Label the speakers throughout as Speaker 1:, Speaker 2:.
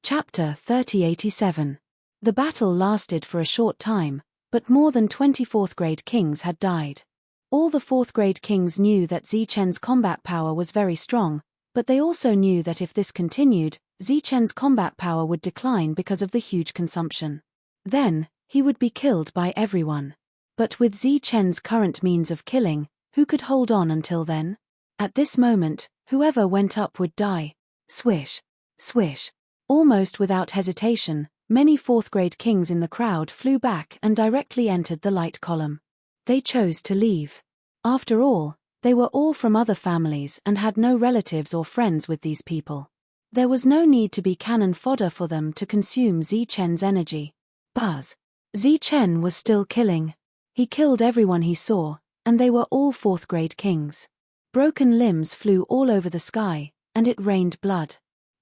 Speaker 1: Chapter 3087. The battle lasted for a short time, but more than 20 fourth-grade kings had died. All the fourth-grade kings knew that Zichen's combat power was very strong, but they also knew that if this continued, Zichen's combat power would decline because of the huge consumption. Then, he would be killed by everyone. But with Zichen's current means of killing, who could hold on until then? At this moment, whoever went up would die. Swish. Swish. Almost without hesitation, many fourth-grade kings in the crowd flew back and directly entered the light column. They chose to leave. After all, they were all from other families and had no relatives or friends with these people. There was no need to be cannon fodder for them to consume Zichen's energy. Buzz. Zichen was still killing. He killed everyone he saw, and they were all fourth-grade kings. Broken limbs flew all over the sky, and it rained blood.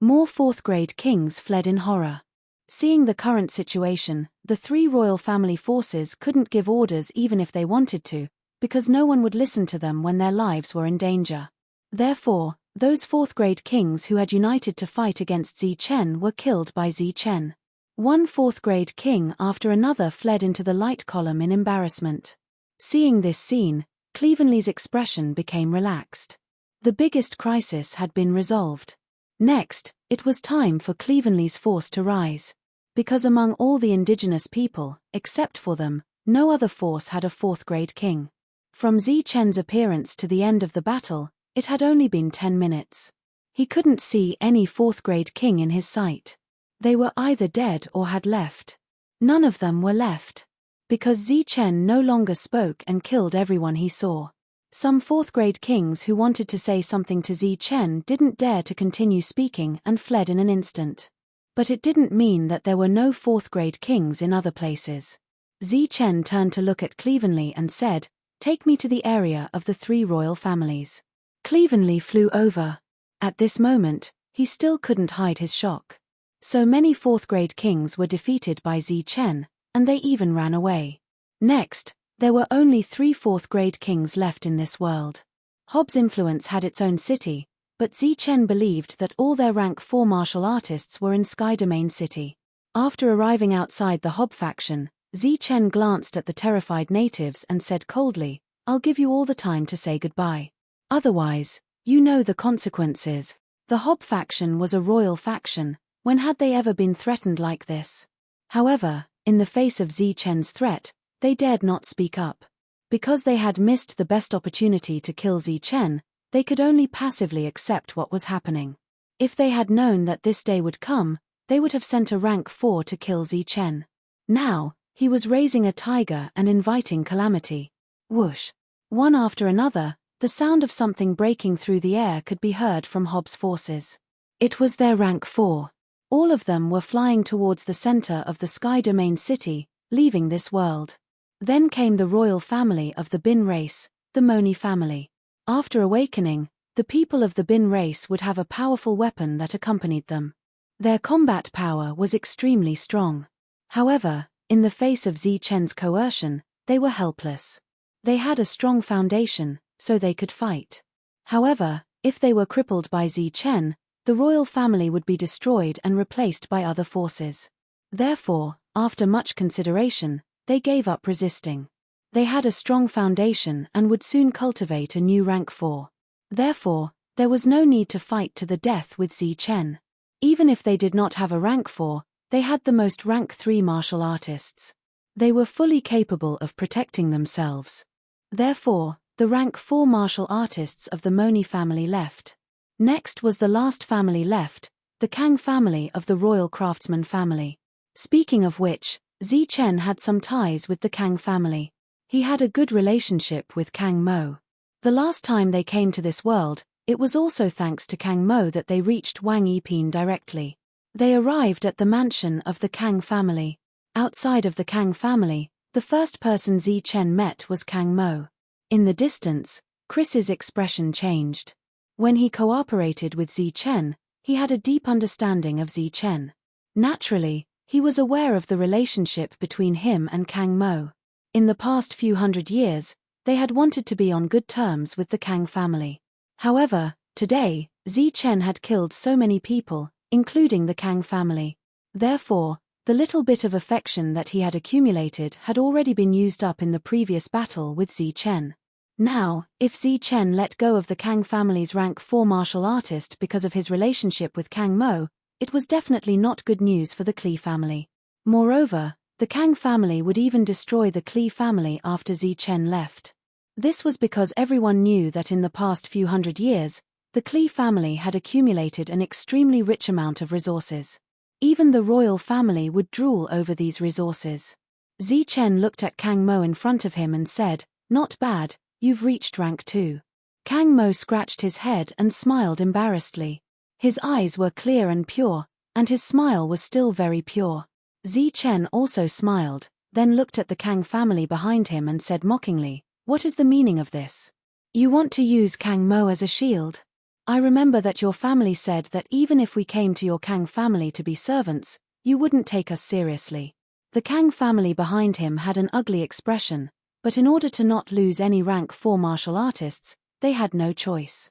Speaker 1: More fourth-grade kings fled in horror. Seeing the current situation, the three royal family forces couldn't give orders even if they wanted to, because no one would listen to them when their lives were in danger. Therefore, those fourth-grade kings who had united to fight against Zichen were killed by Zichen. One fourth-grade king after another fled into the light column in embarrassment. Seeing this scene, Clevenley's expression became relaxed. The biggest crisis had been resolved. Next, it was time for Clevenley's force to rise. Because among all the indigenous people, except for them, no other force had a fourth-grade king. From Zichen's appearance to the end of the battle, it had only been 10 minutes. He couldn't see any fourth-grade king in his sight. They were either dead or had left. None of them were left. Because Zichen no longer spoke and killed everyone he saw. Some fourth-grade kings who wanted to say something to Zichen didn't dare to continue speaking and fled in an instant. But it didn't mean that there were no fourth-grade kings in other places. Zichen turned to look at Clevenley and said, "Take me to the area of the three royal families." Clevenley flew over. At this moment, he still couldn't hide his shock. So many fourth-grade kings were defeated by Zichen, and they even ran away. Next, there were only 3 fourth-grade kings left in this world. Hobbs' influence had its own city, but Zichen believed that all their rank 4 martial artists were in Sky Domain City. After arriving outside the Hobb faction, Zichen glanced at the terrified natives and said coldly, "I'll give you all the time to say goodbye. Otherwise, you know the consequences." The Hobb faction was a royal faction. When had they ever been threatened like this? However, in the face of Zichen's threat, they dared not speak up. Because they had missed the best opportunity to kill Zichen, they could only passively accept what was happening. If they had known that this day would come, they would have sent a rank 4 to kill Zichen. Now, he was raising a tiger and inviting calamity. Whoosh! One after another, the sound of something breaking through the air could be heard from Hobbs' forces. It was their rank 4. All of them were flying towards the center of the Sky Domain City, leaving this world. Then came the royal family of the Bin race, the Moni family. After awakening, the people of the Bin race would have a powerful weapon that accompanied them. Their combat power was extremely strong. However, in the face of Zichen's coercion, they were helpless. They had a strong foundation, so they could fight. However, if they were crippled by Zichen, the royal family would be destroyed and replaced by other forces. Therefore, after much consideration, they gave up resisting. They had a strong foundation and would soon cultivate a new rank 4. Therefore, there was no need to fight to the death with Zichen. Even if they did not have a rank 4, they had the most rank 3 martial artists. They were fully capable of protecting themselves. Therefore, the rank 4 martial artists of the Moni family left. Next was the last family left, the Kang family of the royal craftsman family. Speaking of which, Zichen had some ties with the Kang family. He had a good relationship with Kang Mo. The last time they came to this world, it was also thanks to Kang Mo that they reached Wang Yiping directly. They arrived at the mansion of the Kang family. Outside of the Kang family, the first person Zichen met was Kang Mo. In the distance, Chris's expression changed. When he cooperated with Zichen, he had a deep understanding of Zichen. Naturally, he was aware of the relationship between him and Kang Mo. In the past few hundred years, they had wanted to be on good terms with the Kang family. However, today, Zichen had killed so many people, including the Kang family. Therefore, the little bit of affection that he had accumulated had already been used up in the previous battle with Zichen. Now, if Zichen let go of the Kang family's rank 4 martial artist because of his relationship with Kang Mo, it was definitely not good news for the Kli family. Moreover, the Kang family would even destroy the Kli family after Zichen left. This was because everyone knew that in the past few hundred years, the Kli family had accumulated an extremely rich amount of resources. Even the royal family would drool over these resources. Zichen looked at Kang Mo in front of him and said, "Not bad, you've reached rank 2. Kang Mo scratched his head and smiled embarrassedly. His eyes were clear and pure, and his smile was still very pure. Zichen also smiled, then looked at the Kang family behind him and said mockingly, "What is the meaning of this? You want to use Kang Mo as a shield? I remember that your family said that even if we came to your Kang family to be servants, you wouldn't take us seriously." The Kang family behind him had an ugly expression, but in order to not lose any rank 4 martial artists, they had no choice.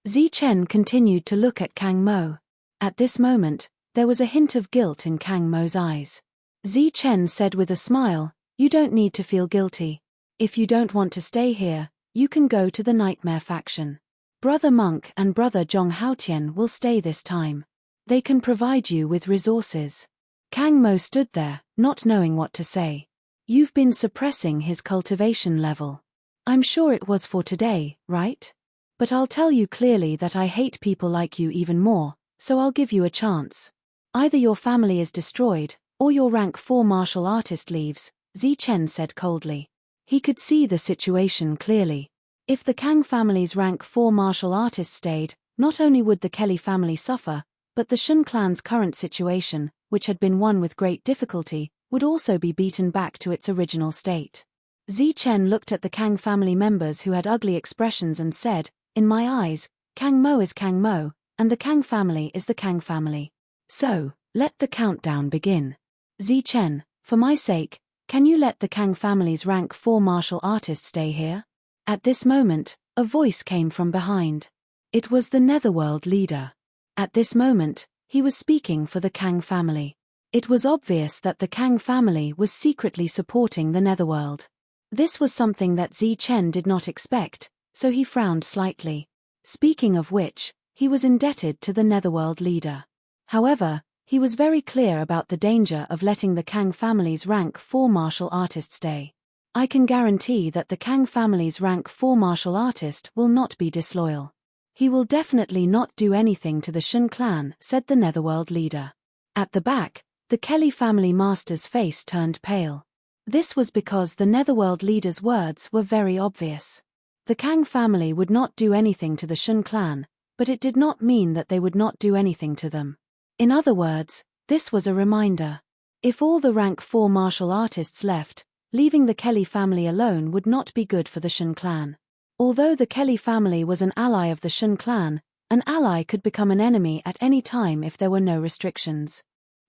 Speaker 1: Zichen continued to look at Kang Mo. At this moment, there was a hint of guilt in Kang Mo's eyes. Zichen said with a smile, "You don't need to feel guilty. If you don't want to stay here, you can go to the Nightmare faction. Brother Monk and Brother Zhong Haotian will stay this time. They can provide you with resources." Kang Mo stood there, not knowing what to say. "You've been suppressing his cultivation level. I'm sure it was for today, right? But I'll tell you clearly that I hate people like you even more, so I'll give you a chance. Either your family is destroyed, or your rank 4 martial artist leaves," Zichen said coldly. He could see the situation clearly. If the Kang family's rank 4 martial artist stayed, not only would the Kelly family suffer, but the Shun clan's current situation, which had been won with great difficulty, would also be beaten back to its original state. Zichen looked at the Kang family members who had ugly expressions and said, "In my eyes, Kang Mo is Kang Mo, and the Kang family is the Kang family. So, let the countdown begin. Zichen, for my sake, can you let the Kang family's rank 4 martial artist stay here?" At this moment, a voice came from behind. It was the Netherworld leader. At this moment, he was speaking for the Kang family. It was obvious that the Kang family was secretly supporting the Netherworld. This was something that Zichen did not expect, so he frowned slightly. Speaking of which, he was indebted to the Netherworld leader. However, he was very clear about the danger of letting the Kang family's rank 4 martial artist stay. "I can guarantee that the Kang family's rank 4 martial artist will not be disloyal. He will definitely not do anything to the Shun clan," said the Netherworld leader. At the back, the Kelly family master's face turned pale. This was because the Netherworld leader's words were very obvious. The Kang family would not do anything to the Shun clan, but it did not mean that they would not do anything to them. In other words, this was a reminder. If all the rank 4 martial artists left, leaving the Kelly family alone would not be good for the Shun clan. Although the Kelly family was an ally of the Shun clan, an ally could become an enemy at any time if there were no restrictions.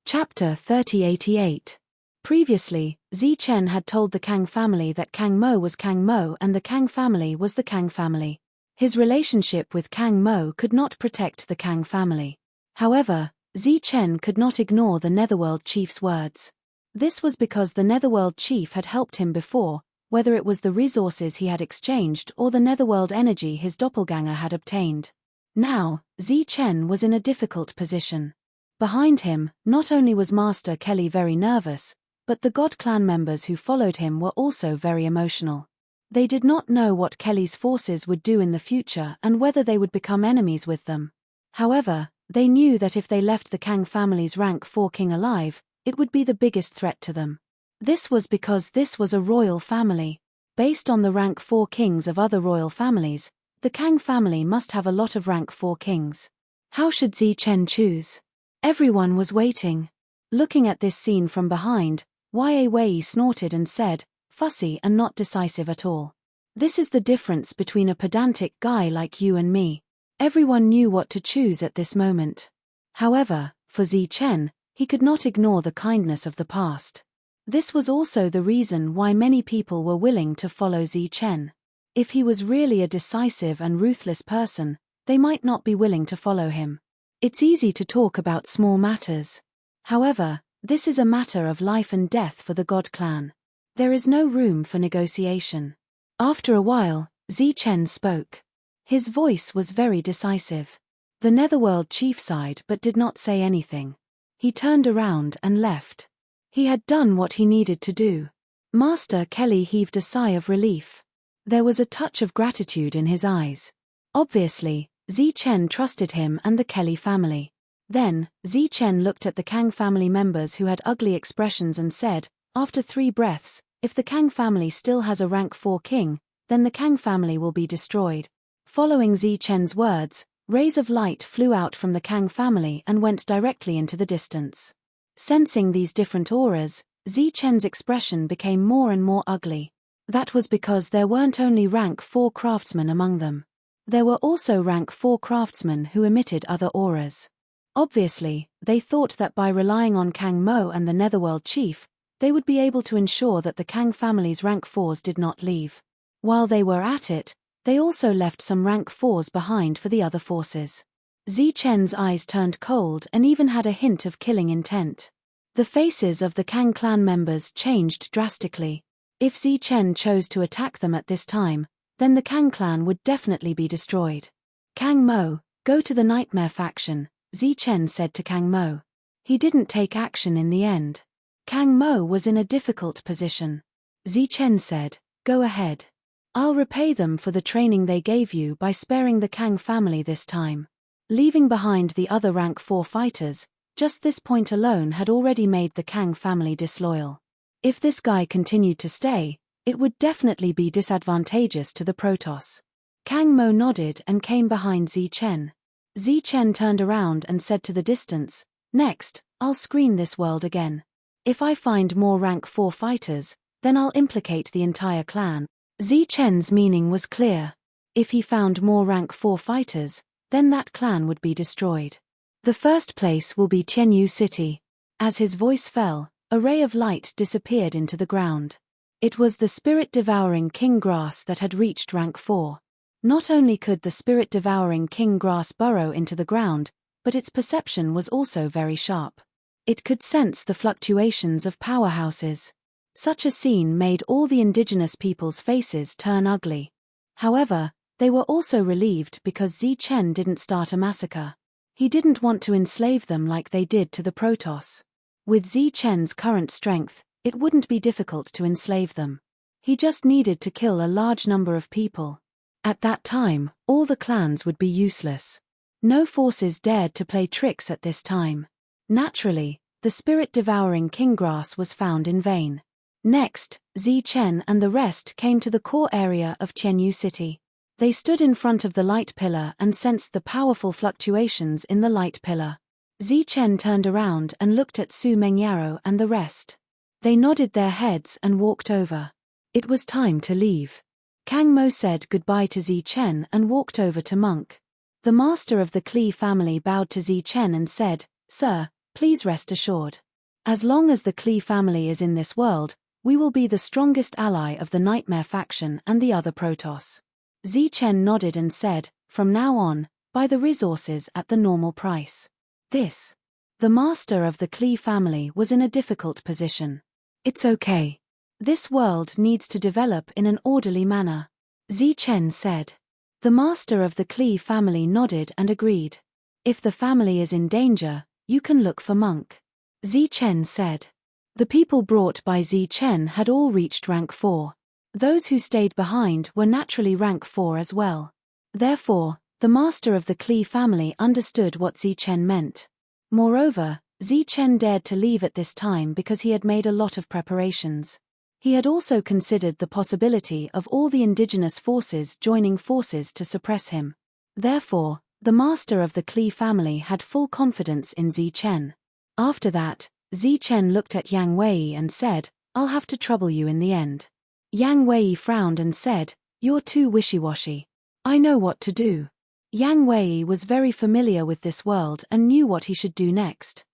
Speaker 1: Chapter 3088. Previously, Zichen had told the Kang family that Kang Mo was Kang Mo and the Kang family was the Kang family. His relationship with Kang Mo could not protect the Kang family. However, Zichen could not ignore the Netherworld chief's words. This was because the Netherworld chief had helped him before, whether it was the resources he had exchanged or the Netherworld energy his doppelganger had obtained. Now, Zichen was in a difficult position. Behind him, not only was Master Kelly very nervous, but the God Clan members who followed him were also very emotional. They did not know what Kelly's forces would do in the future and whether they would become enemies with them. However, they knew that if they left the Kang family's rank 4 king alive, it would be the biggest threat to them. This was because this was a royal family. Based on the rank 4 kings of other royal families, the Kang family must have a lot of rank 4 kings. How should Zichen choose? Everyone was waiting. Looking at this scene from behind, Wei snorted and said, "Fussy and not decisive at all. This is the difference between a pedantic guy like you and me." Everyone knew what to choose at this moment. However, for Zichen, he could not ignore the kindness of the past. This was also the reason why many people were willing to follow Zichen. If he was really a decisive and ruthless person, they might not be willing to follow him. It's easy to talk about small matters. However, this is a matter of life and death for the God clan. There is no room for negotiation. After a while, Zichen spoke. His voice was very decisive. The Netherworld chief sighed but did not say anything. He turned around and left. He had done what he needed to do. Master Kelly heaved a sigh of relief. There was a touch of gratitude in his eyes. Obviously, Zichen trusted him and the Kelly family. Then, Zichen looked at the Kang family members who had ugly expressions and said, after 3 breaths, if the Kang family still has a rank 4 king, then the Kang family will be destroyed. Following Zichen's words, rays of light flew out from the Kang family and went directly into the distance. Sensing these different auras, Zichen's expression became more and more ugly. That was because there weren't only rank 4 craftsmen among them. There were also rank 4 craftsmen who emitted other auras. Obviously, they thought that by relying on Kang Mo and the Netherworld chief, they would be able to ensure that the Kang family's rank 4s did not leave. While they were at it, they also left some rank 4s behind for the other forces. Zichen's eyes turned cold and even had a hint of killing intent. The faces of the Kang clan members changed drastically. If Zichen chose to attack them at this time, then the Kang clan would definitely be destroyed. Kang Mo, go to the Nightmare faction, Zichen said to Kang Mo. He didn't take action in the end. Kang Mo was in a difficult position. Zichen said, go ahead. I'll repay them for the training they gave you by sparing the Kang family this time. Leaving behind the other rank 4 fighters, just this point alone had already made the Kang family disloyal. If this guy continued to stay, it would definitely be disadvantageous to the Protoss. Kang Mo nodded and came behind Zichen. Zichen turned around and said to the distance, next, I'll screen this world again. If I find more rank 4 fighters, then I'll implicate the entire clan. Zichen's meaning was clear. If he found more rank 4 fighters, then that clan would be destroyed. The first place will be Tianyu City. As his voice fell, a ray of light disappeared into the ground. It was the spirit-devouring king grass that had reached rank 4. Not only could the spirit-devouring king grass burrow into the ground, but its perception was also very sharp. It could sense the fluctuations of powerhouses. Such a scene made all the indigenous people's faces turn ugly. However, they were also relieved because Zichen didn't start a massacre. He didn't want to enslave them like they did to the Protoss. With Zichen's current strength, it wouldn't be difficult to enslave them. He just needed to kill a large number of people. At that time, all the clans would be useless. No forces dared to play tricks at this time. Naturally, the spirit-devouring kinggrass was found in vain. Next, Zichen and the rest came to the core area of Tianyu City. They stood in front of the light pillar and sensed the powerful fluctuations in the light pillar. Zichen turned around and looked at Su Mengyaro and the rest. They nodded their heads and walked over. It was time to leave. Kang Mo said goodbye to Zichen and walked over to Monk. The master of the Klee family bowed to Zichen and said, Sir, please rest assured. As long as the Klee family is in this world, we will be the strongest ally of the Nightmare faction and the other Protoss. Zichen nodded and said, from now on, buy the resources at the normal price. The master of the Klee family was in a difficult position. It's okay. This world needs to develop in an orderly manner. Zichen said. The master of the Klee family nodded and agreed. If the family is in danger, you can look for Monk. Zichen said. The people brought by Zichen had all reached rank 4. Those who stayed behind were naturally rank 4 as well. Therefore, the master of the Klee family understood what Zichen meant. Moreover, Zichen dared to leave at this time because he had made a lot of preparations. He had also considered the possibility of all the indigenous forces joining forces to suppress him. Therefore, the master of the Klee family had full confidence in Zichen. After that, Zichen looked at Yang Wei and said, I'll have to trouble you in the end. Yang Wei frowned and said, You're too wishy-washy. I know what to do. Yang Wei was very familiar with this world and knew what he should do next.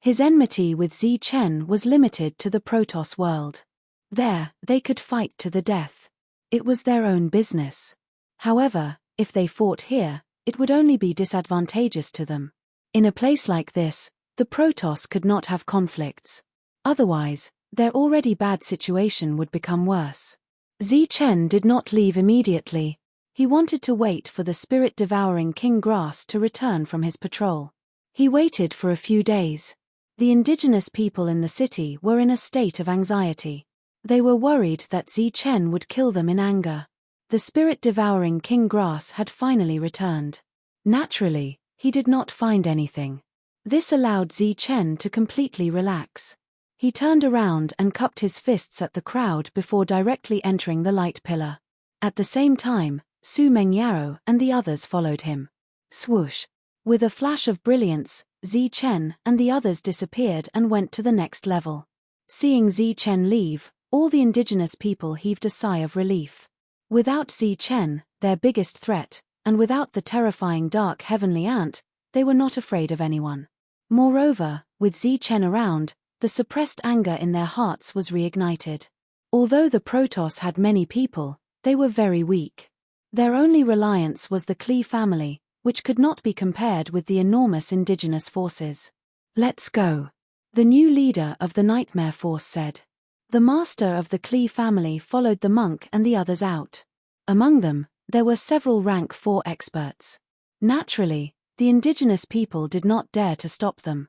Speaker 1: His enmity with Zichen was limited to the Protoss world. There, they could fight to the death. It was their own business. However, if they fought here, it would only be disadvantageous to them. In a place like this, the Protoss could not have conflicts. Otherwise, their already bad situation would become worse. Zichen did not leave immediately. He wanted to wait for the spirit-devouring King Grass to return from his patrol. He waited for a few days. The indigenous people in the city were in a state of anxiety. They were worried that Zichen would kill them in anger. The spirit-devouring King Grass had finally returned. Naturally, he did not find anything. This allowed Zichen to completely relax. He turned around and cupped his fists at the crowd before directly entering the light pillar. At the same time, Su Mengyaro and the others followed him. Swoosh! With a flash of brilliance, Zichen and the others disappeared and went to the next level. Seeing Zichen leave, all the indigenous people heaved a sigh of relief. Without Zichen, their biggest threat, and without the terrifying dark heavenly ant, they were not afraid of anyone. Moreover, with Zichen around, the suppressed anger in their hearts was reignited. Although the Protoss had many people, they were very weak. Their only reliance was the Klee family, which could not be compared with the enormous indigenous forces. "Let's go," the new leader of the Nightmare Force said. The master of the Klee family followed the monk and the others out. Among them, there were several rank 4 experts. Naturally, the indigenous people did not dare to stop them.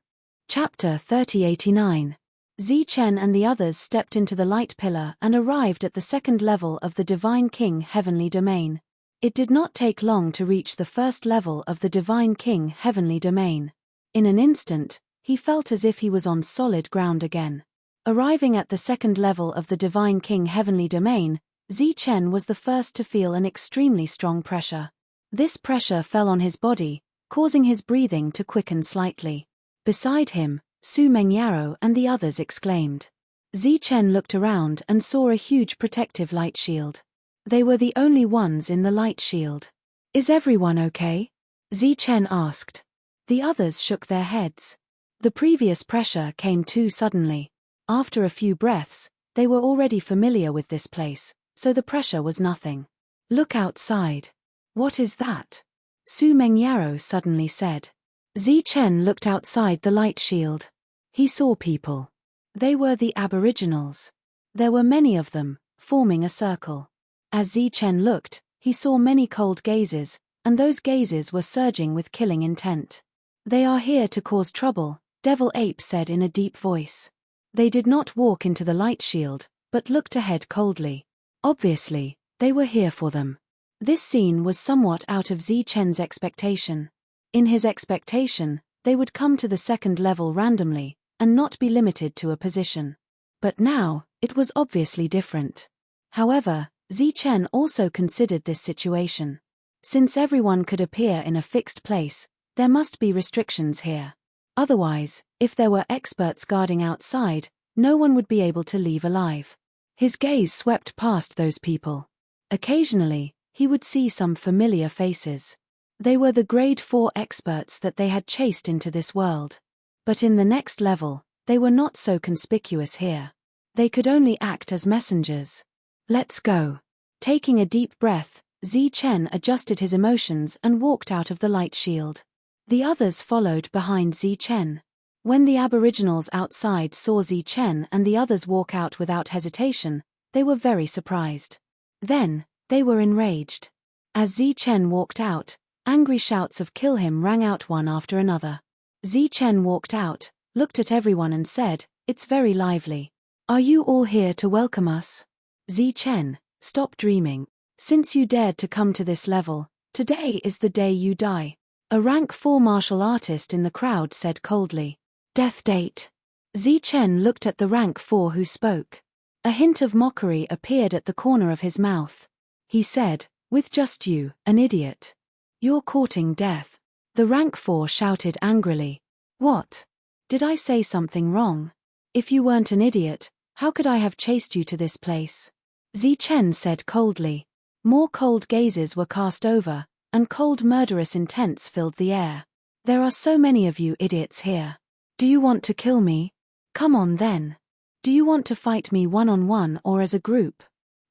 Speaker 1: Chapter 3089. Zichen and the others stepped into the light pillar and arrived at the second level of the Divine King Heavenly Domain. It did not take long to reach the first level of the Divine King Heavenly Domain. In an instant, he felt as if he was on solid ground again. Arriving at the second level of the Divine King Heavenly Domain, Zichen was the first to feel an extremely strong pressure. This pressure fell on his body, causing his breathing to quicken slightly. Beside him, Su Mengyaro and the others exclaimed. Zichen looked around and saw a huge protective light shield. They were the only ones in the light shield. "Is everyone okay?" Zichen asked. The others shook their heads. The previous pressure came too suddenly. After a few breaths, they were already familiar with this place, so the pressure was nothing. "Look outside." "What is that?" Su Mengyaro suddenly said. Zichen looked outside the light shield. He saw people. They were the Aboriginals. There were many of them, forming a circle. As Zichen looked, he saw many cold gazes, and those gazes were surging with killing intent. "They are here to cause trouble," Devil Ape said in a deep voice. They did not walk into the light shield, but looked ahead coldly. Obviously, they were here for them. This scene was somewhat out of Zichen's expectation. In his expectation, they would come to the second level randomly, and not be limited to a position. But now, it was obviously different. However, Zichen also considered this situation. Since everyone could appear in a fixed place, there must be restrictions here. Otherwise, if there were experts guarding outside, no one would be able to leave alive. His gaze swept past those people. Occasionally, he would see some familiar faces. They were the grade 4 experts that they had chased into this world. But in the next level, they were not so conspicuous here. They could only act as messengers. "Let's go." Taking a deep breath, Zichen adjusted his emotions and walked out of the light shield. The others followed behind Zichen. When the Aboriginals outside saw Zichen and the others walk out without hesitation, they were very surprised. Then, they were enraged. As Zichen walked out, angry shouts of "kill him" rang out one after another. Zichen walked out, looked at everyone and said, "It's very lively. Are you all here to welcome us?" "Zichen, stop dreaming. Since you dared to come to this level, today is the day you die," a rank 4 martial artist in the crowd said coldly. "Death date." Zichen looked at the rank 4 who spoke. A hint of mockery appeared at the corner of his mouth. He said, "With just you, an idiot. You're courting death." The rank 4 shouted angrily. "What? Did I say something wrong? If you weren't an idiot, how could I have chased you to this place?" Zichen said coldly. More cold gazes were cast over, and cold murderous intents filled the air. "There are so many of you idiots here. Do you want to kill me? Come on then. Do you want to fight me one-on-one or as a group?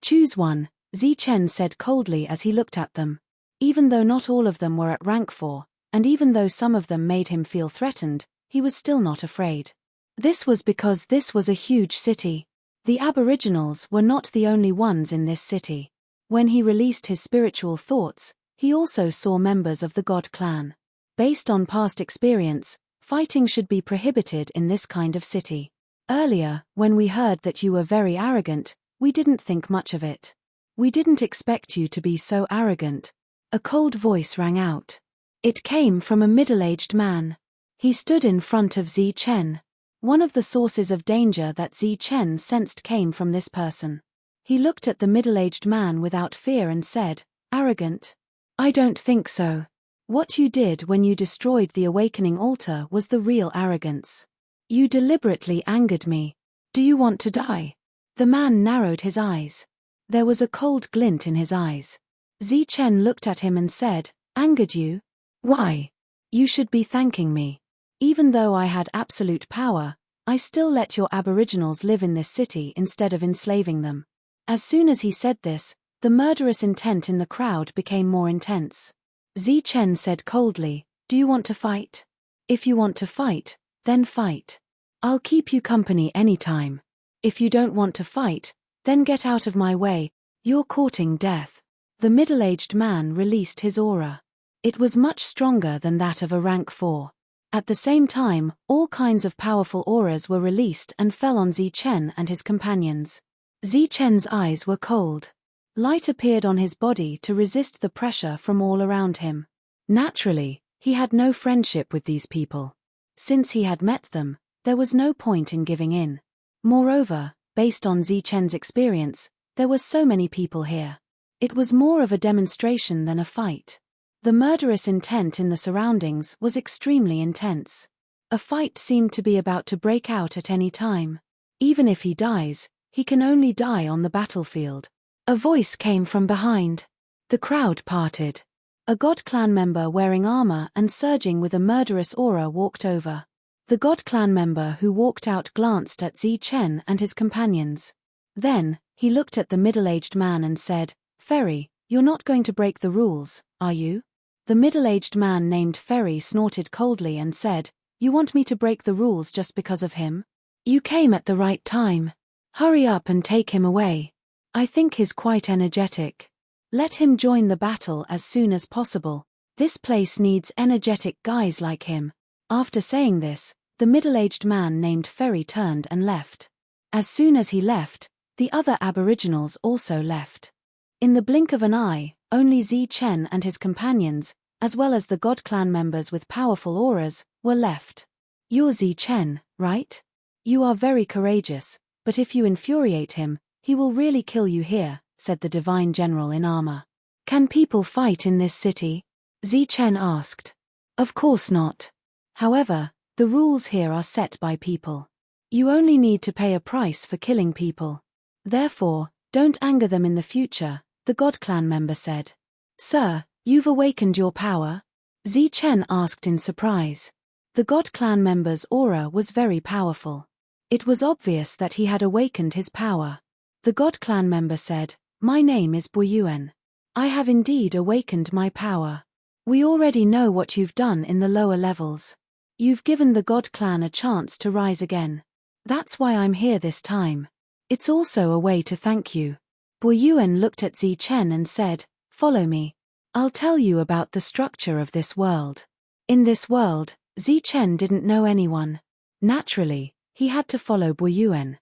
Speaker 1: Choose one," Zichen said coldly as he looked at them. Even though not all of them were at rank 4, and even though some of them made him feel threatened, he was still not afraid. This was because this was a huge city. The Aboriginals were not the only ones in this city. When he released his spiritual thoughts, he also saw members of the God clan. Based on past experience, fighting should be prohibited in this kind of city. Earlier, when we heard that you were very arrogant, we didn't think much of it. We didn't expect you to be so arrogant. A cold voice rang out. It came from a middle-aged man. He stood in front of Zi Chen. One of the sources of danger that Zi Chen sensed came from this person. He looked at the middle-aged man without fear and said, "Arrogant? I don't think so. What you did when you destroyed the awakening altar was the real arrogance. You deliberately angered me. Do you want to die?" The man narrowed his eyes. There was a cold glint in his eyes. Zi Chen looked at him and said, "Angered you? Why? You should be thanking me. Even though I had absolute power, I still let your aboriginals live in this city instead of enslaving them." As soon as he said this, the murderous intent in the crowd became more intense. Zi Chen said coldly, "Do you want to fight? If you want to fight, then fight. I'll keep you company anytime. If you don't want to fight, then get out of my way, you're courting death." The middle-aged man released his aura. It was much stronger than that of a rank 4. At the same time, all kinds of powerful auras were released and fell on Zi Chen and his companions. Zi Chen's eyes were cold. Light appeared on his body to resist the pressure from all around him. Naturally, he had no friendship with these people. Since he had met them, there was no point in giving in. Moreover, based on Zi Chen's experience, there were so many people here. It was more of a demonstration than a fight. The murderous intent in the surroundings was extremely intense. A fight seemed to be about to break out at any time. Even if he dies, he can only die on the battlefield. A voice came from behind. The crowd parted. A God clan member wearing armor and surging with a murderous aura walked over. The God clan member who walked out glanced at Zi Chen and his companions. Then, he looked at the middle-aged man and said, "Ferry, you're not going to break the rules, are you?" The middle-aged man named Ferry snorted coldly and said, "You want me to break the rules just because of him? You came at the right time. Hurry up and take him away. I think he's quite energetic. Let him join the battle as soon as possible. This place needs energetic guys like him." After saying this, the middle-aged man named Ferry turned and left. As soon as he left, the other aboriginals also left. In the blink of an eye, only Zi Chen and his companions, as well as the God clan members with powerful auras, were left. "You're Zi Chen, right? You are very courageous, but if you infuriate him, he will really kill you here," said the divine general in armor. "Can people fight in this city?" Zi Chen asked. "Of course not. However, the rules here are set by people. You only need to pay a price for killing people. Therefore, don't anger them in the future," the God clan member said. "Sir, you've awakened your power?" Zi Chen asked in surprise. The God clan member's aura was very powerful. It was obvious that he had awakened his power. The God clan member said, "My name is Buyuan. I have indeed awakened my power. We already know what you've done in the lower levels. You've given the God clan a chance to rise again. That's why I'm here this time. It's also a way to thank you." Buyuan looked at Zi Chen and said, "Follow me. I'll tell you about the structure of this world." In this world, Zi Chen didn't know anyone. Naturally, he had to follow Buyuan.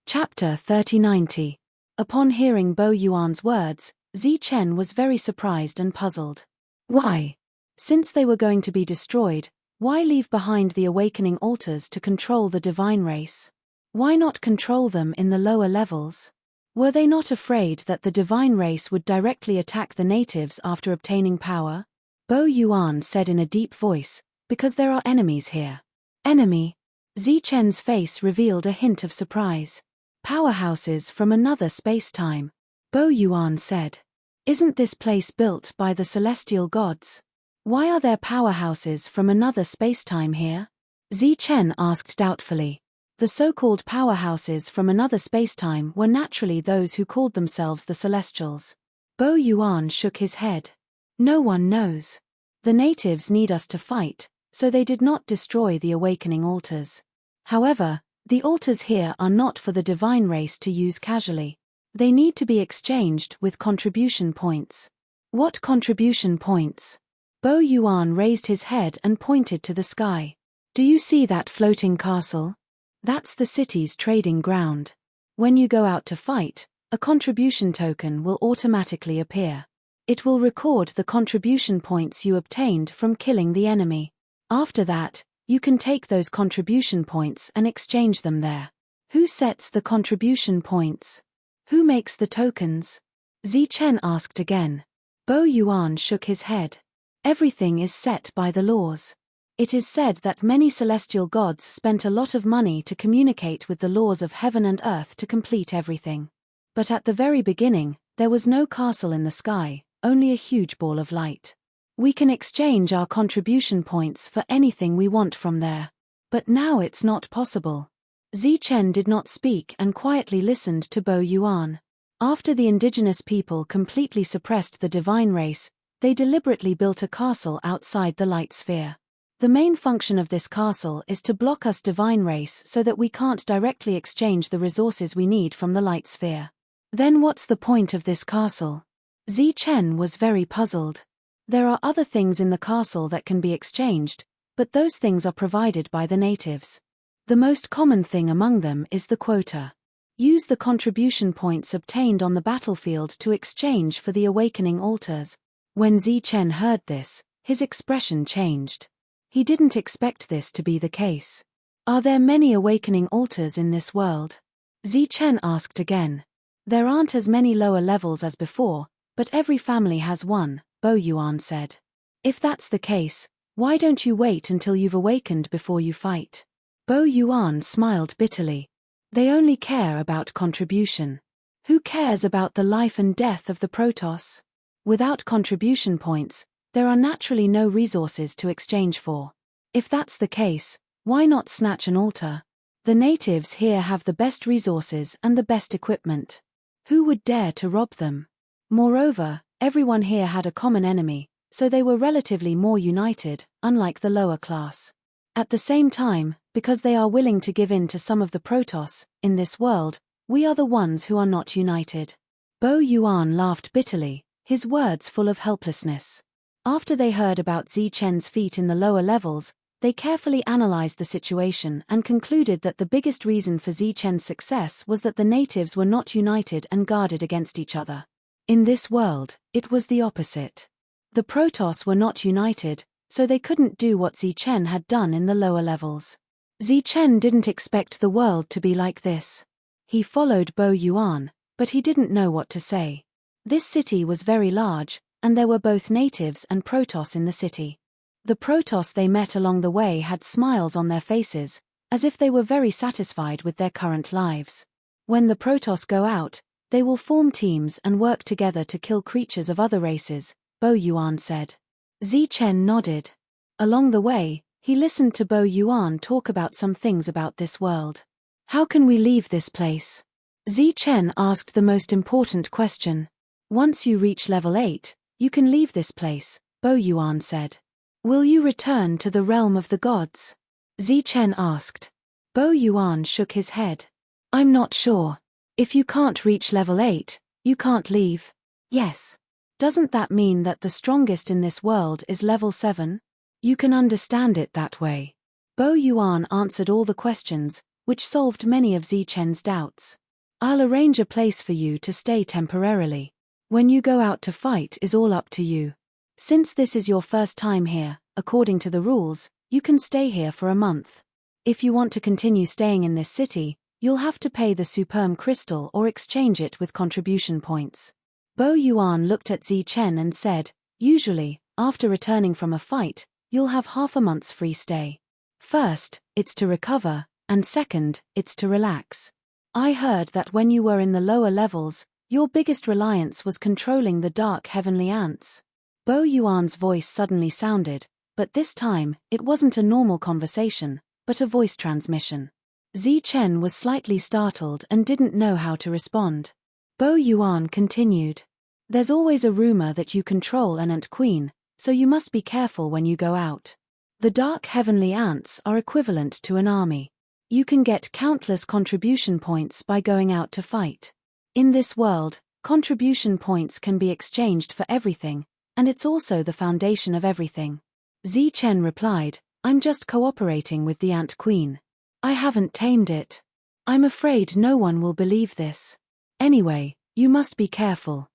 Speaker 1: Chapter 3090. Upon hearing Bo Yuan's words, Zi Chen was very surprised and puzzled. Why? Since they were going to be destroyed, why leave behind the awakening altars to control the divine race? Why not control them in the lower levels? Were they not afraid that the divine race would directly attack the natives after obtaining power? Bo Yuan said in a deep voice, "Because there are enemies here." Enemy? Zi Chen's face revealed a hint of surprise. "Powerhouses from another space-time," Bo Yuan said. "Isn't this place built by the celestial gods? Why are there powerhouses from another space-time here?" Zi Chen asked doubtfully. The so-called powerhouses from another space-time were naturally those who called themselves the Celestials. Bo Yuan shook his head. "No one knows. The natives need us to fight, so they did not destroy the awakening altars. However, the altars here are not for the divine race to use casually. They need to be exchanged with contribution points. What contribution points? Bo Yuan raised his head and pointed to the sky. Do you see that floating castle? That's the city's trading ground. When you go out to fight, a contribution token will automatically appear. It will record the contribution points you obtained from killing the enemy. After that, you can take those contribution points and exchange them there. Who sets the contribution points? Who makes the tokens? Zichen asked again. Bo Yuan shook his head. Everything is set by the laws. It is said that many celestial gods spent a lot of money to communicate with the laws of heaven and earth to complete everything. But at the very beginning, there was no castle in the sky, only a huge ball of light. We can exchange our contribution points for anything we want from there. But now it's not possible. Zichen did not speak and quietly listened to Bo Yuan. After the indigenous people completely suppressed the divine race, they deliberately built a castle outside the light sphere. The main function of this castle is to block us divine race so that we can't directly exchange the resources we need from the light sphere. Then what's the point of this castle? Zichen was very puzzled. There are other things in the castle that can be exchanged, but those things are provided by the natives. The most common thing among them is the quota. Use the contribution points obtained on the battlefield to exchange for the awakening altars. When Zichen heard this, his expression changed. He didn't expect this to be the case. Are there many awakening altars in this world? Zichen asked again. There aren't as many lower levels as before, but every family has one, Bo Yuan said. If that's the case, why don't you wait until you've awakened before you fight? Bo Yuan smiled bitterly. They only care about contribution. Who cares about the life and death of the Protoss? Without contribution points, there are naturally no resources to exchange for. If that's the case, why not snatch an altar? The natives here have the best resources and the best equipment. Who would dare to rob them? Moreover, everyone here had a common enemy, so they were relatively more united, unlike the lower class. At the same time, because they are willing to give in to some of the Protoss, in this world, we are the ones who are not united. Bo Yuan laughed bitterly, his words full of helplessness. After they heard about Zichen's feat in the lower levels, they carefully analyzed the situation and concluded that the biggest reason for Zichen's success was that the natives were not united and guarded against each other. In this world, it was the opposite. The Protoss were not united, so they couldn't do what Zichen had done in the lower levels. Zichen didn't expect the world to be like this. He followed Bo Yuan, but he didn't know what to say. This city was very large, and there were both natives and Protoss in the city. The Protoss they met along the way had smiles on their faces, as if they were very satisfied with their current lives. When the Protoss go out, they will form teams and work together to kill creatures of other races, Bo Yuan said. Zichen nodded. Along the way, he listened to Bo Yuan talk about some things about this world. How can we leave this place? Zichen asked the most important question. Once you reach level 8, you can leave this place, Bo Yuan said. Will you return to the realm of the gods? Zichen asked. Bo Yuan shook his head. I'm not sure. If you can't reach level 8, you can't leave. Yes. Doesn't that mean that the strongest in this world is level 7? You can understand it that way. Bo Yuan answered all the questions, which solved many of Zichen's doubts. I'll arrange a place for you to stay temporarily. When you go out to fight is all up to you. Since this is your first time here, according to the rules, you can stay here for a month. If you want to continue staying in this city, you'll have to pay the Superm Crystal or exchange it with contribution points. Bo Yuan looked at Zichen and said, usually, after returning from a fight, you'll have half a month's free stay. First, it's to recover, and second, it's to relax. I heard that when you were in the lower levels, your biggest reliance was controlling the dark heavenly ants. Bo Yuan's voice suddenly sounded, but this time, it wasn't a normal conversation, but a voice transmission. Zichen was slightly startled and didn't know how to respond. Bo Yuan continued. There's always a rumor that you control an ant queen, so you must be careful when you go out. The dark heavenly ants are equivalent to an army. You can get countless contribution points by going out to fight. In this world, contribution points can be exchanged for everything, and it's also the foundation of everything. Zichen replied, I'm just cooperating with the Ant Queen. I haven't tamed it. I'm afraid no one will believe this. Anyway, you must be careful.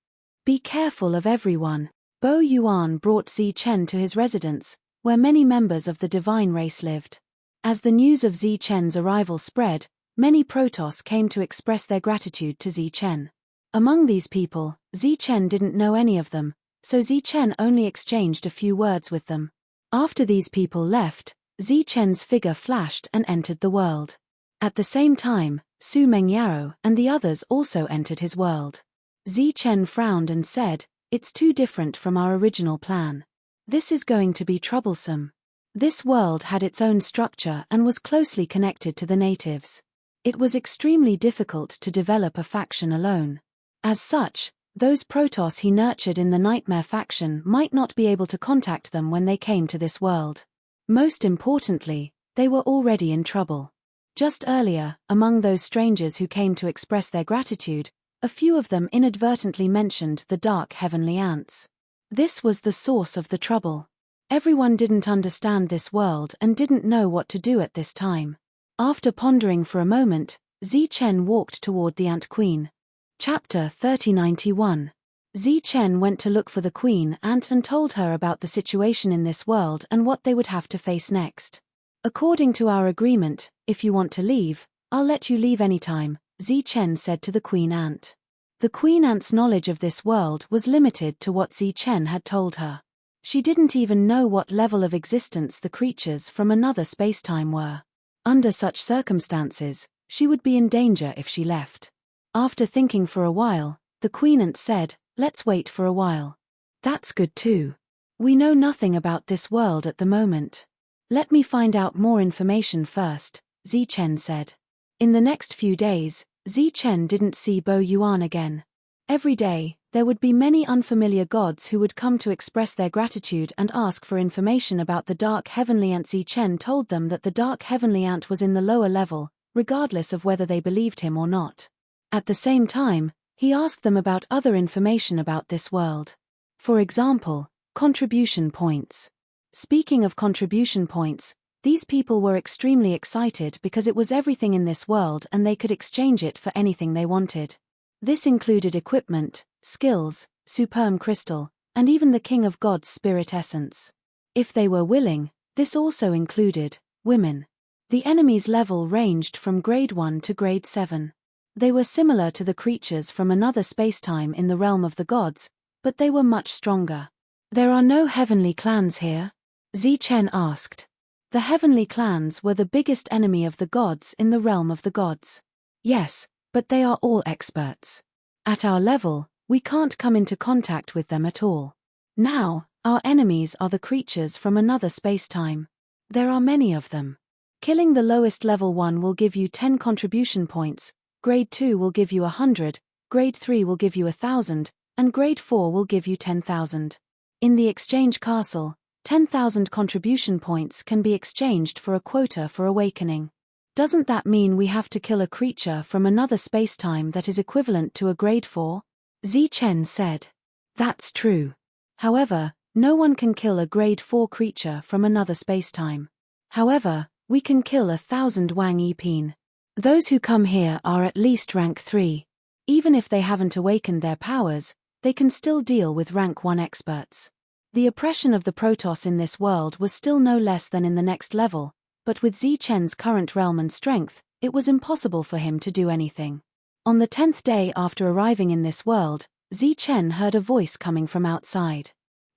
Speaker 1: Be careful of everyone. Bo Yuan brought Zichen to his residence, where many members of the divine race lived. As the news of Zichen's arrival spread, many Protoss came to express their gratitude to Zichen. Among these people, Zichen didn't know any of them, so Zichen only exchanged a few words with them. After these people left, Zichen's figure flashed and entered the world. At the same time, Su Mengyao and the others also entered his world. Zichen frowned and said, It's too different from our original plan. This is going to be troublesome. This world had its own structure and was closely connected to the natives. It was extremely difficult to develop a faction alone. As such, those Protoss he nurtured in the Nightmare faction might not be able to contact them when they came to this world. Most importantly, they were already in trouble. Just earlier, among those strangers who came to express their gratitude, a few of them inadvertently mentioned the dark heavenly ants. This was the source of the trouble. Everyone didn't understand this world and didn't know what to do at this time. After pondering for a moment, Zichen walked toward the Ant Queen. Chapter 3091. Zichen went to look for the Queen Ant and told her about the situation in this world and what they would have to face next. According to our agreement, if you want to leave, I'll let you leave anytime, Zichen said to the Queen Ant. The Queen Ant's knowledge of this world was limited to what Zichen had told her. She didn't even know what level of existence the creatures from another spacetime were. Under such circumstances, she would be in danger if she left. After thinking for a while, the Queen Ant said, Let's wait for a while. That's good too. We know nothing about this world at the moment. Let me find out more information first, Zichen said. In the next few days, Zichen didn't see Bo Yuan again. Every day, there would be many unfamiliar gods who would come to express their gratitude and ask for information about the Dark Heavenly Ant. Zichen told them that the Dark Heavenly Ant was in the lower level, regardless of whether they believed him or not. At the same time, he asked them about other information about this world. For example, contribution points. Speaking of contribution points, these people were extremely excited because it was everything in this world and they could exchange it for anything they wanted. This included equipment, skills, superm crystal, and even the King of Gods' spirit essence. If they were willing, this also included women. The enemy's level ranged from grade 1 to grade 7. They were similar to the creatures from another spacetime in the realm of the gods, but they were much stronger. There are no heavenly clans here? Zichen asked. The heavenly clans were the biggest enemy of the gods in the realm of the gods. Yes, but they are all experts. At our level, we can't come into contact with them at all. Now, our enemies are the creatures from another spacetime. There are many of them. Killing the lowest level one will give you 10 contribution points, grade 2 will give you 100, grade 3 will give you 1,000, and grade 4 will give you 10,000. In the exchange castle, 10,000 contribution points can be exchanged for a quota for awakening. Doesn't that mean we have to kill a creature from another spacetime that is equivalent to a grade 4? Zichen said. That's true. However, no one can kill a grade 4 creature from another spacetime. However, we can kill 1,000 Wang Yipin. Those who come here are at least rank 3. Even if they haven't awakened their powers, they can still deal with rank 1 experts. The oppression of the Protoss in this world was still no less than in the next level, but with Zichen's current realm and strength, it was impossible for him to do anything. On the 10th day after arriving in this world, Zichen heard a voice coming from outside.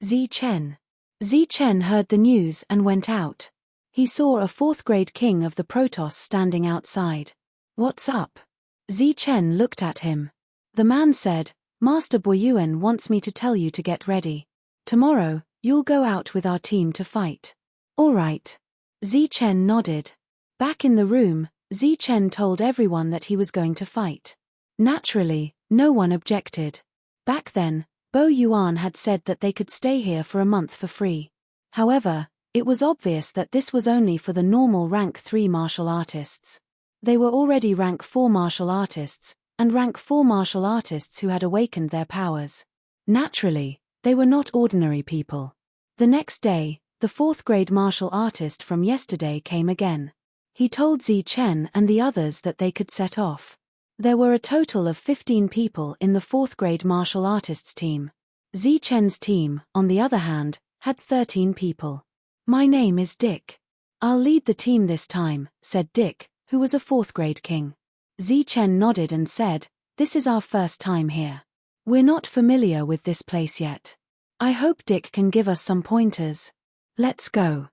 Speaker 1: Zichen. Zichen heard the news and went out. He saw a 4th grade king of the Protoss standing outside. What's up? Zichen looked at him. The man said, Master Boyuan wants me to tell you to get ready. Tomorrow, you'll go out with our team to fight. All right. Zichen nodded. Back in the room, Zichen told everyone that he was going to fight. Naturally, no one objected. Back then, Bo Yuan had said that they could stay here for a month for free. However, it was obvious that this was only for the normal rank 3 martial artists. They were already rank 4 martial artists, and rank 4 martial artists who had awakened their powers. Naturally, they were not ordinary people. The next day, the 4th grade martial artist from yesterday came again. He told Zi Chen and the others that they could set off. There were a total of 15 people in the 4th grade martial artists team. Zi Chen's team, on the other hand, had 13 people. "My name is Dick. I'll lead the team this time," said Dick, who was a 4th grade king. Zi Chen nodded and said, "This is our first time here. We're not familiar with this place yet. I hope Dick can give us some pointers. Let's go."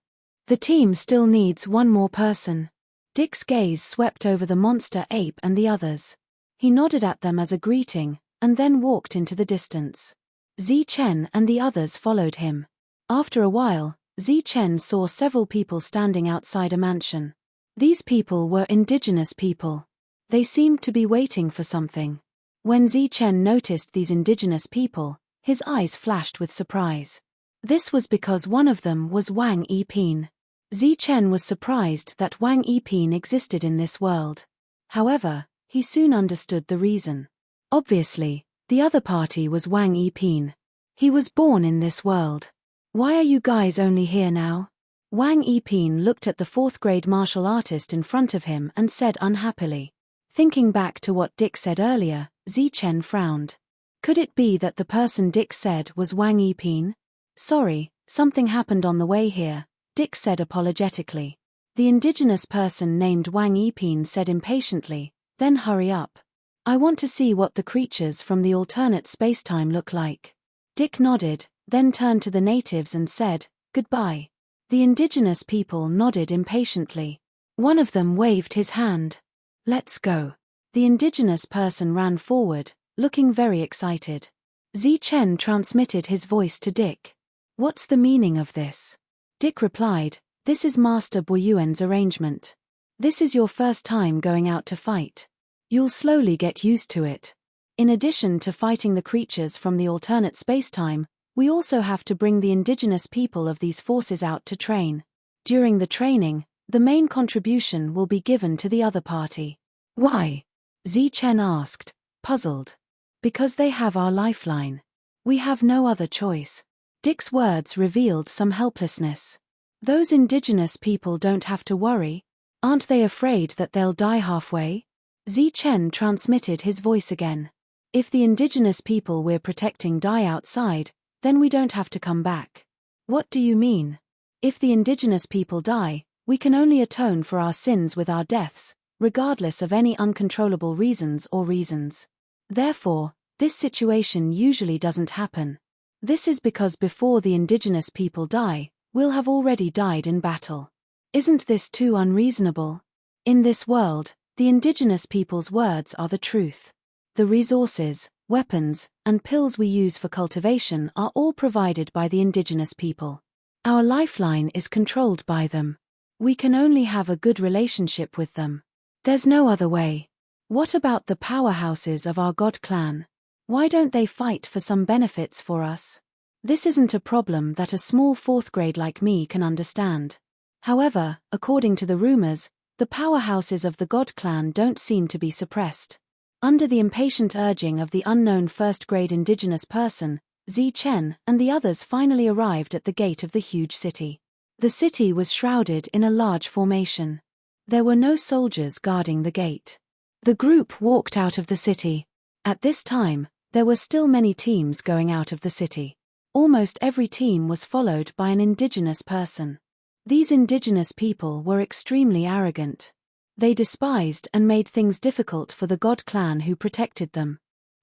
Speaker 1: The team still needs one more person. Dick's gaze swept over the monster ape and the others. He nodded at them as a greeting, and then walked into the distance. Zi Chen and the others followed him. After a while, Zi Chen saw several people standing outside a mansion. These people were indigenous people. They seemed to be waiting for something. When Zi Chen noticed these indigenous people, his eyes flashed with surprise. This was because one of them was Wang Yiping. Zi Chen was surprised that Wang Yiping existed in this world. However, he soon understood the reason. Obviously, the other party was Wang Yiping. He was born in this world. "Why are you guys only here now?" Wang Yiping looked at the 4th grade martial artist in front of him and said unhappily. Thinking back to what Dick said earlier, Zi Chen frowned. Could it be that the person Dick said was Wang Yiping? "Sorry, something happened on the way here," Dick said apologetically. The indigenous person named Wang Yiping said impatiently, "Then hurry up. I want to see what the creatures from the alternate spacetime look like." Dick nodded, then turned to the natives and said, "Goodbye." The indigenous people nodded impatiently. One of them waved his hand. "Let's go." The indigenous person ran forward, looking very excited. Zi Chen transmitted his voice to Dick. "What's the meaning of this?" Dick replied, "This is Master Boyuan's arrangement. This is your first time going out to fight. You'll slowly get used to it. In addition to fighting the creatures from the alternate spacetime, we also have to bring the indigenous people of these forces out to train. During the training, the main contribution will be given to the other party." "Why?" Zi Chen asked, puzzled. "Because they have our lifeline. We have no other choice." Dick's words revealed some helplessness. "Those indigenous people don't have to worry. Aren't they afraid that they'll die halfway?" Zi Chen transmitted his voice again. "If the indigenous people we're protecting die outside, then we don't have to come back." "What do you mean?" "If the indigenous people die, we can only atone for our sins with our deaths, regardless of any uncontrollable reasons or reasons. Therefore, this situation usually doesn't happen. This is because before the indigenous people die, we'll have already died in battle. Isn't this too unreasonable? In this world, the indigenous people's words are the truth. The resources, weapons, and pills we use for cultivation are all provided by the indigenous people. Our lifeline is controlled by them. We can only have a good relationship with them. There's no other way. What about the powerhouses of our god clan? Why don't they fight for some benefits for us? This isn't a problem that a small 4th grade like me can understand. However, according to the rumors, the powerhouses of the god clan don't seem to be suppressed." Under the impatient urging of the unknown 1st grade indigenous person, Zi Chen and the others finally arrived at the gate of the huge city. The city was shrouded in a large formation. There were no soldiers guarding the gate. The group walked out of the city. At this time, there were still many teams going out of the city. Almost every team was followed by an indigenous person. These indigenous people were extremely arrogant. They despised and made things difficult for the god clan who protected them.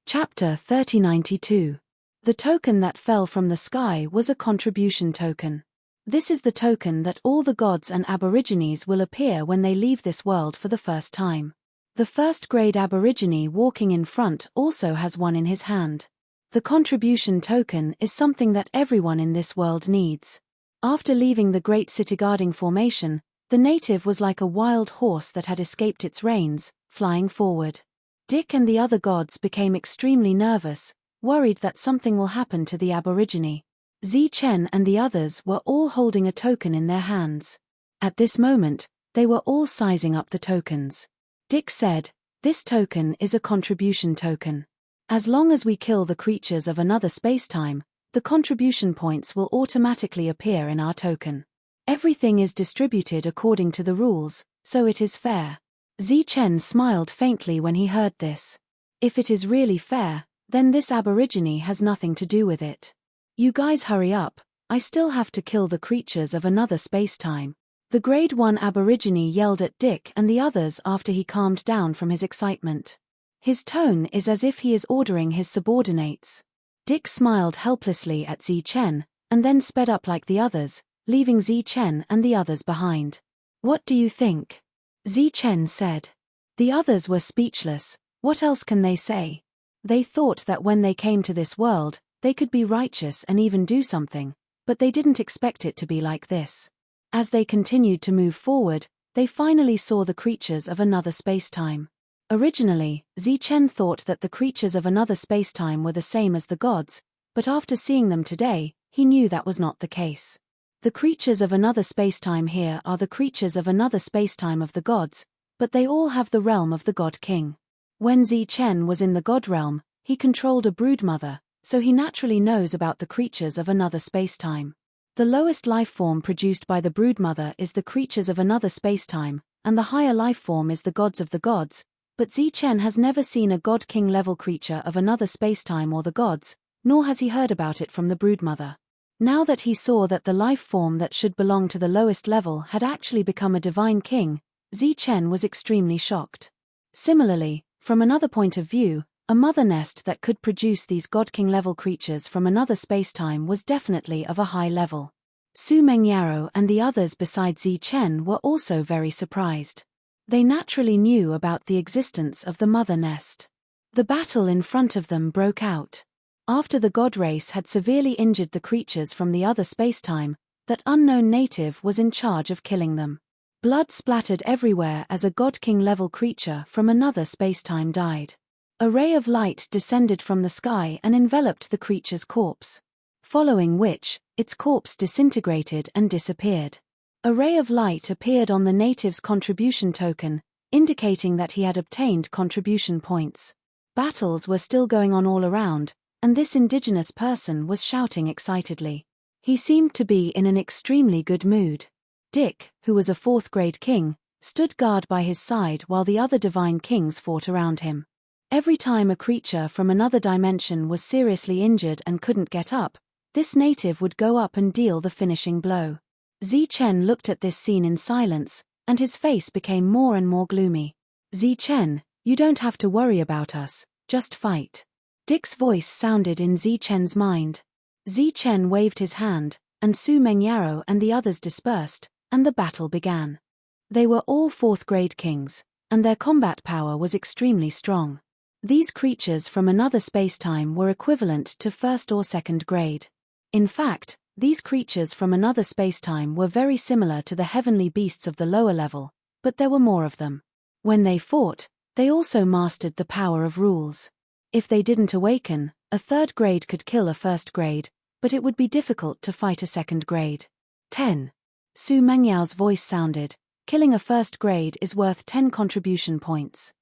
Speaker 1: Chapter 3092. The token that fell from the sky was a contribution token. This is the token that all the gods and aborigines will appear when they leave this world for the first time. The 1st grade aborigine walking in front also has one in his hand. The contribution token is something that everyone in this world needs. After leaving the Great City Guarding Formation, the native was like a wild horse that had escaped its reins, flying forward. Dick and the other gods became extremely nervous, worried that something will happen to the Aborigine. Chen and the others were all holding a token in their hands. At this moment, they were all sizing up the tokens. Dick said, "This token is a contribution token. As long as we kill the creatures of another spacetime, the contribution points will automatically appear in our token. Everything is distributed according to the rules, so it is fair." Chen smiled faintly when he heard this. If it is really fair, then this Aborigine has nothing to do with it. "You guys hurry up, I still have to kill the creatures of another spacetime," the Grade 1 Aborigine yelled at Dick and the others after he calmed down from his excitement. His tone is as if he is ordering his subordinates. Dick smiled helplessly at Chen, and then sped up like the others, leaving Chen and the others behind. "What do you think?" Chen said. The others were speechless. What else can they say? They thought that when they came to this world, they could be righteous and even do something, but they didn't expect it to be like this. As they continued to move forward, they finally saw the creatures of another spacetime. Originally, Chen thought that the creatures of another spacetime were the same as the gods, but after seeing them today, he knew that was not the case. The creatures of another spacetime here are the creatures of another spacetime of the gods, but they all have the realm of the God King. When Chen was in the God realm, he controlled a broodmother, so he naturally knows about the creatures of another spacetime. The lowest life form produced by the broodmother is the creatures of another spacetime, and the higher life form is the gods of the gods, but Chen has never seen a God King level creature of another spacetime or the gods, nor has he heard about it from the broodmother. Now that he saw that the life form that should belong to the lowest level had actually become a divine king, Chen was extremely shocked. Similarly, from another point of view, a mother nest that could produce these God King level creatures from another spacetime was definitely of a high level. Su Mengyaro and the others besides Chen were also very surprised. They naturally knew about the existence of the mother nest. The battle in front of them broke out. After the god race had severely injured the creatures from the other spacetime, that unknown native was in charge of killing them. Blood splattered everywhere as a God King level creature from another spacetime died. A ray of light descended from the sky and enveloped the creature's corpse. Following which, its corpse disintegrated and disappeared. A ray of light appeared on the native's contribution token, indicating that he had obtained contribution points. Battles were still going on all around, and this indigenous person was shouting excitedly. He seemed to be in an extremely good mood. Dick, who was a 4th grade king, stood guard by his side while the other divine kings fought around him. Every time a creature from another dimension was seriously injured and couldn't get up, this native would go up and deal the finishing blow. Chen looked at this scene in silence, and his face became more and more gloomy. "Chen, you don't have to worry about us, just fight." Dick's voice sounded in Chen's mind. Chen waved his hand, and Su Mengyaro and the others dispersed, and the battle began. They were all 4th grade kings, and their combat power was extremely strong. These creatures from another spacetime were equivalent to 1st or 2nd grade. In fact, these creatures from another spacetime were very similar to the heavenly beasts of the lower level, but there were more of them. When they fought, they also mastered the power of rules. If they didn't awaken, a 3rd grade could kill a 1st grade, but it would be difficult to fight a 2nd grade. 10. Su Mengyao's voice sounded, "Killing a 1st grade is worth 10 contribution points."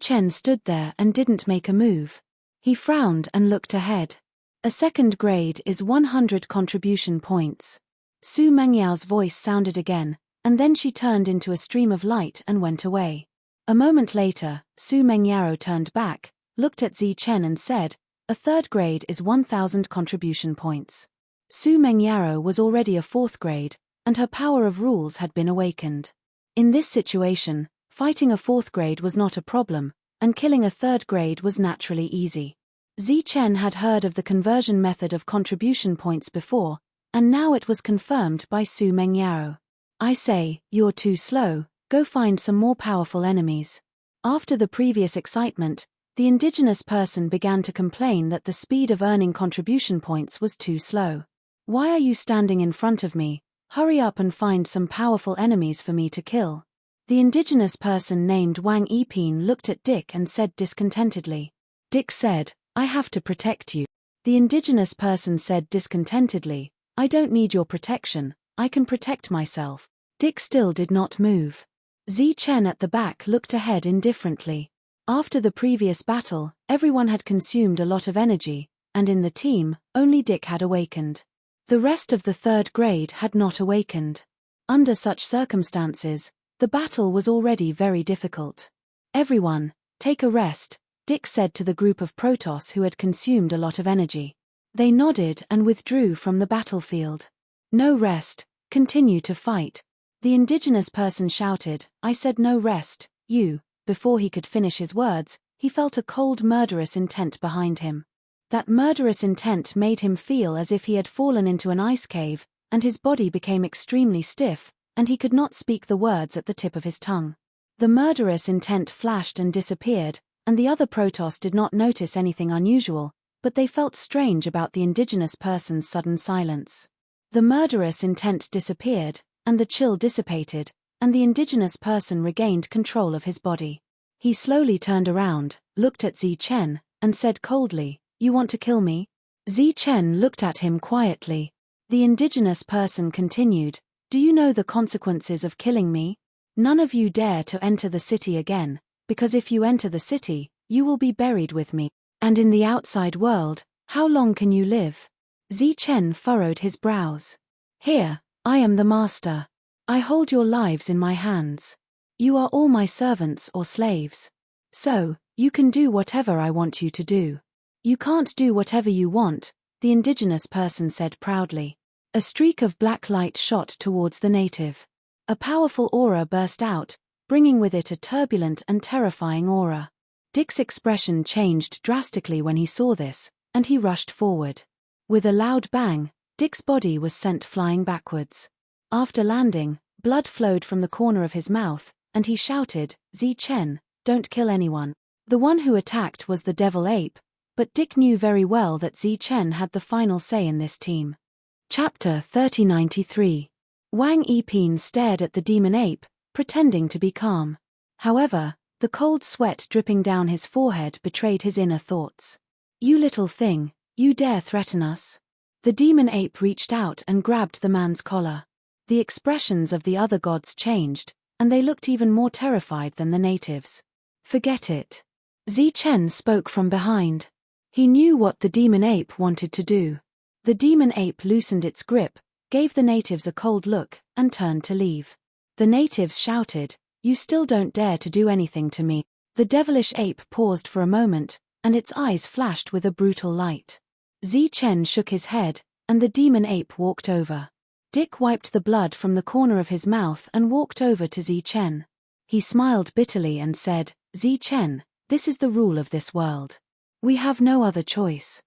Speaker 1: Chen stood there and didn't make a move. He frowned and looked ahead. "A 2nd grade is 100 contribution points." Su Mengyao's voice sounded again, and then she turned into a stream of light and went away. A moment later, Su Mengyaro turned back, looked at Chen and said, "A 3rd grade is 1000 contribution points." Su Mengyaro was already a 4th grade, and her power of rules had been awakened. In this situation, fighting a 4th grade was not a problem, and killing a 3rd grade was naturally easy. Chen had heard of the conversion method of contribution points before, and now it was confirmed by Su Mengyaro. "I say, you're too slow, go find some more powerful enemies." After the previous excitement, the indigenous person began to complain that the speed of earning contribution points was too slow. "Why are you standing in front of me? Hurry up and find some powerful enemies for me to kill." The indigenous person named Wang Yiping looked at Dick and said discontentedly. Dick said, I have to protect you. The indigenous person said discontentedly, I don't need your protection, I can protect myself. Dick still did not move. Chen at the back looked ahead indifferently. After the previous battle, everyone had consumed a lot of energy, and in the team, only Dick had awakened. The rest of the third grade had not awakened. Under such circumstances, the battle was already very difficult. Everyone, take a rest, Dick said to the group of Protoss who had consumed a lot of energy. They nodded and withdrew from the battlefield. No rest, continue to fight. The indigenous person shouted, I said no rest, you. Before he could finish his words, he felt a cold murderous intent behind him. That murderous intent made him feel as if he had fallen into an ice cave, and his body became extremely stiff, and he could not speak the words at the tip of his tongue. The murderous intent flashed and disappeared, and the other Protoss did not notice anything unusual, but they felt strange about the indigenous person's sudden silence. The murderous intent disappeared, and the chill dissipated, and the indigenous person regained control of his body. He slowly turned around, looked at Chen, and said coldly, You want to kill me? Chen looked at him quietly. The indigenous person continued, Do you know the consequences of killing me? None of you dare to enter the city again, because if you enter the city, you will be buried with me. And in the outside world, how long can you live? Chen furrowed his brows. Here, I am the master. I hold your lives in my hands. You are all my servants or slaves. So, you can do whatever I want you to do. You can't do whatever you want, the indigenous person said proudly. A streak of black light shot towards the native. A powerful aura burst out, bringing with it a turbulent and terrifying aura. Dick's expression changed drastically when he saw this, and he rushed forward. With a loud bang, Dick's body was sent flying backwards. After landing, blood flowed from the corner of his mouth, and he shouted, Chen, don't kill anyone. The one who attacked was the devil ape, but Dick knew very well that Chen had the final say in this team. Chapter 3093. Wang Yiping stared at the demon ape, pretending to be calm. However, the cold sweat dripping down his forehead betrayed his inner thoughts. You little thing, you dare threaten us? The demon ape reached out and grabbed the man's collar. The expressions of the other gods changed, and they looked even more terrified than the natives. Forget it. Chen spoke from behind. He knew what the demon ape wanted to do. The demon ape loosened its grip, gave the natives a cold look, and turned to leave. The natives shouted, You still don't dare to do anything to me. The devilish ape paused for a moment, and its eyes flashed with a brutal light. Chen shook his head, and the demon ape walked over. Dick wiped the blood from the corner of his mouth and walked over to Chen. He smiled bitterly and said, Chen, this is the rule of this world. We have no other choice.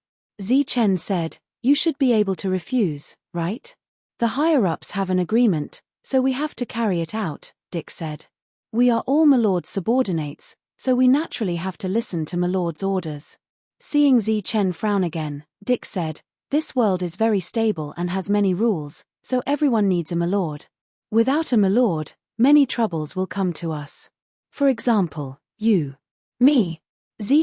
Speaker 1: Chen said, You should be able to refuse, right? The higher-ups have an agreement, so we have to carry it out, Dick said. We are all my lord's subordinates, so we naturally have to listen to my lord's orders. Seeing Chen frown again, Dick said, This world is very stable and has many rules, so everyone needs a my lord. Without a my lord, many troubles will come to us. For example, you. Me.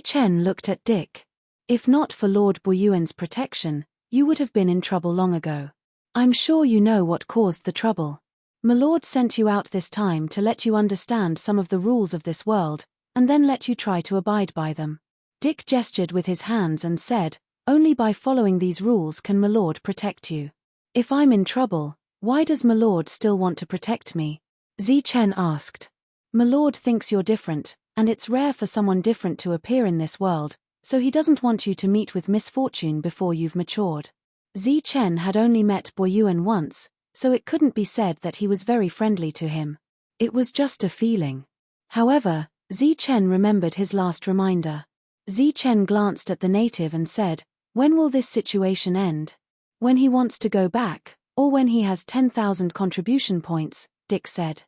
Speaker 1: Chen looked at Dick. If not for Lord Boyuan's protection, you would have been in trouble long ago. I'm sure you know what caused the trouble. My lord sent you out this time to let you understand some of the rules of this world, and then let you try to abide by them. Dick gestured with his hands and said, Only by following these rules can my lord protect you. If I'm in trouble, why does my lord still want to protect me? Chen asked. My lord thinks you're different, and it's rare for someone different to appear in this world, so he doesn't want you to meet with misfortune before you've matured. Chen had only met Boyuan once, so it couldn't be said that he was very friendly to him. It was just a feeling. However, Chen remembered his last reminder. Chen glanced at the native and said, When will this situation end? When he wants to go back, or when he has 10,000 contribution points, Dick said.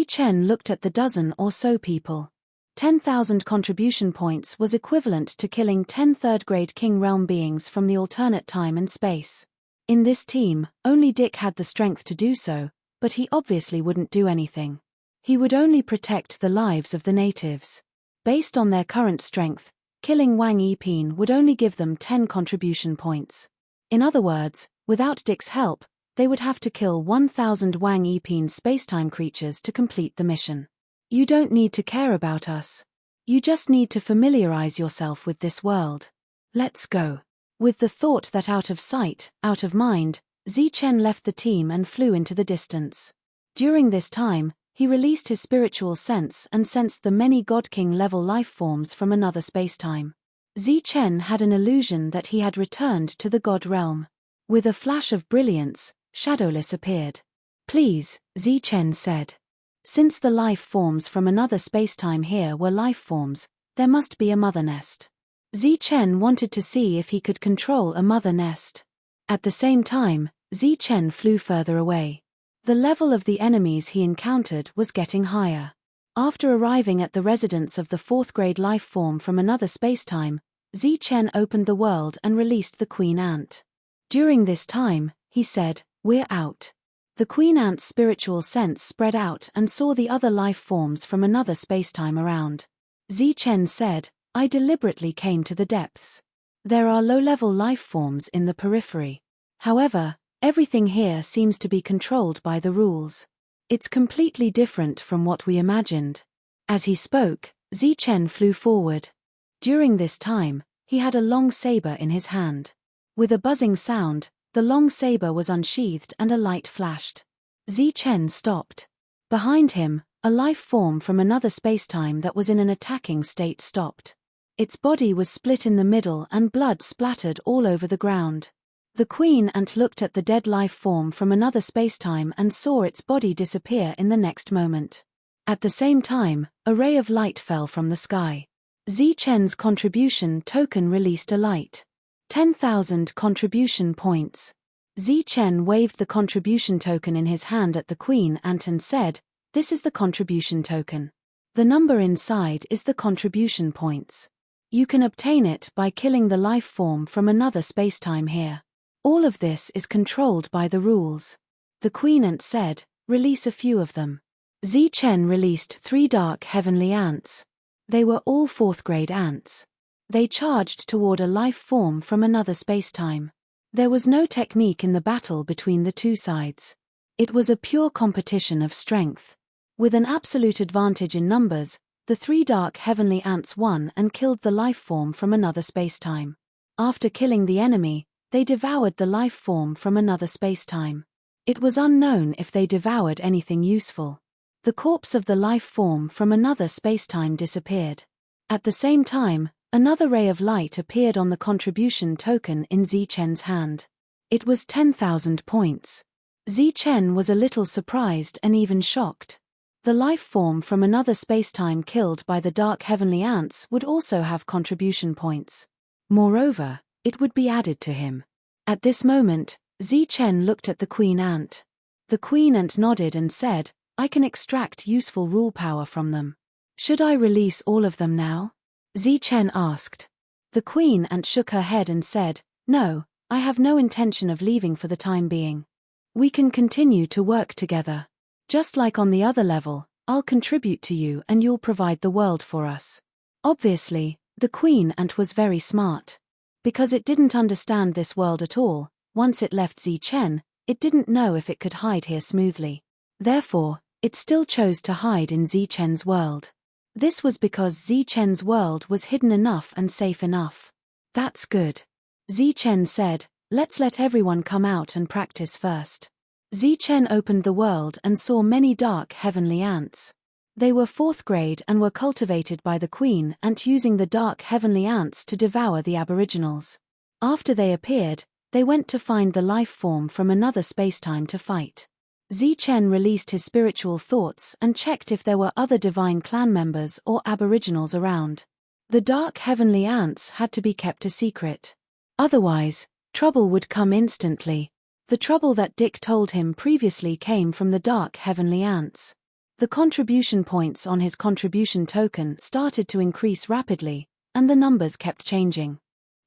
Speaker 1: Chen looked at the dozen or so people. 10,000 contribution points was equivalent to killing 10 third-grade King Realm beings from the alternate time and space. In this team, only Dick had the strength to do so, but he obviously wouldn't do anything. He would only protect the lives of the natives. Based on their current strength, killing Wang Yiping would only give them 10 contribution points. In other words, without Dick's help, they would have to kill 1,000 Wang Yiping spacetime creatures to complete the mission. You don't need to care about us. You just need to familiarize yourself with this world. Let's go. With the thought that out of sight, out of mind, Zichen left the team and flew into the distance. During this time, he released his spiritual sense and sensed the many God King level life forms from another spacetime. Zichen had an illusion that he had returned to the God realm. With a flash of brilliance, Shadowless appeared. Please, Zichen said. Since the life forms from another spacetime here were life forms, there must be a mother nest. Zichen wanted to see if he could control a mother nest. At the same time, Zichen flew further away. The level of the enemies he encountered was getting higher. After arriving at the residence of the 4th grade life form from another spacetime, Zichen opened the world and released the queen ant. During this time, he said, "We're out." The queen ant's spiritual sense spread out and saw the other life forms from another spacetime around. Zichen said, "I deliberately came to the depths. There are low-level life forms in the periphery. However, everything here seems to be controlled by the rules. It's completely different from what we imagined." As he spoke, Zichen flew forward. During this time, he had a long saber in his hand. With a buzzing sound, the long saber was unsheathed and a light flashed. Zichen stopped. Behind him, a life form from another spacetime that was in an attacking state stopped. Its body was split in the middle and blood splattered all over the ground. The queen ant looked at the dead life form from another spacetime and saw its body disappear in the next moment. At the same time, a ray of light fell from the sky. Zichen's contribution token released a light. 10,000 contribution points. Zichen waved the contribution token in his hand at the queen ant and said, "This is the contribution token. The number inside is the contribution points. You can obtain it by killing the life form from another spacetime here. All of this is controlled by the rules." The queen ant said, "Release a few of them." Zichen released 3 dark heavenly ants. They were all 4th grade ants. They charged toward a life form from another spacetime. There was no technique in the battle between the two sides. It was a pure competition of strength. With an absolute advantage in numbers, the 3 dark heavenly ants won and killed the life form from another spacetime. After killing the enemy, they devoured the life form from another spacetime. It was unknown if they devoured anything useful. The corpse of the life form from another spacetime disappeared. At the same time, another ray of light appeared on the contribution token in Zichen's hand. It was 10,000 points. Zichen was a little surprised and even shocked. The life form from another spacetime killed by the dark heavenly ants would also have contribution points. Moreover, it would be added to him. At this moment, Zichen looked at the queen ant. The queen ant nodded and said, "I can extract useful rule power from them. Should I release all of them now?" Zichen asked. The queen ant shook her head and said, "No, I have no intention of leaving for the time being. We can continue to work together. Just like on the other level, I'll contribute to you and you'll provide the world for us." Obviously, the queen ant was very smart. Because it didn't understand this world at all, once it left Zichen, it didn't know if it could hide here smoothly. Therefore, it still chose to hide in Zichen's world. This was because Zichen's world was hidden enough and safe enough. "That's good." Zichen said, "Let's let everyone come out and practice first." Zichen opened the world and saw many dark heavenly ants. They were 4th grade and were cultivated by the queen ant using the dark heavenly ants to devour the aboriginals. After they appeared, they went to find the life form from another spacetime to fight. Zichen released his spiritual thoughts and checked if there were other divine clan members or aboriginals around. The dark heavenly ants had to be kept a secret. Otherwise, trouble would come instantly. The trouble that Dick told him previously came from the dark heavenly ants. The contribution points on his contribution token started to increase rapidly, and the numbers kept changing.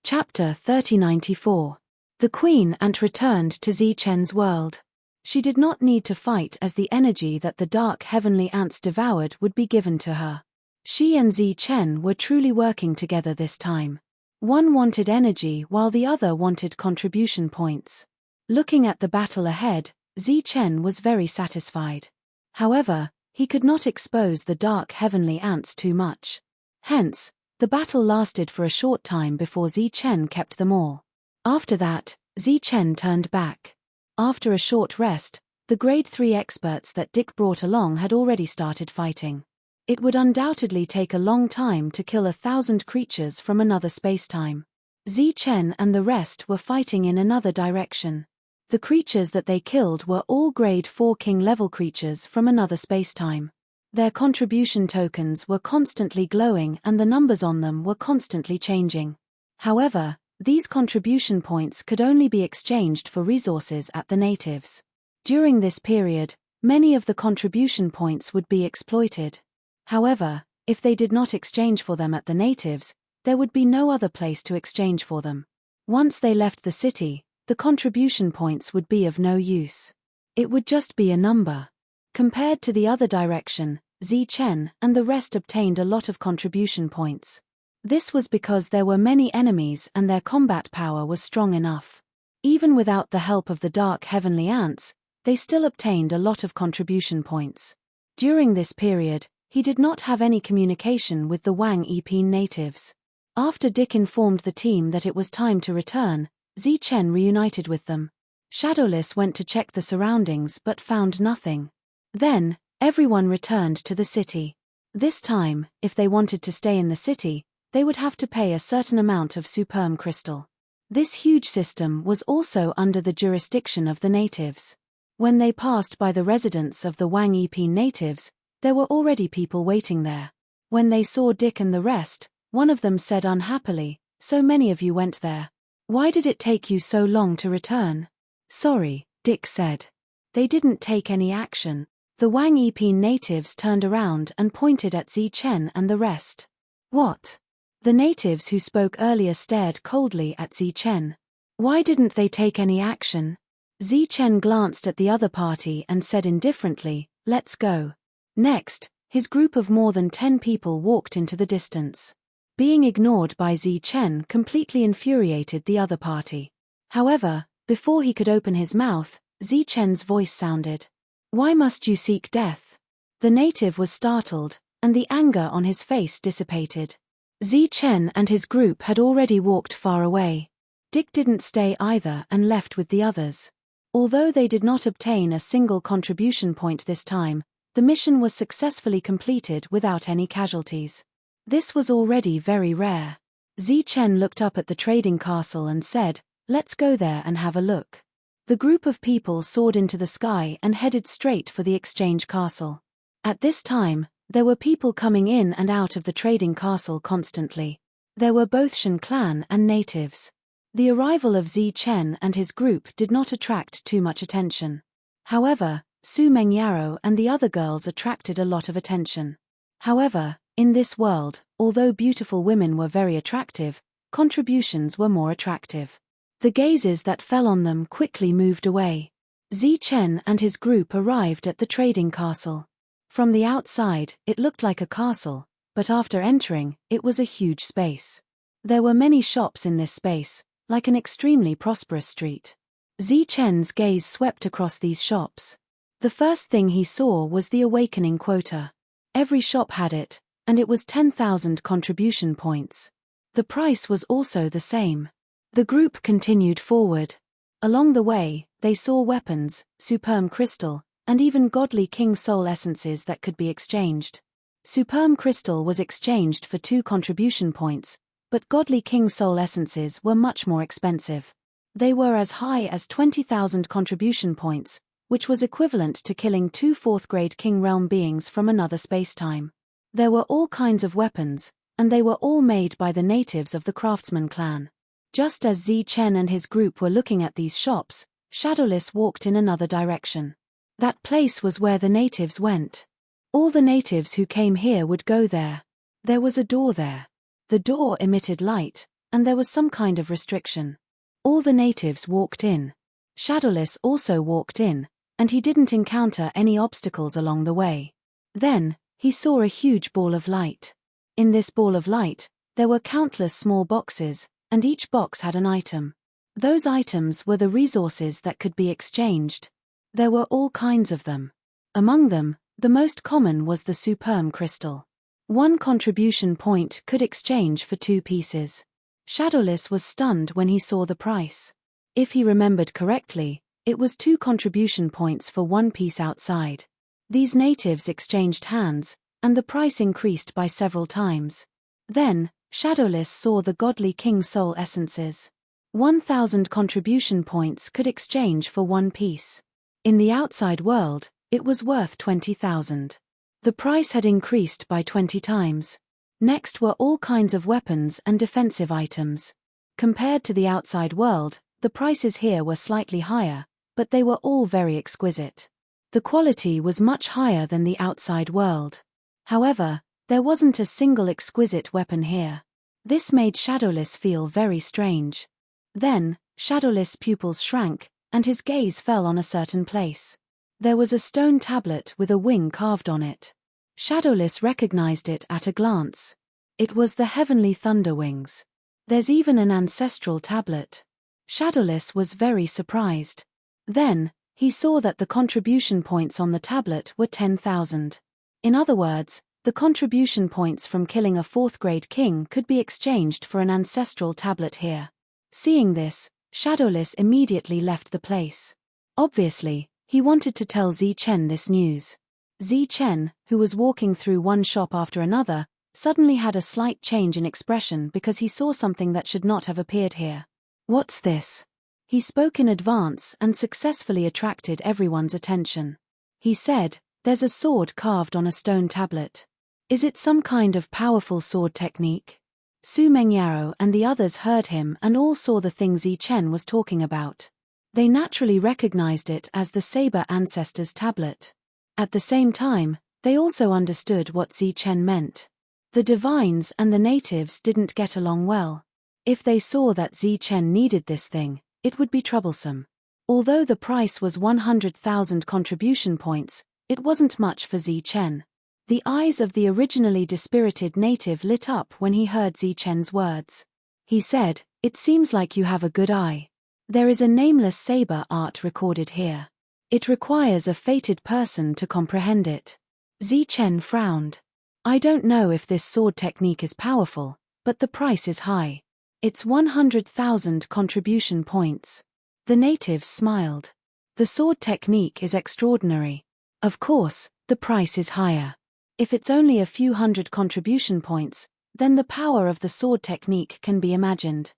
Speaker 1: Chapter 3094. The queen ant returned to Zichen's world. She did not need to fight as the energy that the dark heavenly ants devoured would be given to her. She and Zi Chen were truly working together this time. One wanted energy while the other wanted contribution points. Looking at the battle ahead, Zi Chen was very satisfied. However, he could not expose the dark heavenly ants too much. Hence, the battle lasted for a short time before Zi Chen kept them all. After that, Zi Chen turned back. After a short rest, the grade 3 experts that Dick brought along had already started fighting. It would undoubtedly take a long time to kill 1,000 creatures from another spacetime. Zi Chen and the rest were fighting in another direction. The creatures that they killed were all grade 4 king-level creatures from another spacetime. Their contribution tokens were constantly glowing and the numbers on them were constantly changing. However, these contribution points could only be exchanged for resources at the natives. During this period, many of the contribution points would be exploited. However, if they did not exchange for them at the natives, there would be no other place to exchange for them. Once they left the city, the contribution points would be of no use. It would just be a number. Compared to the other direction, Zi Chen and the rest obtained a lot of contribution points. This was because there were many enemies and their combat power was strong enough. Even without the help of the dark heavenly ants, they still obtained a lot of contribution points. During this period, he did not have any communication with the Wang Yiping natives. After Dick informed the team that it was time to return, Zi Chen reunited with them. Shadowless went to check the surroundings but found nothing. Then, everyone returned to the city. This time, if they wanted to stay in the city, they would have to pay a certain amount of superm crystal. This huge system was also under the jurisdiction of the natives. When they passed by the residence of the Wang Yiping natives, there were already people waiting there. When they saw Dick and the rest, one of them said unhappily, "So many of you went there. Why did it take you so long to return?" "Sorry," Dick said. "They didn't take any action." The Wang Yiping natives turned around and pointed at Zi Chen and the rest. "What?" The natives who spoke earlier stared coldly at Zi Chen. "Why didn't they take any action?" Zi Chen glanced at the other party and said indifferently, "Let's go." Next, his group of more than 10 people walked into the distance. Being ignored by Zi Chen completely infuriated the other party. However, before he could open his mouth, Zi Chen's voice sounded. "Why must you seek death?" The native was startled, and the anger on his face dissipated. Zi Chen and his group had already walked far away. Dick didn't stay either and left with the others. Although they did not obtain a single contribution point this time, the mission was successfully completed without any casualties. This was already very rare. Zi Chen looked up at the trading castle and said, "Let's go there and have a look." The group of people soared into the sky and headed straight for the exchange castle. At this time, there were people coming in and out of the trading castle constantly. There were both Shan clan and natives. The arrival of Zi Chen and his group did not attract too much attention. However, Su Mengyaro and the other girls attracted a lot of attention. However, in this world, although beautiful women were very attractive, contributions were more attractive. The gazes that fell on them quickly moved away. Zi Chen and his group arrived at the trading castle. From the outside, it looked like a castle, but after entering, it was a huge space. There were many shops in this space, like an extremely prosperous street. Zi Chen's gaze swept across these shops. The first thing he saw was the awakening quota. Every shop had it, and it was 10,000 contribution points. The price was also the same. The group continued forward. Along the way, they saw weapons, superm crystal, and even godly king soul essences that could be exchanged. Superm crystal was exchanged for 2 contribution points, but godly king soul essences were much more expensive. They were as high as 20,000 contribution points, which was equivalent to killing 2 4th-grade king realm beings from another spacetime. There were all kinds of weapons, and they were all made by the natives of the craftsman clan. Just as Zi Chen and his group were looking at these shops, Shadowless walked in another direction. That place was where the natives went. All the natives who came here would go there. There was a door there. The door emitted light, and there was some kind of restriction. All the natives walked in. Shadowless also walked in, and he didn't encounter any obstacles along the way. Then, he saw a huge ball of light. In this ball of light, there were countless small boxes, and each box had an item. Those items were the resources that could be exchanged. There were all kinds of them. Among them, the most common was the superm crystal. 1 contribution point could exchange for 2 pieces. Shadowless was stunned when he saw the price. If he remembered correctly, it was 2 contribution points for 1 piece outside. These natives exchanged hands, and the price increased by several times. Then, Shadowless saw the godly king soul essences. 1,000 contribution points could exchange for 1 piece. In the outside world, it was worth 20,000. The price had increased by 20 times. Next were all kinds of weapons and defensive items. Compared to the outside world, the prices here were slightly higher, but they were all very exquisite. The quality was much higher than the outside world. However, there wasn't a single exquisite weapon here. This made Shadowless feel very strange. Then, Shadowless' pupils shrank, and his gaze fell on a certain place. There was a stone tablet with a wing carved on it. Shadowless recognized it at a glance. It was the heavenly thunder wings. There's even an ancestral tablet. Shadowless was very surprised. Then, he saw that the contribution points on the tablet were 10,000. In other words, the contribution points from killing a 4th-grade king could be exchanged for an ancestral tablet here. Seeing this, Shadowless immediately left the place. Obviously, he wanted to tell Zichen this news. Zichen, who was walking through one shop after another, suddenly had a slight change in expression because he saw something that should not have appeared here. "What's this?" He spoke in advance and successfully attracted everyone's attention. He said, "There's a sword carved on a stone tablet. Is it some kind of powerful sword technique?" Su Mengyaro and the others heard him and all saw the thing Zichen was talking about. They naturally recognized it as the Saber Ancestors tablet. At the same time, they also understood what Zichen meant. The divines and the natives didn't get along well. If they saw that Zichen needed this thing, it would be troublesome. Although the price was 100,000 contribution points, it wasn't much for Zichen. The eyes of the originally dispirited native lit up when he heard Zichen's words. He said, "It seems like you have a good eye. There is a nameless saber art recorded here. It requires a fated person to comprehend it." Zichen frowned. "I don't know if this sword technique is powerful, but the price is high. It's 100,000 contribution points." The native smiled. "The sword technique is extraordinary. Of course, the price is higher. If it's only a few hundred contribution points, then the power of the sword technique can be imagined."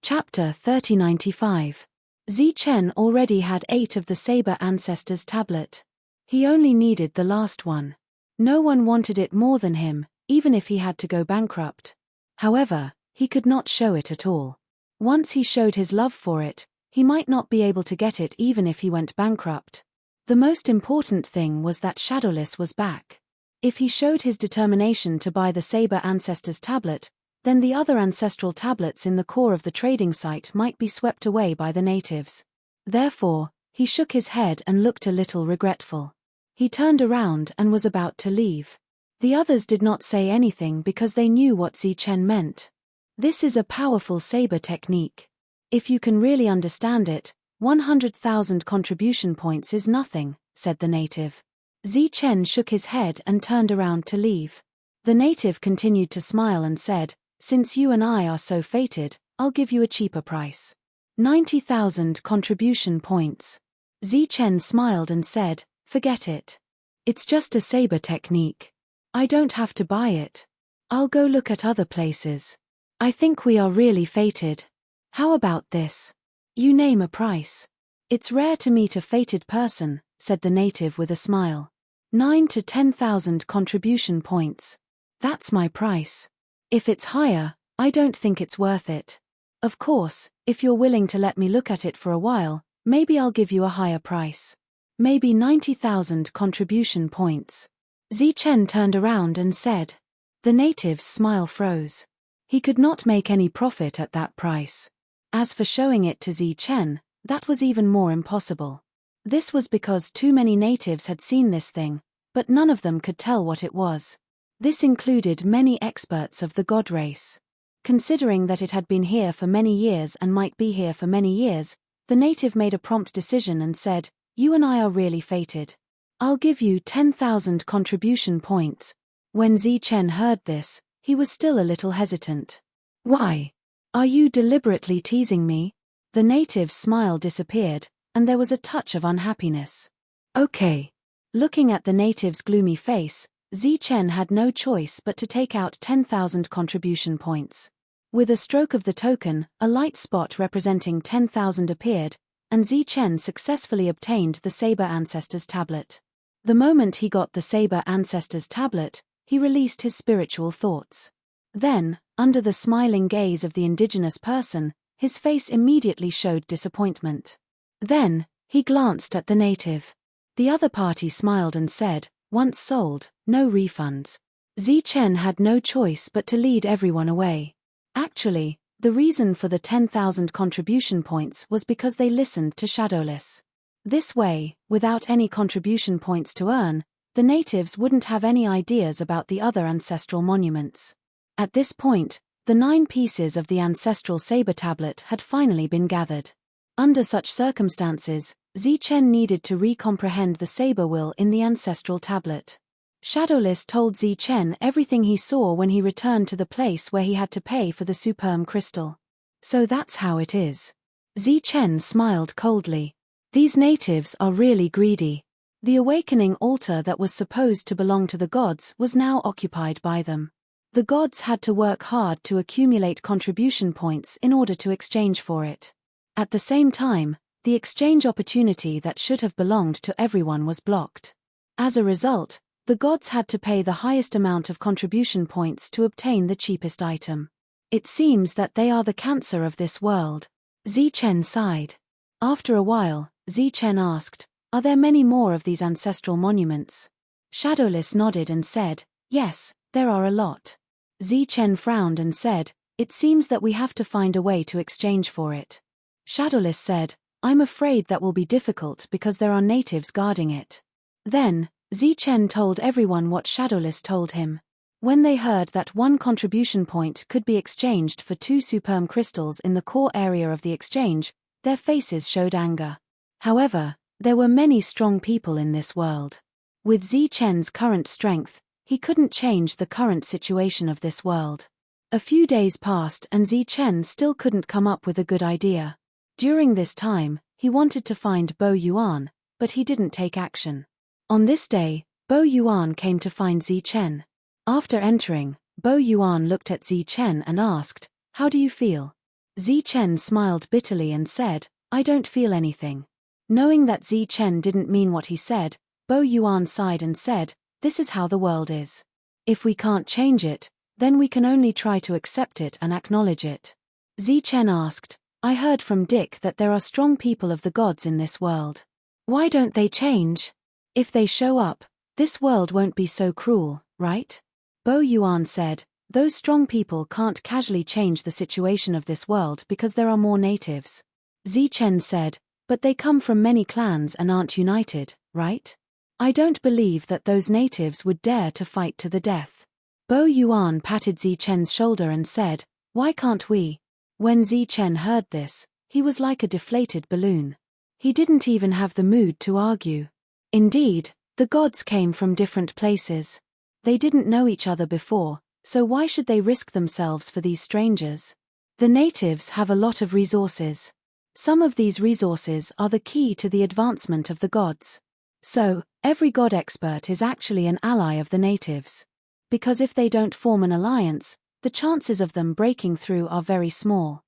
Speaker 1: Chapter 3095. Zichen already had 8 of the Saber Ancestors tablet. He only needed the last one. No one wanted it more than him, even if he had to go bankrupt. However, he could not show it at all. Once he showed his love for it, he might not be able to get it even if he went bankrupt. The most important thing was that Shadowless was back. If he showed his determination to buy the Saber Ancestors tablet, then the other ancestral tablets in the core of the trading site might be swept away by the natives. Therefore, he shook his head and looked a little regretful. He turned around and was about to leave. The others did not say anything because they knew what Zichen meant. This is a powerful saber technique. If you can really understand it, 100,000 contribution points is nothing, said the native. Zichen shook his head and turned around to leave. The native continued to smile and said, "Since you and I are so fated, I'll give you a cheaper price. 90,000 contribution points." Zichen smiled and said, "Forget it. It's just a saber technique. I don't have to buy it. I'll go look at other places. I think we are really fated. How about this? You name a price." "It's rare to meet a fated person," said the native with a smile. 9 to 10,000 contribution points. That's my price. If it's higher, I don't think it's worth it. Of course, if you're willing to let me look at it for a while, maybe I'll give you a higher price. Maybe 90,000 contribution points." Zichen turned around and said. The native's smile froze. He could not make any profit at that price. As for showing it to Zichen, that was even more impossible. This was because too many natives had seen this thing, but none of them could tell what it was. This included many experts of the god race. Considering that it had been here for many years and might be here for many years, the native made a prompt decision and said, "You and I are really fated. I'll give you 10,000 contribution points." When Zichen heard this, he was still a little hesitant. "Why? Are you deliberately teasing me?" The native's smile disappeared, and there was a touch of unhappiness. "Okay." Looking at the native's gloomy face, Zichen had no choice but to take out 10,000 contribution points. With a stroke of the token, a light spot representing 10,000 appeared, and Zichen successfully obtained the Saber Ancestor's tablet. The moment he got the Saber Ancestor's tablet, he released his spiritual thoughts. Then, under the smiling gaze of the indigenous person, his face immediately showed disappointment. Then, he glanced at the native. The other party smiled and said, "Once sold, no refunds." Zichen had no choice but to lead everyone away. Actually, the reason for the 10,000 contribution points was because they listened to Shadowless. This way, without any contribution points to earn, the natives wouldn't have any ideas about the other ancestral monuments. At this point, the 9 pieces of the ancestral saber tablet had finally been gathered. Under such circumstances, Zichen needed to recomprehend the saber will in the ancestral tablet. Shadowless told Zichen everything he saw when he returned to the place where he had to pay for the superm crystal. "So that's how it is." Zichen smiled coldly. "These natives are really greedy." The awakening altar that was supposed to belong to the gods was now occupied by them. The gods had to work hard to accumulate contribution points in order to exchange for it. At the same time, the exchange opportunity that should have belonged to everyone was blocked. As a result, the gods had to pay the highest amount of contribution points to obtain the cheapest item. "It seems that they are the cancer of this world." Zichen sighed. After a while, Zichen asked, "Are there many more of these ancestral monuments?" Shadowless nodded and said, "Yes, there are a lot." Zichen frowned and said, "It seems that we have to find a way to exchange for it." Shadowless said, "I'm afraid that will be difficult because there are natives guarding it." Then, Zichen told everyone what Shadowless told him. When they heard that 1 contribution point could be exchanged for 2 superm crystals in the core area of the exchange, their faces showed anger. However, there were many strong people in this world. With Zichen's current strength, he couldn't change the current situation of this world. A few days passed and Zichen still couldn't come up with a good idea. During this time, he wanted to find Bo Yuan, but he didn't take action. On this day, Bo Yuan came to find Zichen. After entering, Bo Yuan looked at Zichen and asked, "How do you feel?" Zichen smiled bitterly and said, "I don't feel anything." Knowing that Zichen didn't mean what he said, Bo Yuan sighed and said, "This is how the world is. If we can't change it, then we can only try to accept it and acknowledge it." Zichen asked, "I heard from Dick that there are strong people of the gods in this world. Why don't they change? If they show up, this world won't be so cruel, right?" Bo Yuan said, "Those strong people can't casually change the situation of this world because there are more natives." Zichen said, "But they come from many clans and aren't united, right? I don't believe that those natives would dare to fight to the death." Bo Yuan patted Zichen's shoulder and said, "Why can't we?" When Zichen heard this, he was like a deflated balloon. He didn't even have the mood to argue. Indeed, the gods came from different places. They didn't know each other before, so why should they risk themselves for these strangers? The natives have a lot of resources. Some of these resources are the key to the advancement of the gods. So, every god expert is actually an ally of the natives. Because if they don't form an alliance, the chances of them breaking through are very small.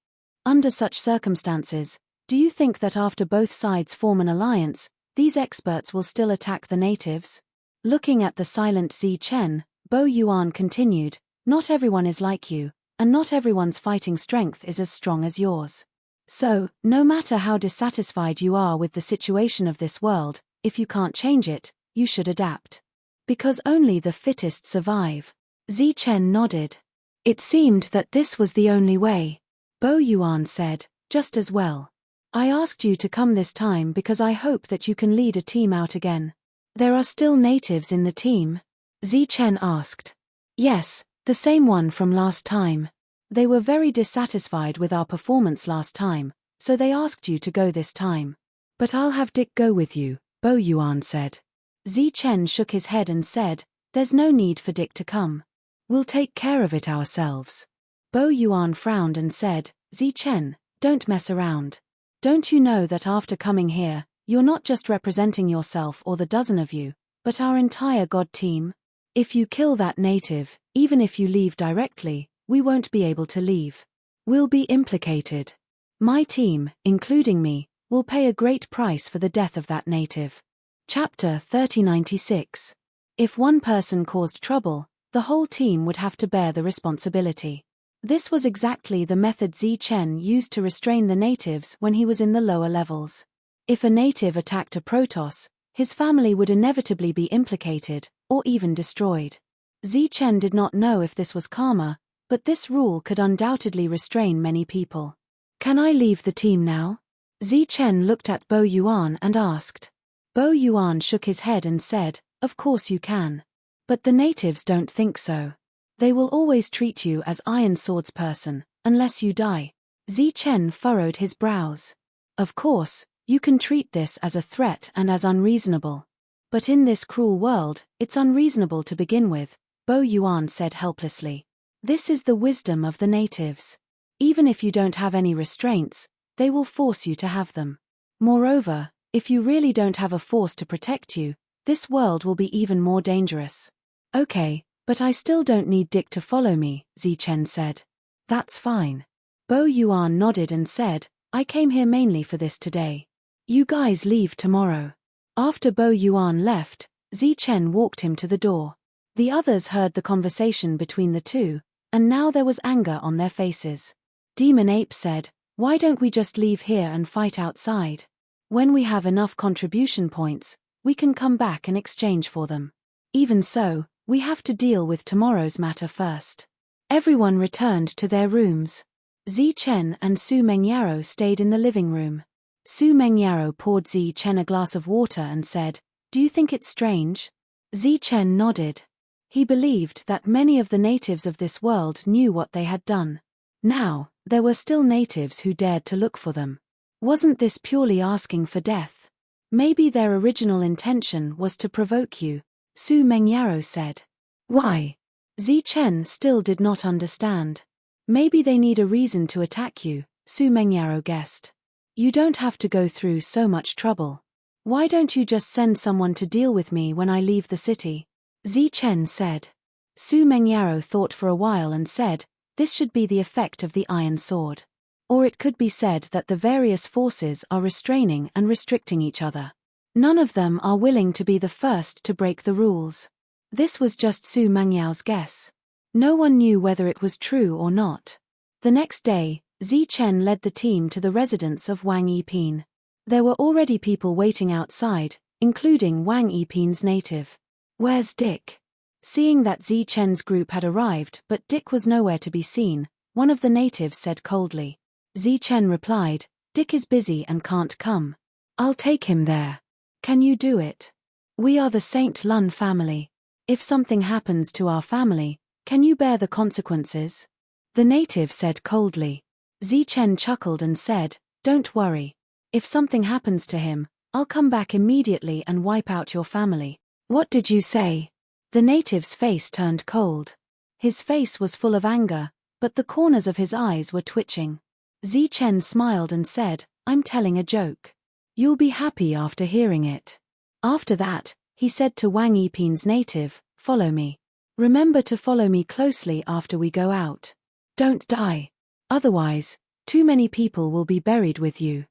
Speaker 1: Under such circumstances, do you think that after both sides form an alliance, these experts will still attack the natives? Looking at the silent Zichen, Bo Yuan continued, "Not everyone is like you, and not everyone's fighting strength is as strong as yours. So, no matter how dissatisfied you are with the situation of this world, if you can't change it, you should adapt. Because only the fittest survive." Zichen nodded. It seemed that this was the only way. Bo Yuan said, "Just as well. I asked you to come this time because I hope that you can lead a team out again. There are still natives in the team? Zichen asked. Yes, the same one from last time. They were very dissatisfied with our performance last time, so they asked you to go this time. But I'll have Dick go with you, Bo Yuan said. Zichen shook his head and said, there's no need for Dick to come. We'll take care of it ourselves. Bo Yuan frowned and said, Zichen, don't mess around. Don't you know that after coming here, you're not just representing yourself or the dozen of you, but our entire God team? If you kill that native, even if you leave directly, we won't be able to leave. We'll be implicated. My team, including me, will pay a great price for the death of that native. Chapter 3096. If one person caused trouble, the whole team would have to bear the responsibility. This was exactly the method Zichen used to restrain the natives when he was in the lower levels. If a native attacked a Protoss, his family would inevitably be implicated, or even destroyed. Zichen did not know if this was karma, but this rule could undoubtedly restrain many people. Can I leave the team now? Zichen looked at Bo Yuan and asked. Bo Yuan shook his head and said, of course you can. But the natives don't think so. They will always treat you as Iron Sword's person, unless you die. Zichen furrowed his brows. Of course, you can treat this as a threat and as unreasonable. But in this cruel world, it's unreasonable to begin with, Bo Yuan said helplessly. This is the wisdom of the natives. Even if you don't have any restraints, they will force you to have them. Moreover, if you really don't have a force to protect you, this world will be even more dangerous. Okay, but I still don't need Dick to follow me, Zichen said. That's fine. Bo Yuan nodded and said, I came here mainly for this today. You guys leave tomorrow. After Bo Yuan left, Zichen walked him to the door. The others heard the conversation between the two, and now there was anger on their faces. Demon Ape said, why don't we just leave here and fight outside? When we have enough contribution points, we can come back and exchange for them. Even so, we have to deal with tomorrow's matter first. Everyone returned to their rooms. Zichen and Su Mengyaro stayed in the living room. Su Mengyaro poured Zichen a glass of water and said, do you think it's strange? Zichen nodded. He believed that many of the natives of this world knew what they had done. Now, there were still natives who dared to look for them. Wasn't this purely asking for death? Maybe their original intention was to provoke you, Su Mengyaro said. Why? Zichen still did not understand. Maybe they need a reason to attack you, Su Mengyaro guessed. You don't have to go through so much trouble. Why don't you just send someone to deal with me when I leave the city? Zichen said. Su Mengyaro thought for a while and said, this should be the effect of the Iron Sword. Or it could be said that the various forces are restraining and restricting each other. None of them are willing to be the first to break the rules. This was just Su Mengyao's guess. No one knew whether it was true or not. The next day, Zichen led the team to the residence of Wang Yiping. There were already people waiting outside, including Wang Yiping's native. Where's Dick? Seeing that Zichen's group had arrived but Dick was nowhere to be seen, one of the natives said coldly. Zichen replied, Dick is busy and can't come. I'll take him there. Can you do it? We are the Saint Lun family. If something happens to our family, can you bear the consequences? The native said coldly. Zichen chuckled and said, don't worry. If something happens to him, I'll come back immediately and wipe out your family. What did you say? The native's face turned cold. His face was full of anger, but the corners of his eyes were twitching. Zichen smiled and said, I'm telling a joke. You'll be happy after hearing it. After that, he said to Wang Yiping's native, follow me. Remember to follow me closely after we go out. Don't die. Otherwise, too many people will be buried with you.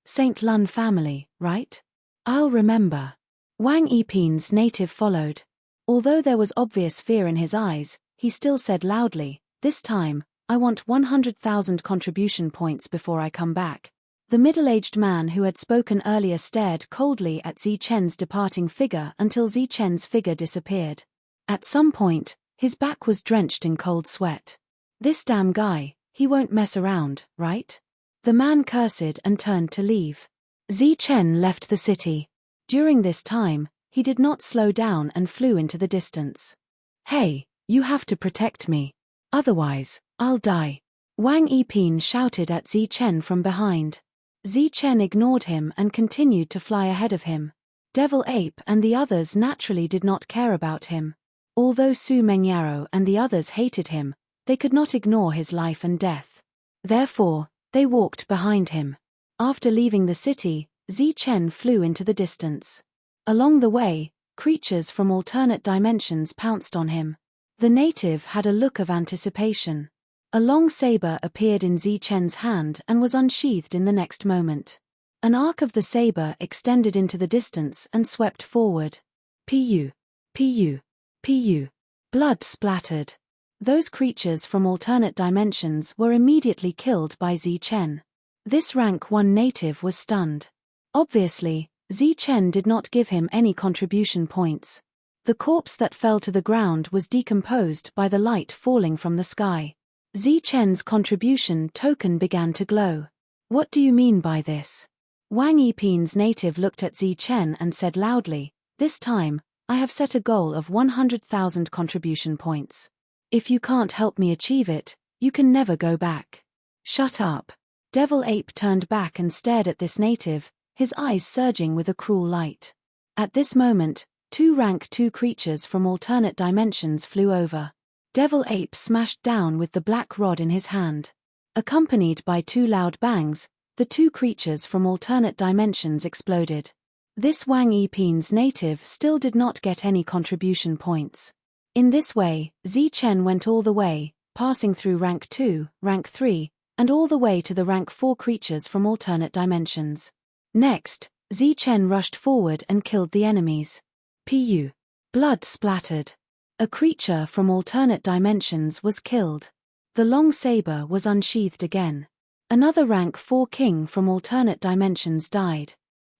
Speaker 1: Saint Lun family, right? I'll remember. Wang Yiping's native followed. Although there was obvious fear in his eyes, he still said loudly, this time, I want 100,000 contribution points before I come back. The middle-aged man who had spoken earlier stared coldly at Zichen's departing figure until Zichen's figure disappeared. At some point, his back was drenched in cold sweat. This damn guy, he won't mess around, right? The man cursed and turned to leave. Zichen left the city. During this time, he did not slow down and flew into the distance. "Hey, you have to protect me. Otherwise, I'll die," Wang Yiping shouted at Zichen from behind. Zichen ignored him and continued to fly ahead of him. Devil Ape and the others naturally did not care about him. Although Su Mengyaro and the others hated him, they could not ignore his life and death. Therefore, they walked behind him. After leaving the city, Zichen flew into the distance. Along the way, creatures from alternate dimensions pounced on him. The native had a look of anticipation. A long saber appeared in Zichen's hand and was unsheathed in the next moment. An arc of the saber extended into the distance and swept forward. Pu. Pu. Pu. Blood splattered. Those creatures from alternate dimensions were immediately killed by Zichen. This rank 1 native was stunned. Obviously, Zichen did not give him any contribution points. The corpse that fell to the ground was decomposed by the light falling from the sky. Zichen's contribution token began to glow. "What do you mean by this?" Wang Yiping's native looked at Zichen and said loudly, "This time, I have set a goal of 100,000 contribution points. If you can't help me achieve it, you can never go back." "Shut up." Devil Ape turned back and stared at this native, his eyes surging with a cruel light. At this moment, 2 rank 2 creatures from alternate dimensions flew over. Devil Ape smashed down with the black rod in his hand. Accompanied by 2 loud bangs, the 2 creatures from alternate dimensions exploded. This Wang Yiping's native still did not get any contribution points. In this way, Zichen went all the way, passing through rank 2, rank 3, and all the way to the rank 4 creatures from alternate dimensions. Next, Zichen rushed forward and killed the enemies. Pu. Blood splattered. A creature from alternate dimensions was killed. The long saber was unsheathed again. Another rank 4 king from alternate dimensions died.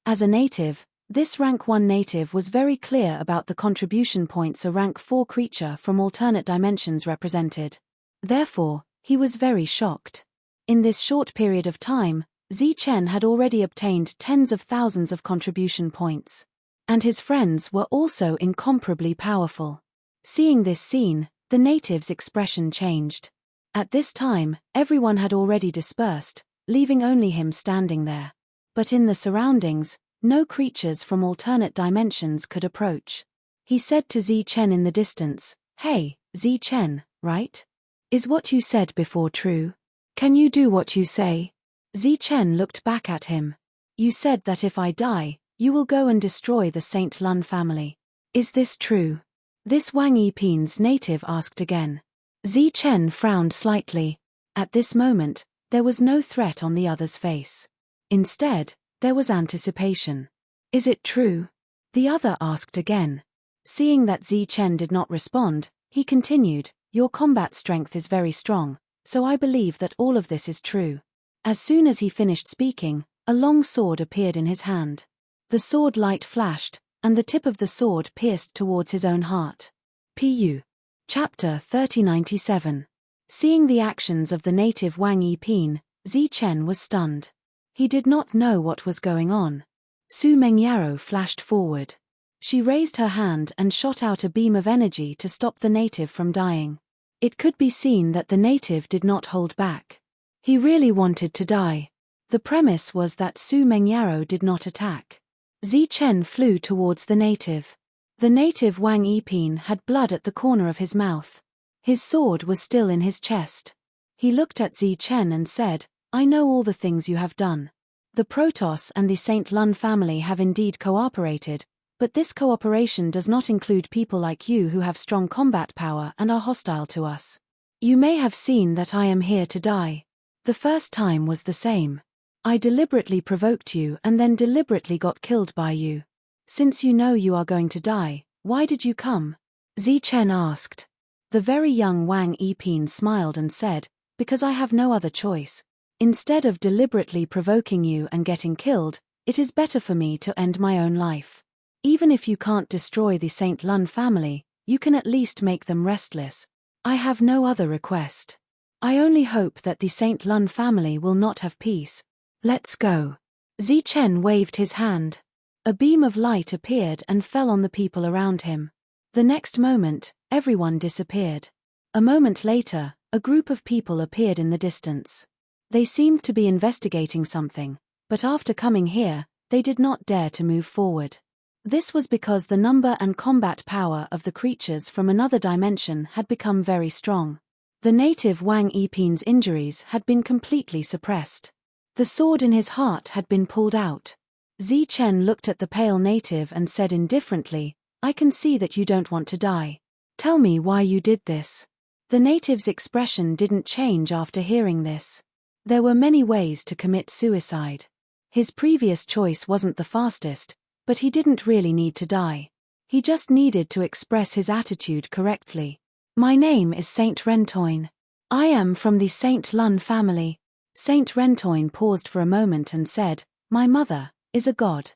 Speaker 1: As a native, this rank 1 native was very clear about the contribution points a rank 4 creature from alternate dimensions represented. Therefore, he was very shocked. In this short period of time, Zichen had already obtained tens of thousands of contribution points. And his friends were also incomparably powerful. Seeing this scene, the native's expression changed. At this time, everyone had already dispersed, leaving only him standing there. But in the surroundings, no creatures from alternate dimensions could approach. He said to Zichen in the distance, "Hey, Zichen, right? Is what you said before true? Can you do what you say?" Zichen looked back at him. "You said that if I die, you will go and destroy the Saint Lun family. Is this true?" This Wang Yiping's native asked again. Zichen frowned slightly. At this moment, there was no threat on the other's face. Instead, there was anticipation. "Is it true?" the other asked again. Seeing that Zichen did not respond, he continued, "Your combat strength is very strong, so I believe that all of this is true." As soon as he finished speaking, a long sword appeared in his hand. The sword light flashed, and the tip of the sword pierced towards his own heart. Pu. Chapter 3097. Seeing the actions of the native Wang Yiping, Zichen was stunned. He did not know what was going on. Su Mengyaro flashed forward. She raised her hand and shot out a beam of energy to stop the native from dying. It could be seen that the native did not hold back. He really wanted to die. The premise was that Su Mengyaro did not attack. Zichen flew towards the native. The native Wang Yiping had blood at the corner of his mouth. His sword was still in his chest. He looked at Zichen and said, "I know all the things you have done. The Protoss and the Saint Lun family have indeed cooperated, but this cooperation does not include people like you who have strong combat power and are hostile to us. You may have seen that I am here to die. The first time was the same. I deliberately provoked you and then deliberately got killed by you. Since you know you are going to die, why did you come?" Zichen asked. The very young Wang Yiping smiled and said, "Because I have no other choice. Instead of deliberately provoking you and getting killed, it is better for me to end my own life. Even if you can't destroy the Saint Lun family, you can at least make them restless. I have no other request. I only hope that the Saint Lun family will not have peace. Let's go." Zichen waved his hand. A beam of light appeared and fell on the people around him. The next moment, everyone disappeared. A moment later, a group of people appeared in the distance. They seemed to be investigating something, but after coming here, they did not dare to move forward. This was because the number and combat power of the creatures from another dimension had become very strong. The native Wang Yiping's injuries had been completely suppressed. The sword in his heart had been pulled out. Zichen looked at the pale native and said indifferently, "I can see that you don't want to die. Tell me why you did this." The native's expression didn't change after hearing this. There were many ways to commit suicide. His previous choice wasn't the fastest, but he didn't really need to die. He just needed to express his attitude correctly. "My name is Saint Rentoin. I am from the Saint Lun family." Saint Rentoin paused for a moment and said, "My mother is a god."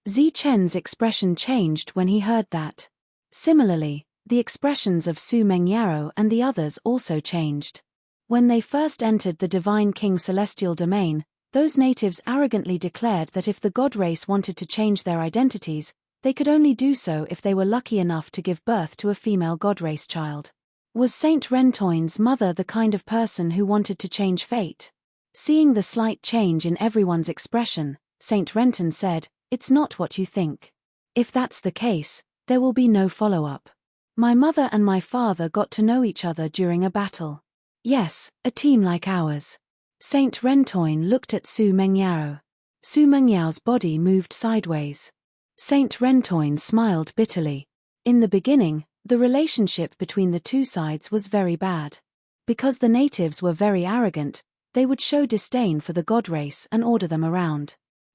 Speaker 1: Zichen's expression changed when he heard that. Similarly, the expressions of Su Mengyaro and the others also changed. When they first entered the Divine King Celestial Domain, those natives arrogantly declared that if the god race wanted to change their identities, they could only do so if they were lucky enough to give birth to a female god race child. Was Saint Rentoin's mother the kind of person who wanted to change fate? Seeing the slight change in everyone's expression, Saint Renton said, "It's not what you think. If that's the case, there will be no follow-up. My mother and my father got to know each other during a battle. Yes, a team like ours." Saint Rentoin looked at Su Mengyao. Su Mengyao's body moved sideways. Saint Rentoin smiled bitterly. In the beginning, the relationship between the two sides was very bad. Because the natives were very arrogant, they would show disdain for the god race and order them around.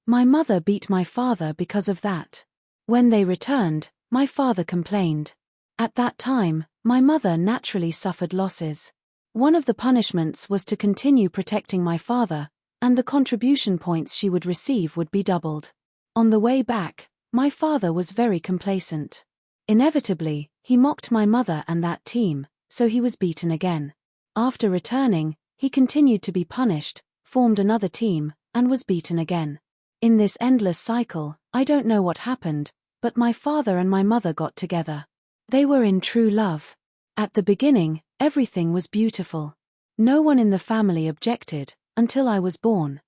Speaker 1: My mother beat my father because of that. When they returned, my father complained. At that time, my mother naturally suffered losses. One of the punishments was to continue protecting my father, and the contribution points she would receive would be doubled. On the way back, my father was very complacent. Inevitably, he mocked my mother and that team, so he was beaten again. After returning, he continued to be punished, formed another team, and was beaten again. In this endless cycle, I don't know what happened, but my father and my mother got together. They were in true love. At the beginning, everything was beautiful. No one in the family objected, until I was born.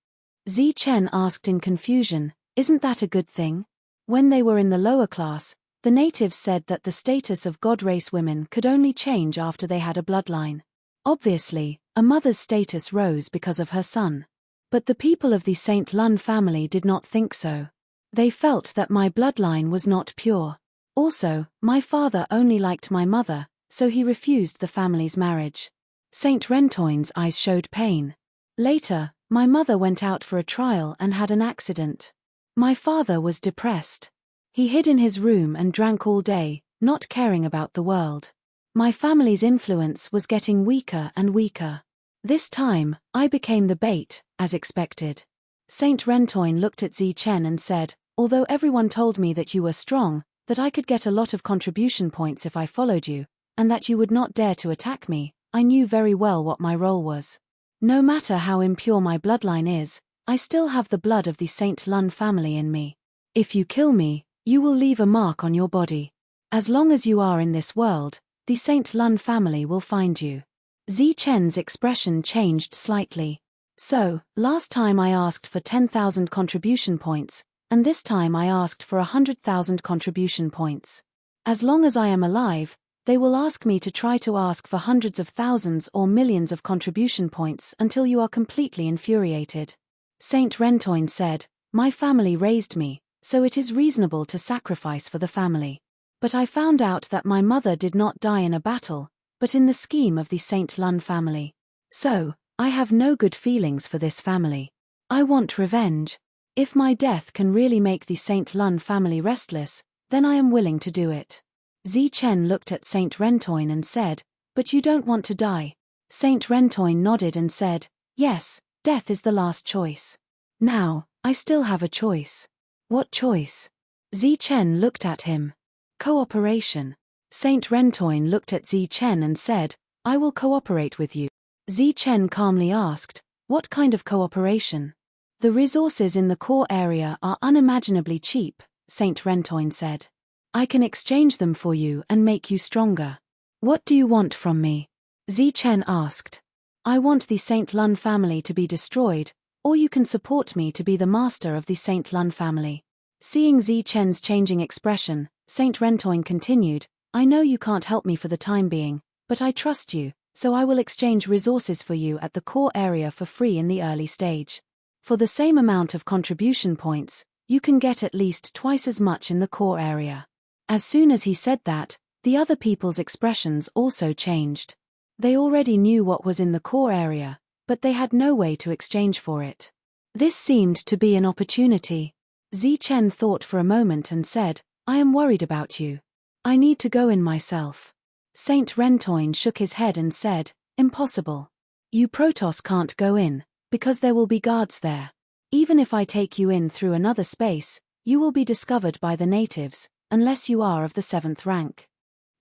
Speaker 1: Zichen asked in confusion, "Isn't that a good thing?" When they were in the lower class, the natives said that the status of god race women could only change after they had a bloodline. Obviously, a mother's status rose because of her son. But the people of the Saint Lun family did not think so. They felt that my bloodline was not pure. Also, my father only liked my mother, so he refused the family's marriage. Saint Rentoin's eyes showed pain. Later, my mother went out for a trial and had an accident. My father was depressed. He hid in his room and drank all day, not caring about the world. My family's influence was getting weaker and weaker. This time, I became the bait, as expected. Saint Rentoin looked at Zichen and said, "Although everyone told me that you were strong, that I could get a lot of contribution points if I followed you, and that you would not dare to attack me, I knew very well what my role was. No matter how impure my bloodline is, I still have the blood of the Saint Lun family in me. If you kill me, you will leave a mark on your body. As long as you are in this world, the Saint Lun family will find you." Zichen's expression changed slightly. "So, last time I asked for 10,000 contribution points, and this time I asked for 100,000 contribution points. As long as I am alive, they will ask me to try to ask for hundreds of thousands or millions of contribution points until you are completely infuriated." Saint Rentoin said, "My family raised me, so it is reasonable to sacrifice for the family. But I found out that my mother did not die in a battle, but in the scheme of the Saint Lun family. So, I have no good feelings for this family. I want revenge. If my death can really make the Saint Lun family restless, then I am willing to do it." Zichen looked at Saint Rentoin and said, "But you don't want to die." Saint Rentoin nodded and said, "Yes, death is the last choice. Now, I still have a choice." "What choice?" Zichen looked at him. "Cooperation." Saint Rentoin looked at Zichen and said, "I will cooperate with you." Zichen calmly asked, "What kind of cooperation?" "The resources in the core area are unimaginably cheap," Saint Rentoin said. I can exchange them for you and make you stronger. What do you want from me? Zichen asked. I want the Saint Lun family to be destroyed, or you can support me to be the master of the Saint Lun family. Seeing Zichen's changing expression, Saint Rentoin continued, I know you can't help me for the time being, but I trust you, so I will exchange resources for you at the core area for free in the early stage. For the same amount of contribution points, you can get at least twice as much in the core area. As soon as he said that, the other people's expressions also changed. They already knew what was in the core area, but they had no way to exchange for it. This seemed to be an opportunity. Zichen thought for a moment and said, I am worried about you. I need to go in myself. Saint Rentoin shook his head and said, Impossible. You Protoss can't go in, because there will be guards there. Even if I take you in through another space, you will be discovered by the natives, unless you are of the 7th rank.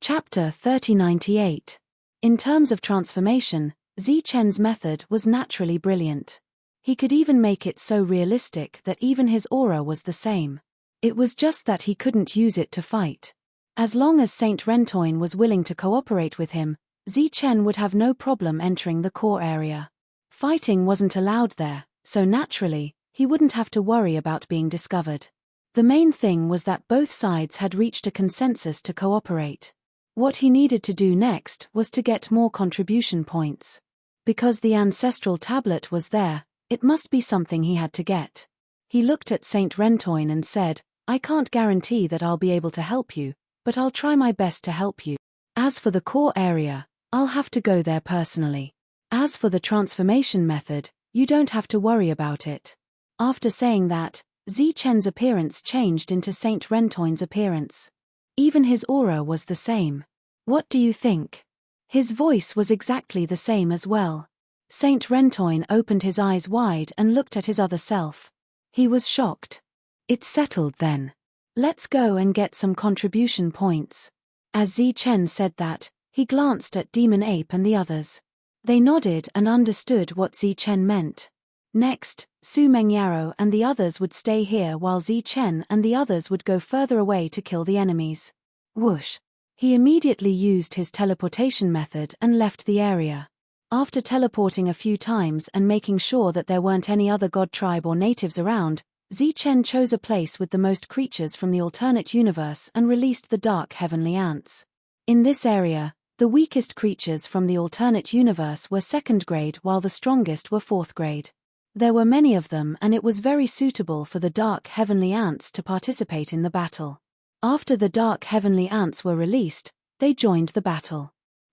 Speaker 1: Chapter 3098. In terms of transformation, Zichen's method was naturally brilliant. He could even make it so realistic that even his aura was the same. It was just that he couldn't use it to fight. As long as Saint Rentoin was willing to cooperate with him, Zichen would have no problem entering the core area. Fighting wasn't allowed there, so naturally, he wouldn't have to worry about being discovered. The main thing was that both sides had reached a consensus to cooperate. What he needed to do next was to get more contribution points. Because the ancestral tablet was there, it must be something he had to get. He looked at Saint Rentoin and said, I can't guarantee that I'll be able to help you, but I'll try my best to help you. As for the core area, I'll have to go there personally. As for the transformation method, you don't have to worry about it. After saying that, Zichen's appearance changed into Saint Rentoin's appearance. Even his aura was the same. What do you think? His voice was exactly the same as well. Saint Rentoin opened his eyes wide and looked at his other self. He was shocked. It's settled then. Let's go and get some contribution points. As Zichen said that, he glanced at Demon Ape and the others. They nodded and understood what Zichen meant. Next, Su Mengyaro and the others would stay here while Zichen and the others would go further away to kill the enemies. Whoosh! He immediately used his teleportation method and left the area. After teleporting a few times and making sure that there weren't any other god tribe or natives around, Zichen chose a place with the most creatures from the alternate universe and released the dark heavenly ants. In this area, the weakest creatures from the alternate universe were 2nd grade while the strongest were 4th grade. There were many of them and it was very suitable for the dark heavenly ants to participate in the battle. After the dark heavenly ants were released, they joined the battle.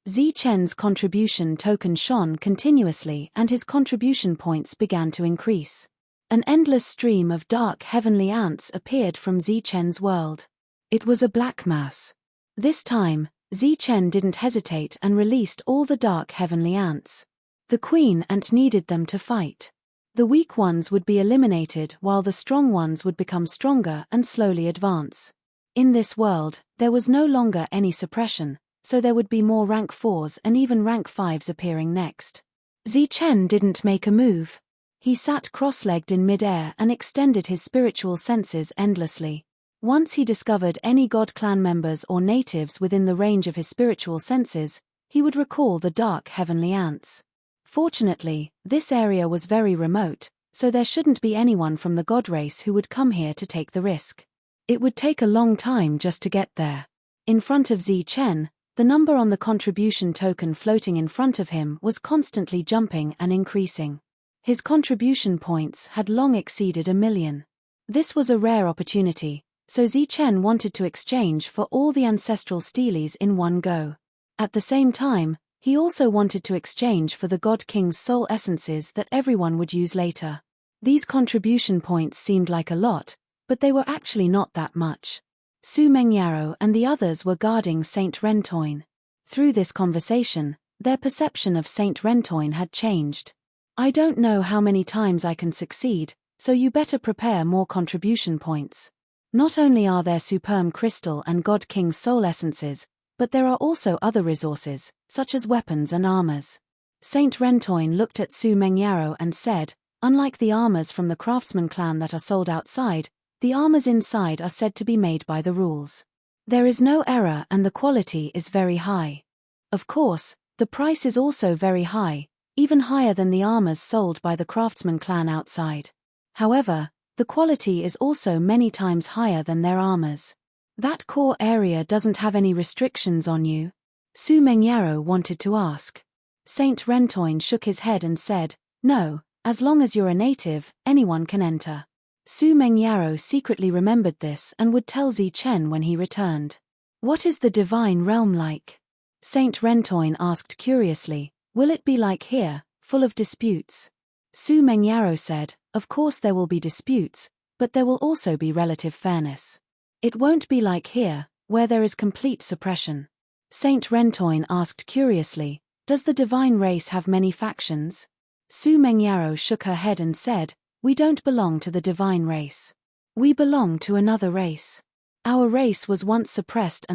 Speaker 1: Zichen's contribution token shone continuously and his contribution points began to increase. An endless stream of dark heavenly ants appeared from Zichen's world. It was a black mass. This time, Zichen didn't hesitate and released all the dark heavenly ants. The queen ant needed them to fight. The weak ones would be eliminated while the strong ones would become stronger and slowly advance. In this world, there was no longer any suppression, so there would be more rank 4s and even rank 5s appearing next. Zichen didn't make a move. He sat cross-legged in mid-air and extended his spiritual senses endlessly. Once he discovered any god clan members or natives within the range of his spiritual senses, he would recall the dark heavenly ants. Fortunately, this area was very remote, so there shouldn't be anyone from the god race who would come here to take the risk. It would take a long time just to get there. In front of Zichen, the number on the contribution token floating in front of him was constantly jumping and increasing. His contribution points had long exceeded 1 million. This was a rare opportunity, so Zichen wanted to exchange for all the ancestral steelies in one go. At the same time, he also wanted to exchange for the God King's soul essences that everyone would use later. These contribution points seemed like a lot, but they were actually not that much. Su Mengyaro and the others were guarding Saint Rentoin. Through this conversation, their perception of Saint Rentoin had changed. I don't know how many times I can succeed, so you better prepare more contribution points. Not only are there superb crystal and God King's soul essences, but there are also other resources, such as weapons and armors. Saint Rentoin looked at Su Mengyaro and said, unlike the armors from the craftsman clan that are sold outside, The armors inside are said to be made by the rules. There is no error and the quality is very high. Of course, the price is also very high, even higher than the armors sold by the craftsman clan outside. However, the quality is also many times higher than their armors. That core area doesn't have any restrictions on you? Su Mengyaro wanted to ask. Saint Rentoin shook his head and said, no, as long as you're a native, anyone can enter. Su Mengyaro secretly remembered this and would tell Zichen when he returned. What is the divine realm like? Saint Rentoin asked curiously, will it be like here, full of disputes? Su Mengyaro said, of course there will be disputes, but there will also be relative fairness. It won't be like here, where there is complete suppression. Saint Rentoin asked curiously, does the divine race have many factions? Su Mengyaro shook her head and said, we don't belong to the divine race. We belong to another race. Our race was once suppressed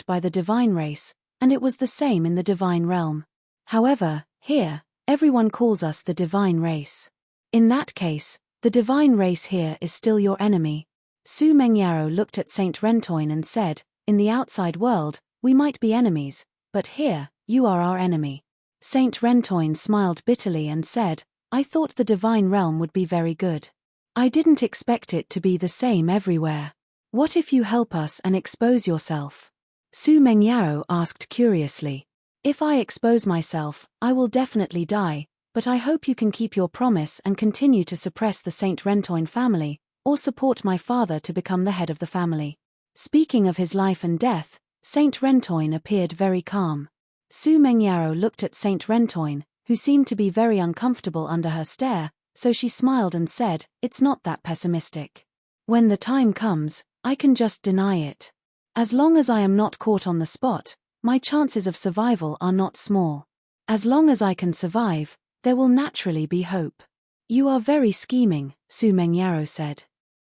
Speaker 1: by the divine race, and it was the same in the divine realm. However, here, everyone calls us the divine race. In that case, the divine race here is still your enemy. Su Mengyaro looked at Saint Rentoin and said, in the outside world, we might be enemies, but here, you are our enemy. Saint Rentoin smiled bitterly and said, I thought the divine realm would be very good. I didn't expect it to be the same everywhere. What if you help us and expose yourself? Su Mengyaro asked curiously. If I expose myself, I will definitely die, but I hope you can keep your promise and continue to suppress the Saint Rentoin family, or support my father to become the head of the family. Speaking of his life and death, Saint Rentoin appeared very calm. Su Mengyaro looked at Saint Rentoin, who seemed to be very uncomfortable under her stare, so she smiled and said, it's not that pessimistic. When the time comes, I can just deny it. As long as I am not caught on the spot, my chances of survival are not small. As long as I can survive, there will naturally be hope. You are very scheming, Su Mengyaro said.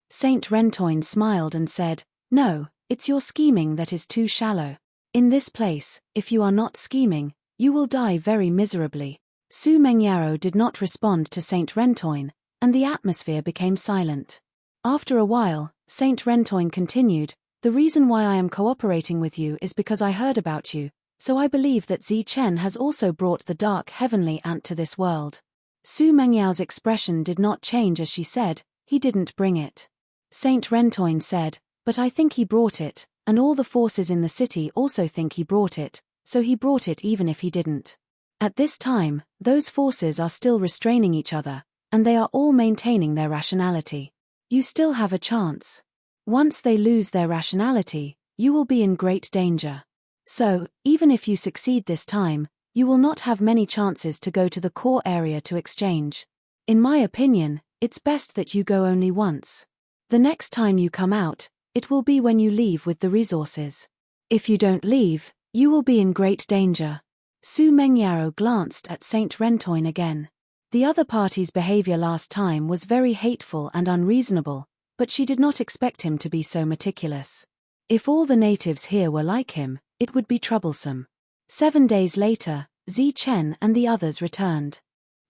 Speaker 1: Saint Rentoin smiled and said, no, it's your scheming that is too shallow. In this place, if you are not scheming, you will die very miserably. Su Mengyaro did not respond to Saint Rentoin, and the atmosphere became silent. After a while, Saint Rentoin continued, the reason why I am cooperating with you is because I heard about you, so I believe that Zichen has also brought the dark heavenly ant to this world. Su Mengyao's expression did not change as she said, he didn't bring it. Saint Rentoin said, but I think he brought it, and all the forces in the city also think he brought it, so he brought it even if he didn't. At this time, those forces are still restraining each other, and they are all maintaining their rationality. You still have a chance. Once they lose their rationality, you will be in great danger. So, even if you succeed this time, you will not have many chances to go to the core area to exchange. In my opinion, it's best that you go only once. The next time you come out, it will be when you leave with the resources. If you don't leave, you will be in great danger. Su Mengyaro glanced at Saint Rentoin again. The other party's behavior last time was very hateful and unreasonable, but she did not expect him to be so meticulous. If all the natives here were like him, it would be troublesome. 7 days later, Zichen and the others returned.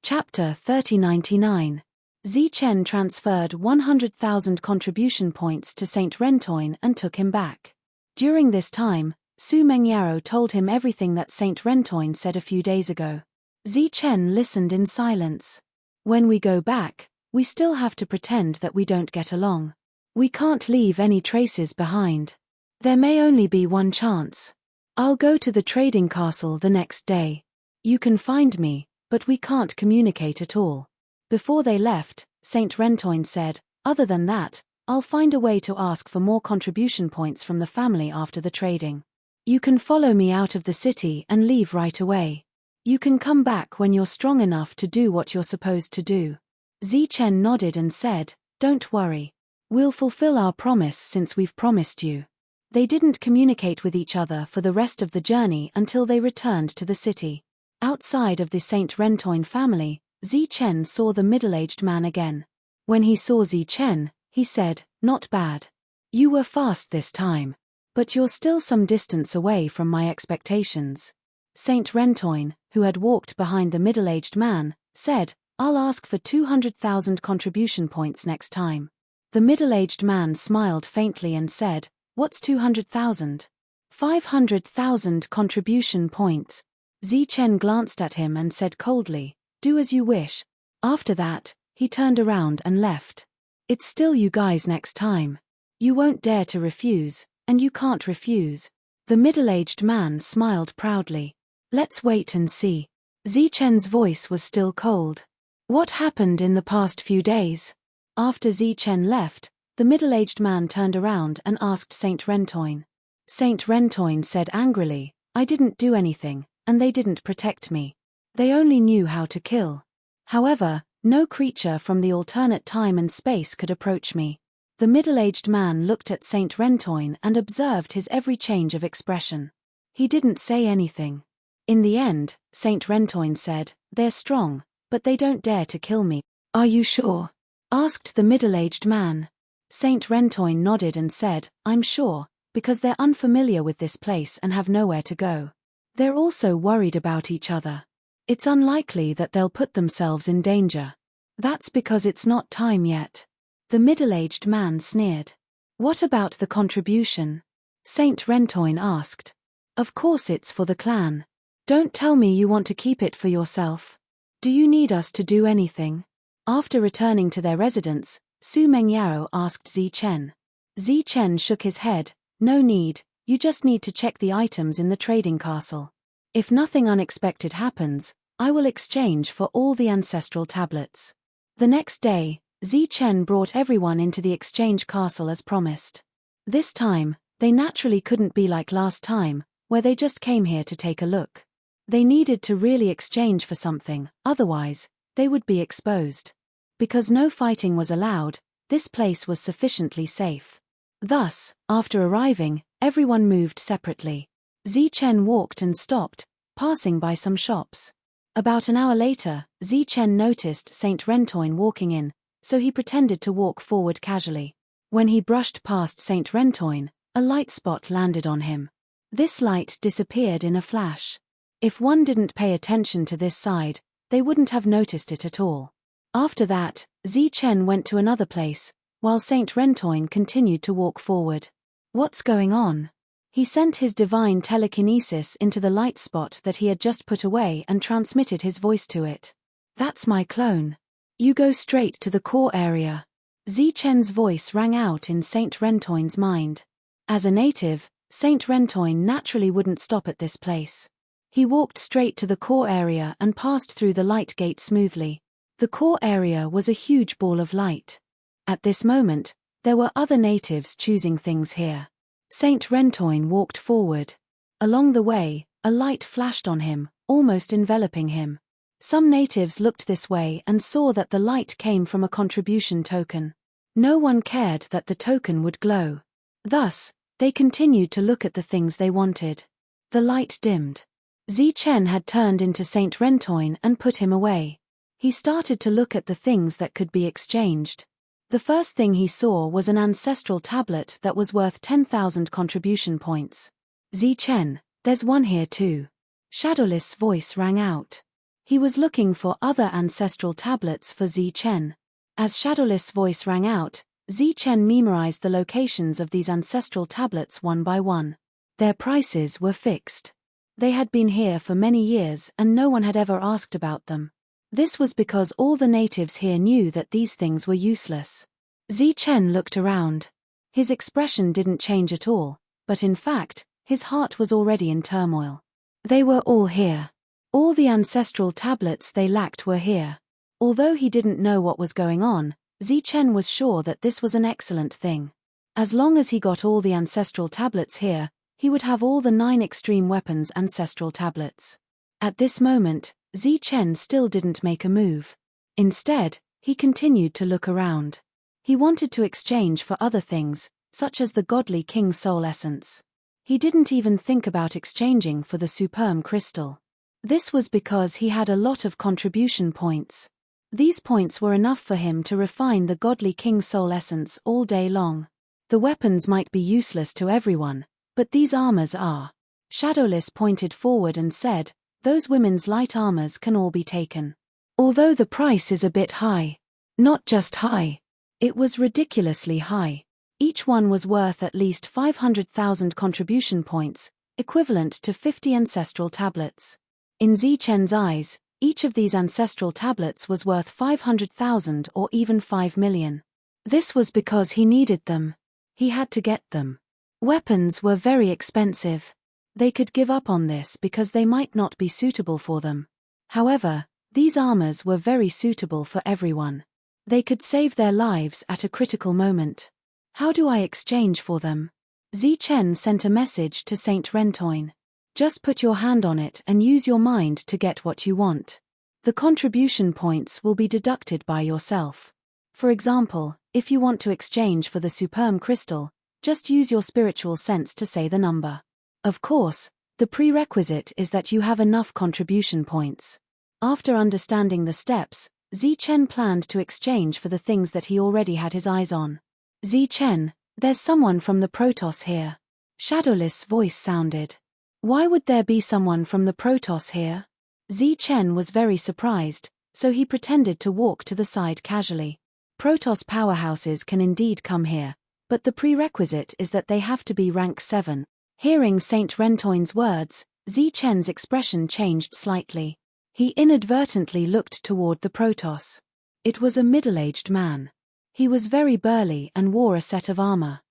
Speaker 1: Chapter 3099. Zichen transferred 100,000 contribution points to Saint Rentoin and took him back. During this time, Su Mengyaro told him everything that Saint Rentoin said a few days ago. Zichen listened in silence. When we go back, we still have to pretend that we don't get along. We can't leave any traces behind. There may only be one chance. I'll go to the trading castle the next day. You can find me, but we can't communicate at all. Before they left, Saint Rentoin said, other than that, I'll find a way to ask for more contribution points from the family after the trading. You can follow me out of the city and leave right away. You can come back when you're strong enough to do what you're supposed to do. Zichen nodded and said, don't worry. We'll fulfill our promise since we've promised you. They didn't communicate with each other for the rest of the journey until they returned to the city. Outside of the Saint Rentoin family, Zichen saw the middle-aged man again. When he saw Zichen, he said, not bad. You were fast this time. But you're still some distance away from my expectations. Saint Rentoin, who had walked behind the middle-aged man, said, I'll ask for 200,000 contribution points next time. The middle-aged man smiled faintly and said, "What's 200,000? 500,000 contribution points." Zichen glanced at him and said coldly, "Do as you wish." After that, he turned around and left. "It's still you guys next time. You won't dare to refuse, and you can't refuse." The middle-aged man smiled proudly. "Let's wait and see." Zichen's voice was still cold. "What happened in the past few days?" After Zichen left, the middle-aged man turned around and asked Saint Rentoin. Saint Rentoin said angrily, "I didn't do anything, and they didn't protect me. They only knew how to kill. However, no creature from the alternate time and space could approach me." The middle-aged man looked at Saint Rentoin and observed his every change of expression. He didn't say anything. In the end, Saint Rentoin said, "They're strong, but they don't dare to kill me." "Are you sure?" asked the middle-aged man. Saint Rentoin nodded and said, "I'm sure, because they're unfamiliar with this place and have nowhere to go. They're also worried about each other. It's unlikely that they'll put themselves in danger. That's because it's not time yet." The middle-aged man sneered. "What about the contribution?" Saint Rentoin asked. "Of course it's for the clan. Don't tell me you want to keep it for yourself. Do you need us to do anything?" After returning to their residence, Su Mengyao asked Zichen. Zichen shook his head. "No need, you just need to check the items in the trading castle. If nothing unexpected happens, I will exchange for all the ancestral tablets." The next day, Zichen brought everyone into the exchange castle as promised. This time, they naturally couldn't be like last time, where they just came here to take a look. They needed to really exchange for something, otherwise, they would be exposed. Because no fighting was allowed, this place was sufficiently safe. Thus, after arriving, everyone moved separately. Zichen walked and stopped, passing by some shops. About an hour later, Zichen noticed Saint Rentoin walking in, so he pretended to walk forward casually. When he brushed past Saint Rentoin, a light spot landed on him. This light disappeared in a flash. If one didn't pay attention to this side, they wouldn't have noticed it at all. After that, Zichen went to another place, while Saint Rentoin continued to walk forward. "What's going on?" He sent his divine telekinesis into the light spot that he had just put away and transmitted his voice to it. "That's my clone. You go straight to the core area." Zichen's voice rang out in Saint Rentoin's mind. As a native, Saint Rentoin naturally wouldn't stop at this place. He walked straight to the core area and passed through the light gate smoothly. The core area was a huge ball of light. At this moment, there were other natives choosing things here. Saint Rentoin walked forward. Along the way, a light flashed on him, almost enveloping him. Some natives looked this way and saw that the light came from a contribution token. No one cared that the token would glow. Thus, they continued to look at the things they wanted. The light dimmed. Zichen had turned into Saint Rentoin and put him away. He started to look at the things that could be exchanged. The first thing he saw was an ancestral tablet that was worth 10,000 contribution points. "Zichen, there's one here too." Shadowless voice rang out. He was looking for other ancestral tablets for Zichen. As Shadowless voice rang out, Zichen memorized the locations of these ancestral tablets one by one. Their prices were fixed. They had been here for many years and no one had ever asked about them. This was because all the natives here knew that these things were useless. Zichen looked around. His expression didn't change at all, but in fact, his heart was already in turmoil. They were all here. All the ancestral tablets they lacked were here. Although he didn't know what was going on, Zichen was sure that this was an excellent thing. As long as he got all the ancestral tablets here, he would have all the 9 extreme weapons ancestral tablets. At this moment, Zichen still didn't make a move. Instead, he continued to look around. He wanted to exchange for other things, such as the godly king soul essence. He didn't even think about exchanging for the superm crystal. This was because he had a lot of contribution points. These points were enough for him to refine the godly king soul essence all day long. The weapons might be useless to everyone, but these armors are. Shadowless pointed forward and said, "Those women's light armors can all be taken. Although the price is a bit high." "Not just high. It was ridiculously high. Each one was worth at least 500,000 contribution points, equivalent to 50 ancestral tablets. In Zichen's eyes, each of these ancestral tablets was worth 500,000 or even 5 million. This was because he needed them. He had to get them. Weapons were very expensive. They could give up on this because they might not be suitable for them. However, these armors were very suitable for everyone. They could save their lives at a critical moment. How do I exchange for them? Zichen sent a message to Saint Rentoin. Just put your hand on it and use your mind to get what you want. The contribution points will be deducted by yourself. For example, if you want to exchange for the superb crystal, just use your spiritual sense to say the number. Of course, the prerequisite is that you have enough contribution points. After understanding the steps, Zichen planned to exchange for the things that he already had his eyes on. Zichen, there's someone from the Protoss here. Shadowless voice sounded. Why would there be someone from the Protoss here? Zichen was very surprised, so he pretended to walk to the side casually. Protoss powerhouses can indeed come here, but the prerequisite is that they have to be rank 7. Hearing Saint Rentoin's words, Zichen's expression changed slightly. He inadvertently looked toward the Protoss. It was a middle-aged man. He was very burly and wore a set of armor.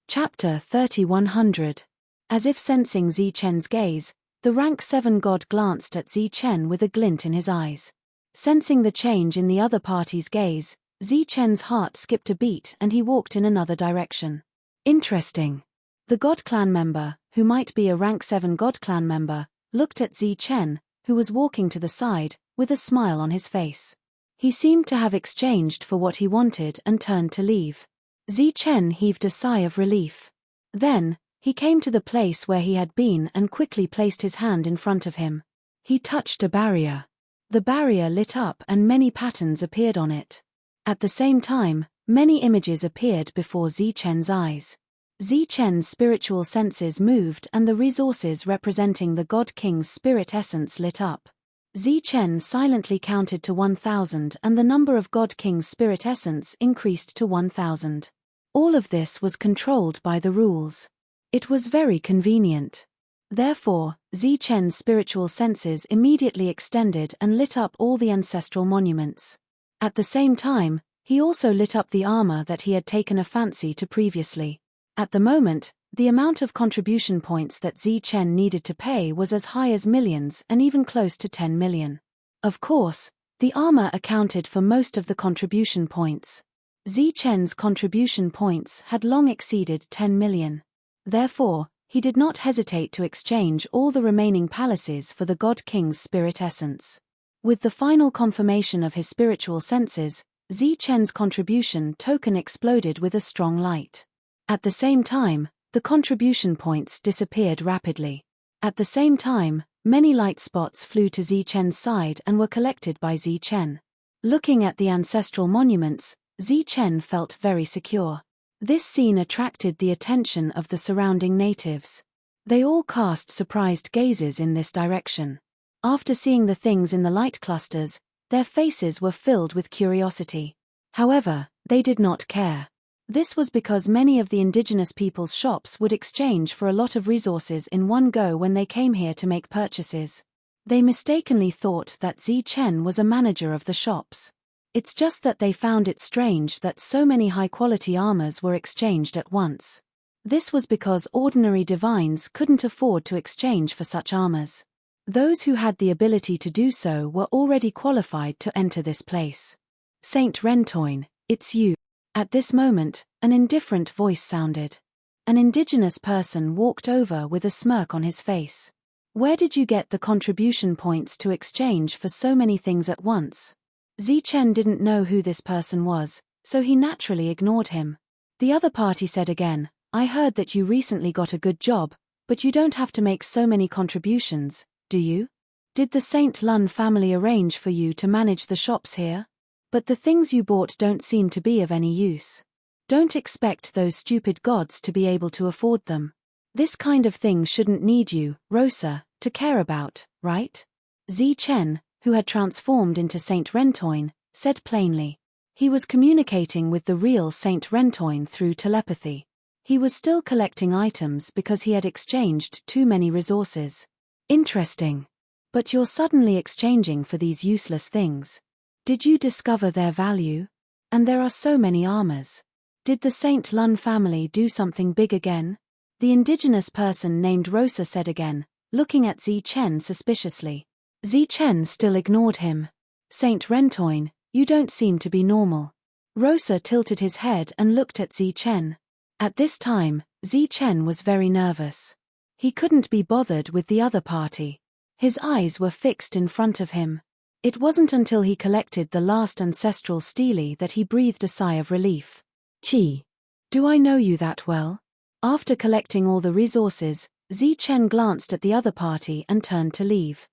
Speaker 1: Chapter 3100. As if sensing Zichen's gaze, the rank 7 god glanced at Zichen with a glint in his eyes. Sensing the change in the other party's gaze, Zichen's heart skipped a beat and he walked in another direction. Interesting. The God Clan member, who might be a rank 7 God Clan member, looked at Zichen, who was walking to the side, with a smile on his face. He seemed to have exchanged for what he wanted and turned to leave. Zichen heaved a sigh of relief. Then, he came to the place where he had been and quickly placed his hand in front of him. He touched a barrier. The barrier lit up and many patterns appeared on it. At the same time, many images appeared before Zichen's eyes. Zichen's spiritual senses moved and the resources representing the God King's spirit essence lit up. Zichen silently counted to 1,000 and the number of God King's spirit essence increased to 1,000. All of this was controlled by the rules. It was very convenient. Therefore, Zichen's spiritual senses immediately extended and lit up all the ancestral monuments. At the same time, he also lit up the armor that he had taken a fancy to previously. At the moment, the amount of contribution points that Zichen needed to pay was as high as millions and even close to 10 million. Of course, the armor accounted for most of the contribution points. Zichen's contribution points had long exceeded 10 million. Therefore, he did not hesitate to exchange all the remaining palaces for the God King's spirit essence. With the final confirmation of his spiritual senses, Zichen's contribution token exploded with a strong light. At the same time, the contribution points disappeared rapidly. At the same time, many light spots flew to Zichen's side and were collected by Zichen. Looking at the ancestral monuments, Zichen felt very secure. This scene attracted the attention of the surrounding natives. They all cast surprised gazes in this direction. After seeing the things in the light clusters, their faces were filled with curiosity. However, they did not care. This was because many of the indigenous people's shops would exchange for a lot of resources in one go when they came here to make purchases. They mistakenly thought that Zichen was a manager of the shops. It's just that they found it strange that so many high-quality armors were exchanged at once. This was because ordinary divines couldn't afford to exchange for such armors. Those who had the ability to do so were already qualified to enter this place. Saint Rentoin, it's you. At this moment, an indifferent voice sounded. An indigenous person walked over with a smirk on his face. Where did you get the contribution points to exchange for so many things at once? Zichen didn't know who this person was, so he naturally ignored him. The other party said again, I heard that you recently got a good job, but you don't have to make so many contributions, do you? Did the Saint Lun family arrange for you to manage the shops here? But the things you bought don't seem to be of any use. Don't expect those stupid gods to be able to afford them. This kind of thing shouldn't need you, Rosa, to care about, right? Zichen, who had transformed into Saint Rentoin, said plainly. He was communicating with the real Saint Rentoin through telepathy. He was still collecting items because he had exchanged too many resources. Interesting. But you're suddenly exchanging for these useless things. Did you discover their value? And there are so many armors. Did the Saint Lun family do something big again? The indigenous person named Rosa said again, looking at Zichen suspiciously. Zichen still ignored him. Saint Rentoin, you don't seem to be normal. Rosa tilted his head and looked at Zichen. At this time, Zichen was very nervous. He couldn't be bothered with the other party. His eyes were fixed in front of him. It wasn't until he collected the last ancestral stele that he breathed a sigh of relief. Chi. Do I know you that well? After collecting all the resources, Zichen glanced at the other party and turned to leave.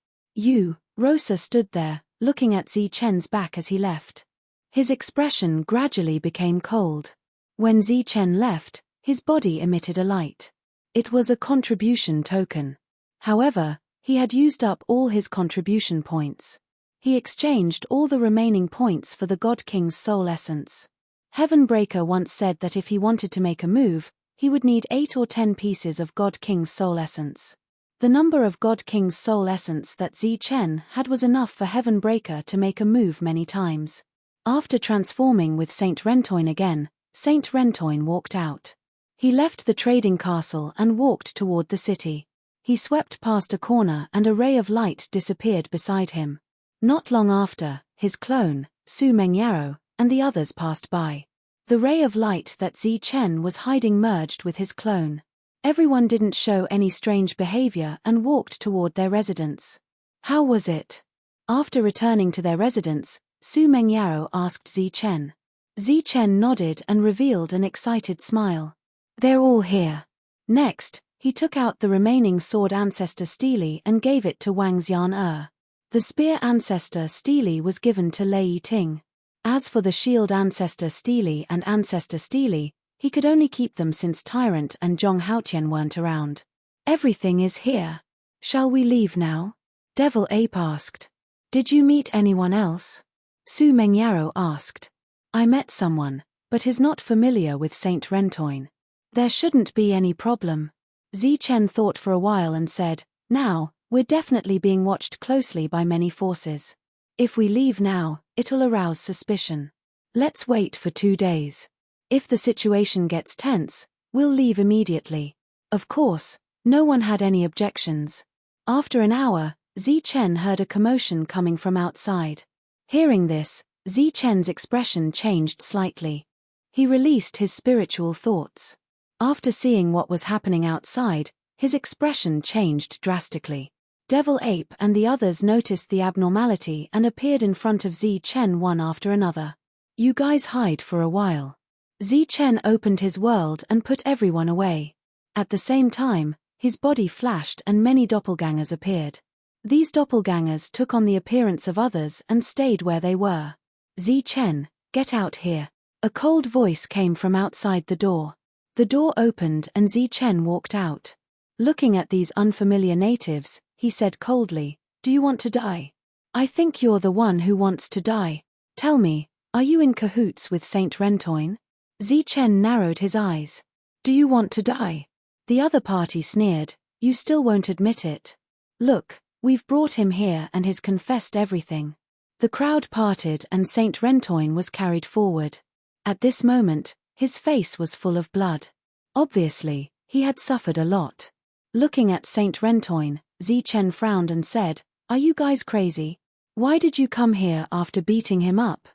Speaker 1: Rosa stood there, looking at Zichen's back as he left. His expression gradually became cold. When Zichen left, his body emitted a light. It was a contribution token. However, he had used up all his contribution points. He exchanged all the remaining points for the God King's soul essence. Heavenbreaker once said that if he wanted to make a move, he would need 8 or 10 pieces of God King's soul essence. The number of God King's soul essence that Zichen had was enough for Heavenbreaker to make a move many times. After transforming with Saint Rentoin again, Saint Rentoin walked out. He left the trading castle and walked toward the city. He swept past a corner and a ray of light disappeared beside him. Not long after, his clone, Su Mengyaro, and the others passed by. The ray of light that Zichen was hiding merged with his clone. Everyone didn't show any strange behavior and walked toward their residence. How was it? After returning to their residence, Su Mengyaro asked Zichen. Zichen nodded and revealed an excited smile. They're all here. Next, he took out the remaining sword ancestor stele and gave it to Wang Xian. The spear ancestor stele was given to Lei Ting. As for the shield ancestor stele and ancestor stele, he could only keep them since Tyrant and Zhong Haotian weren't around. Everything is here. Shall we leave now? Devil Ape asked. Did you meet anyone else? Su Mengyaro asked. I met someone, but he's not familiar with Saint Rentoin. There shouldn't be any problem. Zichen thought for a while and said, now, we're definitely being watched closely by many forces. If we leave now, it'll arouse suspicion. Let's wait for 2 days. If the situation gets tense, we'll leave immediately. Of course, no one had any objections. After an hour, Zichen heard a commotion coming from outside. Hearing this, Zichen's expression changed slightly. He released his spiritual thoughts. After seeing what was happening outside, his expression changed drastically. Devil Ape and the others noticed the abnormality and appeared in front of Zichen one after another. You guys hide for a while. Zichen opened his world and put everyone away. At the same time, his body flashed and many doppelgangers appeared. These doppelgangers took on the appearance of others and stayed where they were. Zichen, get out here. A cold voice came from outside the door. The door opened and Zichen walked out. Looking at these unfamiliar natives, he said coldly, do you want to die? I think you're the one who wants to die. Tell me, are you in cahoots with Saint Rentoin? Zichen narrowed his eyes. Do you want to die? The other party sneered, you still won't admit it. Look, we've brought him here and he's confessed everything. The crowd parted and Saint Rentoin was carried forward. At this moment, his face was full of blood. Obviously, he had suffered a lot. Looking at Saint Rentoin, Zichen frowned and said, are you guys crazy? Why did you come here after beating him up?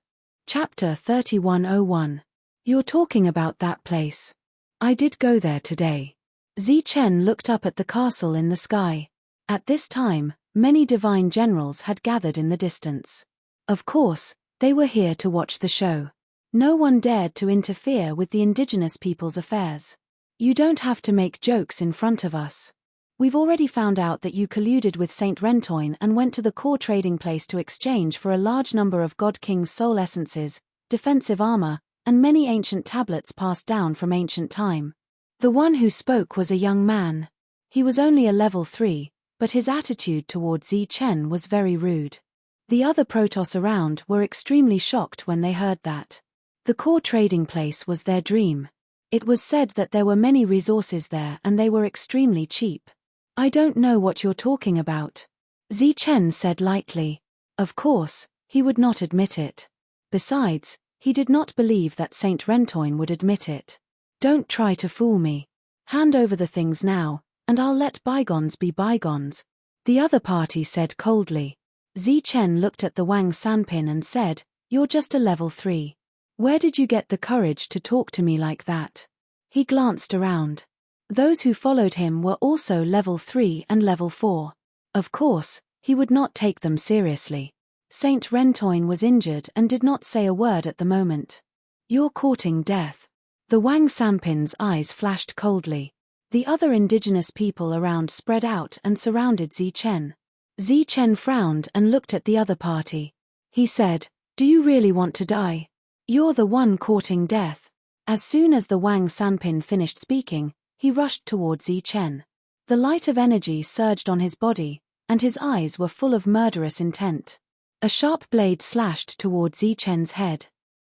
Speaker 1: Chapter 3101. You're talking about that place. I did go there today. Zichen looked up at the castle in the sky. At this time, many divine generals had gathered in the distance. Of course, they were here to watch the show. No one dared to interfere with the indigenous people's affairs. You don't have to make jokes in front of us. We've already found out that you colluded with Saint Rentoin and went to the core trading place to exchange for a large number of God King's soul essences, defensive armor, and many ancient tablets passed down from ancient time. The one who spoke was a young man. He was only a level 3, but his attitude toward Zichen was very rude. The other Protoss around were extremely shocked when they heard that. The core trading place was their dream. It was said that there were many resources there and they were extremely cheap. I don't know what you're talking about, Zichen said lightly. Of course, he would not admit it. Besides, he did not believe that Saint Rentoin would admit it. Don't try to fool me. Hand over the things now, and I'll let bygones be bygones, the other party said coldly. Zichen looked at the Wang Sanpin and said, You're just a level 3. Where did you get the courage to talk to me like that? He glanced around. Those who followed him were also level 3 and level 4. Of course, he would not take them seriously. Saint Rentoin was injured and did not say a word at the moment. You're courting death. The Wang Sanpin's eyes flashed coldly. The other indigenous people around spread out and surrounded Zichen. Zichen frowned and looked at the other party. He said, Do you really want to die? You're the one courting death. As soon as the Wang Sanpin finished speaking, he rushed toward Zichen. The light of energy surged on his body, and his eyes were full of murderous intent. A sharp blade slashed toward Zichen's head.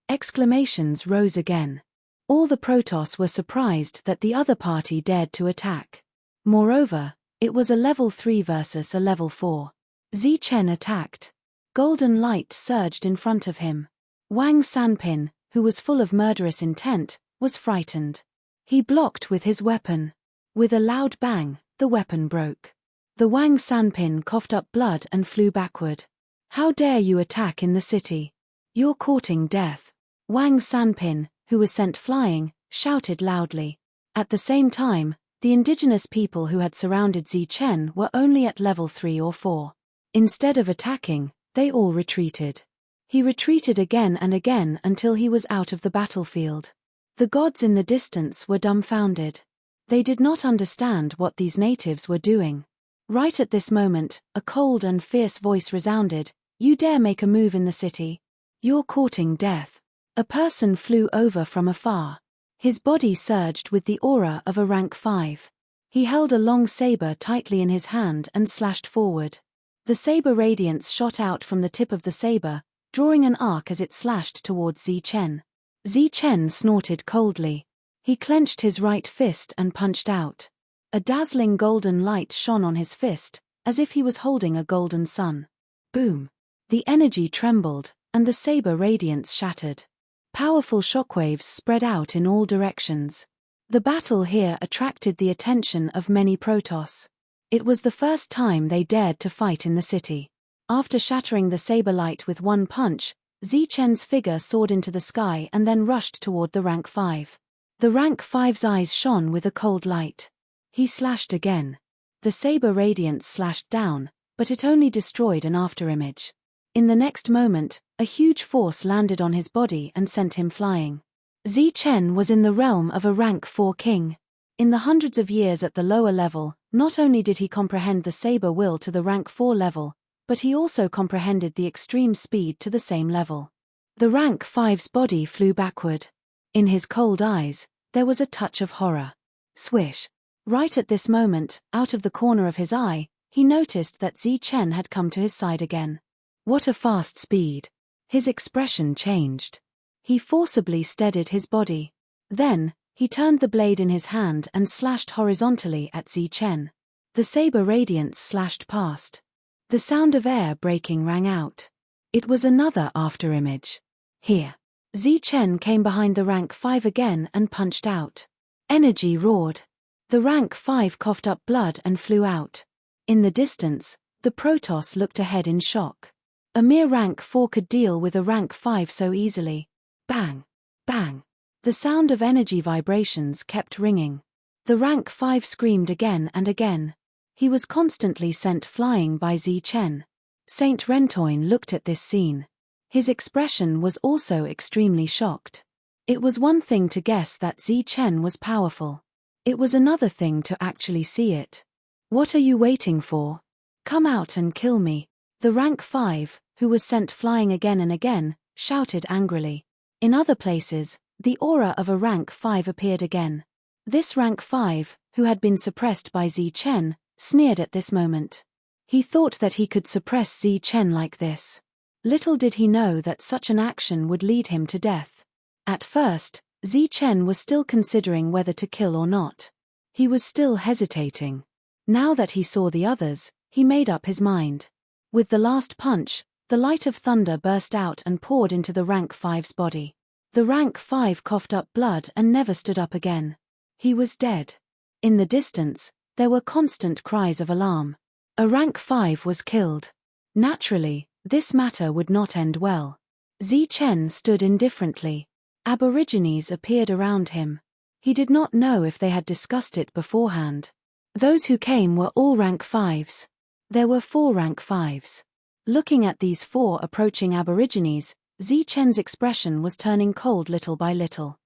Speaker 1: Exclamations rose again. All the Protoss were surprised that the other party dared to attack. Moreover, it was a level 3 versus a level 4. Zichen attacked. Golden light surged in front of him. Wang Sanpin, who was full of murderous intent, was frightened. He blocked with his weapon. With a loud bang, the weapon broke. The Wang Sanpin coughed up blood and flew backward. How dare you attack in the city? You're courting death. Wang Sanpin, who was sent flying, shouted loudly. At the same time, the indigenous people who had surrounded Zichen were only at level 3 or 4. Instead of attacking, they all retreated. He retreated again and again until he was out of the battlefield. The gods in the distance were dumbfounded. They did not understand what these natives were doing. Right at this moment, a cold and fierce voice resounded, You dare make a move in the city? You're courting death. A person flew over from afar. His body surged with the aura of a rank 5. He held a long saber tightly in his hand and slashed forward. The saber radiance shot out from the tip of the saber, drawing an arc as it slashed towards Zichen. Zichen snorted coldly. He clenched his right fist and punched out. A dazzling golden light shone on his fist, as if he was holding a golden sun. Boom! The energy trembled, and the saber radiance shattered. Powerful shockwaves spread out in all directions. The battle here attracted the attention of many Protoss. It was the first time they dared to fight in the city. After shattering the saber light with one punch, Zichen's figure soared into the sky and then rushed toward the rank 5. The rank 5's eyes shone with a cold light. He slashed again. The saber radiance slashed down, but it only destroyed an afterimage. In the next moment, a huge force landed on his body and sent him flying. Zichen was in the realm of a rank 4 king. In the hundreds of years at the lower level, not only did he comprehend the saber will to the rank 4 level, but he also comprehended the extreme speed to the same level. The rank 5's body flew backward. In his cold eyes, there was a touch of horror. Swish! Right at this moment, out of the corner of his eye, he noticed that Zichen had come to his side again. What a fast speed! His expression changed. He forcibly steadied his body. Then, he turned the blade in his hand and slashed horizontally at Zichen. The saber radiance slashed past. The sound of air breaking rang out. It was another afterimage. Here. Zichen came behind the rank 5 again and punched out. Energy roared. The rank 5 coughed up blood and flew out. In the distance, the Protoss looked ahead in shock. A mere rank 4 could deal with a rank 5 so easily. Bang! Bang! The sound of energy vibrations kept ringing. The rank 5 screamed again and again. He was constantly sent flying by Zichen. Saint Rentoin looked at this scene. His expression was also extremely shocked. It was one thing to guess that Zichen was powerful. It was another thing to actually see it. What are you waiting for? Come out and kill me. The rank 5, who was sent flying again and again, shouted angrily. In other places, the aura of a rank 5 appeared again. This rank 5, who had been suppressed by Zichen, sneered at this moment. He thought that he could suppress Zichen like this. Little did he know that such an action would lead him to death. At first, Zichen was still considering whether to kill or not. He was still hesitating. Now that he saw the others, he made up his mind. With the last punch, the light of thunder burst out and poured into the rank 5's body. The rank 5 coughed up blood and never stood up again. He was dead. In the distance, there were constant cries of alarm. A rank 5 was killed. Naturally, this matter would not end well. Zichen stood indifferently. Aborigines appeared around him. He did not know if they had discussed it beforehand. Those who came were all rank 5s. There were 4 rank 5s. Looking at these 4 approaching aborigines, Zichen's expression was turning cold little by little.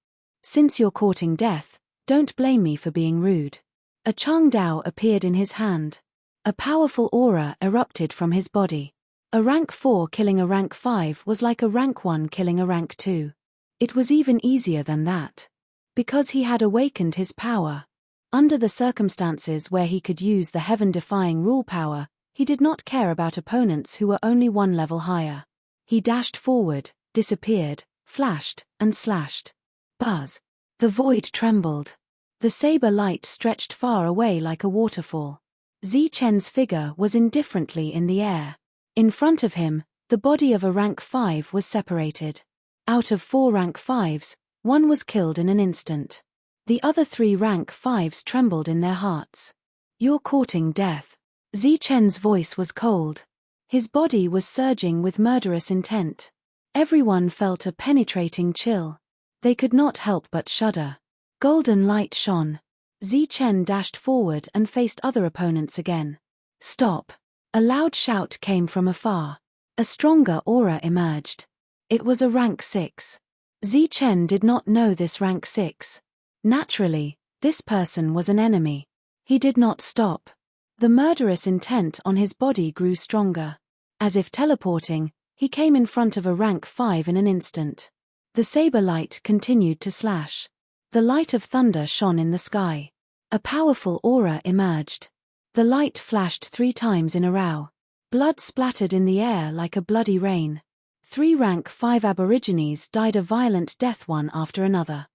Speaker 1: Since you're courting death, don't blame me for being rude. A Changdao appeared in his hand. A powerful aura erupted from his body. A rank 4 killing a rank 5 was like a rank 1 killing a rank 2. It was even easier than that. Because he had awakened his power. Under the circumstances where he could use the heaven-defying rule power, he did not care about opponents who were only 1 level higher. He dashed forward, disappeared, flashed, and slashed. Buzz. The void trembled. The saber light stretched far away like a waterfall. Zichen's figure was indifferently in the air. In front of him, the body of a rank 5 was separated. Out of 4 rank 5s, 1 was killed in an instant. The other 3 rank 5s trembled in their hearts. You're courting death. Zichen's voice was cold. His body was surging with murderous intent. Everyone felt a penetrating chill. They could not help but shudder. Golden light shone. Zichen dashed forward and faced other opponents again. Stop! A loud shout came from afar. A stronger aura emerged. It was a rank 6. Zichen did not know this rank 6. Naturally, this person was an enemy. He did not stop. The murderous intent on his body grew stronger. As if teleporting, he came in front of a rank 5 in an instant. The saber light continued to slash. The light of thunder shone in the sky. A powerful aura emerged. The light flashed 3 times in a row. Blood splattered in the air like a bloody rain. 3 rank 5 aborigines died a violent death one after another.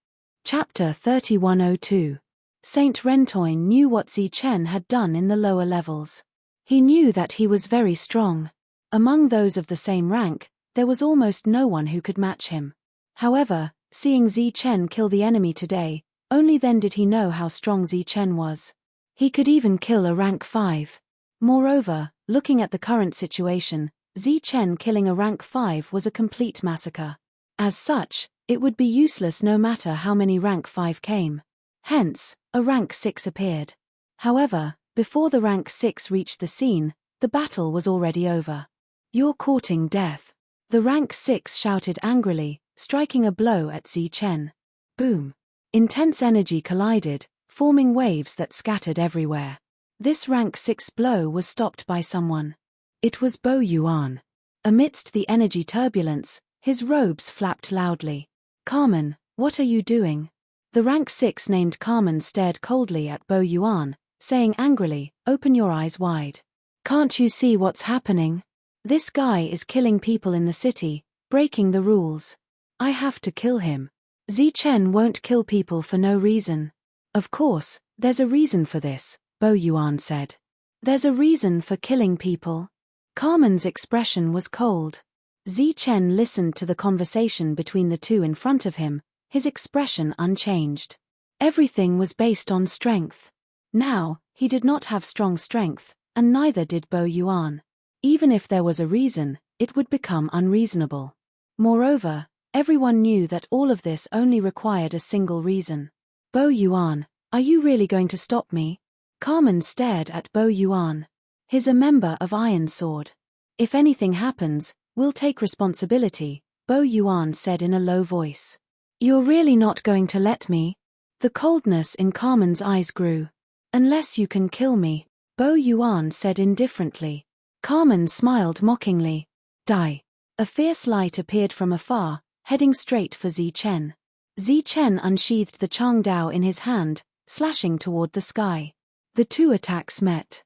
Speaker 1: Chapter 3102. Saint Rentoin knew what Zichen had done in the lower levels. He knew that he was very strong. Among those of the same rank, there was almost no one who could match him. However, seeing Zichen kill the enemy today, only then did he know how strong Zichen was. He could even kill a rank 5. Moreover, looking at the current situation, Zichen killing a rank 5 was a complete massacre. As such, it would be useless no matter how many rank 5 came. Hence, a rank 6 appeared. However, before the rank 6 reached the scene, the battle was already over. You're courting death. The rank 6 shouted angrily, striking a blow at Zichen. Boom. Intense energy collided, forming waves that scattered everywhere. This rank 6 blow was stopped by someone. It was Bo Yuan. Amidst the energy turbulence, his robes flapped loudly. Carmen, what are you doing? The rank 6 named Carmen stared coldly at Bo Yuan, saying angrily, open your eyes wide. Can't you see what's happening? This guy is killing people in the city, breaking the rules. I have to kill him. Zichen won't kill people for no reason. Of course, there's a reason for this, Bo Yuan said. There's a reason for killing people. Carmen's expression was cold. Zichen listened to the conversation between the two in front of him, his expression unchanged. Everything was based on strength. Now, he did not have strong strength, and neither did Bo Yuan. Even if there was a reason, it would become unreasonable. Moreover, everyone knew that all of this only required a single reason. Bo Yuan, are you really going to stop me? Carmen stared at Bo Yuan. He's a member of Iron Sword. If anything happens, we'll take responsibility, Bo Yuan said in a low voice. You're really not going to let me? The coldness in Carmen's eyes grew. Unless you can kill me, Bo Yuan said indifferently. Carmen smiled mockingly. Die. A fierce light appeared from afar, heading straight for Zichen. Zichen unsheathed the Changdao in his hand, slashing toward the sky. The 2 attacks met.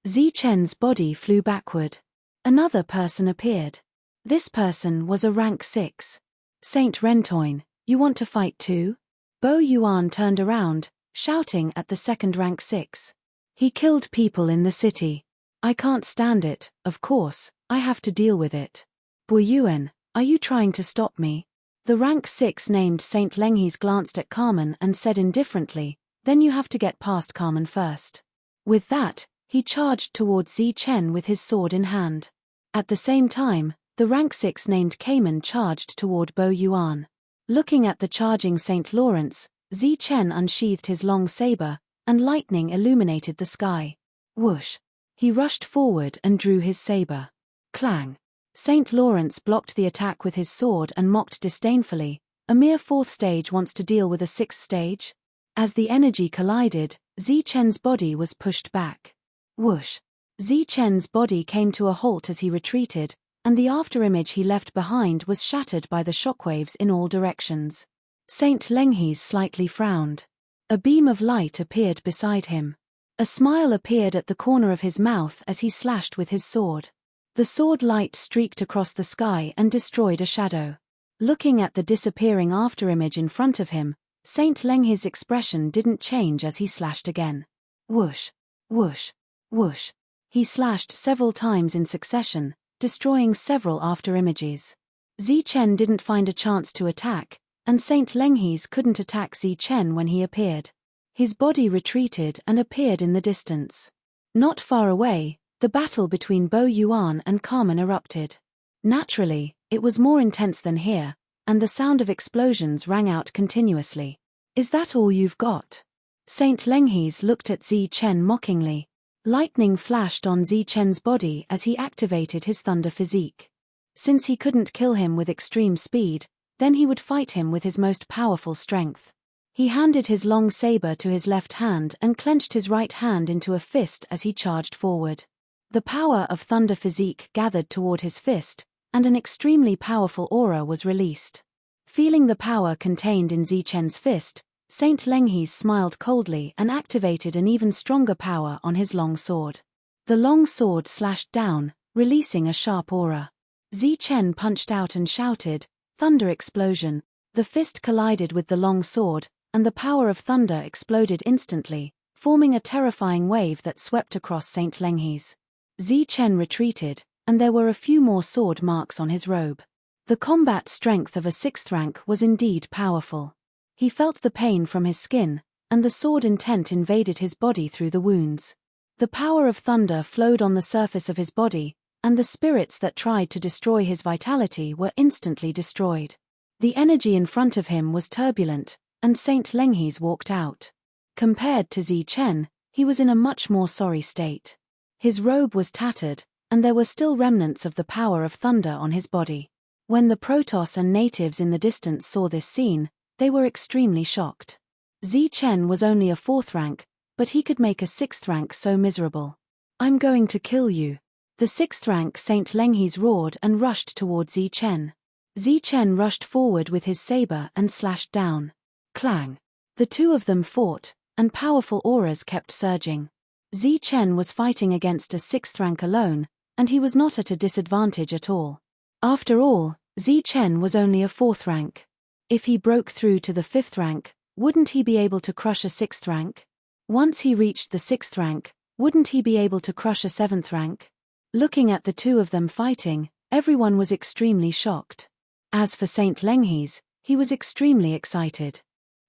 Speaker 1: Zichen's body flew backward. Another person appeared. This person was a rank 6. Saint Rentoin, you want to fight too? Bo Yuan turned around, shouting at the second rank 6. He killed people in the city. I can't stand it, of course, I have to deal with it. Bo Yuan, are you trying to stop me? The rank 6 named Saint Lenghi's glanced at Carmen and said indifferently, then you have to get past Carmen first. With that, he charged towards Zichen with his sword in hand. At the same time, the rank 6 named Cayman charged toward Bo Yuan. Looking at the charging St. Lawrence, Zichen unsheathed his long saber, and lightning illuminated the sky. Whoosh! He rushed forward and drew his saber. Clang! St. Lawrence blocked the attack with his sword and mocked disdainfully, a mere 4th stage wants to deal with a 6th stage? As the energy collided, Zichen's body was pushed back. Whoosh! Zichen's body came to a halt as he retreated, and the afterimage he left behind was shattered by the shockwaves in all directions. Saint Lenghi's slightly frowned. A beam of light appeared beside him. A smile appeared at the corner of his mouth as he slashed with his sword. The sword light streaked across the sky and destroyed a shadow. Looking at the disappearing afterimage in front of him, Saint Lenghi's expression didn't change as he slashed again. Whoosh! Whoosh! Whoosh! He slashed several times in succession, destroying several afterimages. Zichen didn't find a chance to attack, and Saint Lenghi's couldn't attack Zichen when he appeared. His body retreated and appeared in the distance. Not far away, the battle between Bo Yuan and Carmen erupted. Naturally, it was more intense than here, and the sound of explosions rang out continuously. Is that all you've got? Saint Lenghi's looked at Zichen mockingly. Lightning flashed on Zichen's body as he activated his thunder physique. Since he couldn't kill him with extreme speed, then he would fight him with his most powerful strength. He handed his long saber to his left hand and clenched his right hand into a fist as he charged forward. The power of thunder physique gathered toward his fist, and an extremely powerful aura was released. Feeling the power contained in Zichen's fist, Saint Lenghi's smiled coldly and activated an even stronger power on his long sword. The long sword slashed down, releasing a sharp aura. Zichen punched out and shouted, "Thunder explosion!" The fist collided with the long sword, and the power of thunder exploded instantly, forming a terrifying wave that swept across Saint Lenghi's. Zichen retreated, and there were a few more sword marks on his robe. The combat strength of a 6th rank was indeed powerful. He felt the pain from his skin, and the sword intent invaded his body through the wounds. The power of thunder flowed on the surface of his body, and the spirits that tried to destroy his vitality were instantly destroyed. The energy in front of him was turbulent, and Saint Lenghi's walked out. Compared to Zichen, he was in a much more sorry state. His robe was tattered, and there were still remnants of the power of thunder on his body. When the Protoss and natives in the distance saw this scene, they were extremely shocked. Zichen was only a 4th rank, but he could make a 6th rank so miserable. "I'm going to kill you." The 6th rank Saint Lenghi's roared and rushed toward Zichen. Zichen rushed forward with his saber and slashed down. Clang! The two of them fought, and powerful auras kept surging. Zichen was fighting against a 6th rank alone, and he was not at a disadvantage at all. After all, Zichen was only a 4th rank. If he broke through to the 5th rank, wouldn't he be able to crush a 6th rank? Once he reached the 6th rank, wouldn't he be able to crush a 7th rank? Looking at the two of them fighting, everyone was extremely shocked. As for Saint Lenghi's, he was extremely excited.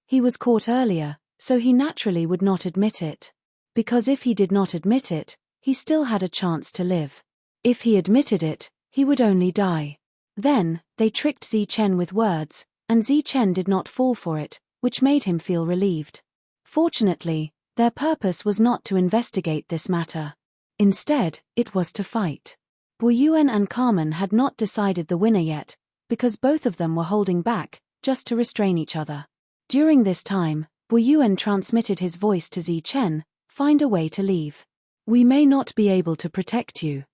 Speaker 1: He was caught earlier, so he naturally would not admit it. Because if he did not admit it, he still had a chance to live. If he admitted it, he would only die. Then, they tricked Zichen with words, and Zichen did not fall for it, which made him feel relieved. Fortunately, their purpose was not to investigate this matter. Instead, it was to fight. Bo Yuan and Carmen had not decided the winner yet, because both of them were holding back, just to restrain each other. During this time, Bo Yuan transmitted his voice to Zichen, "Find a way to leave. We may not be able to protect you."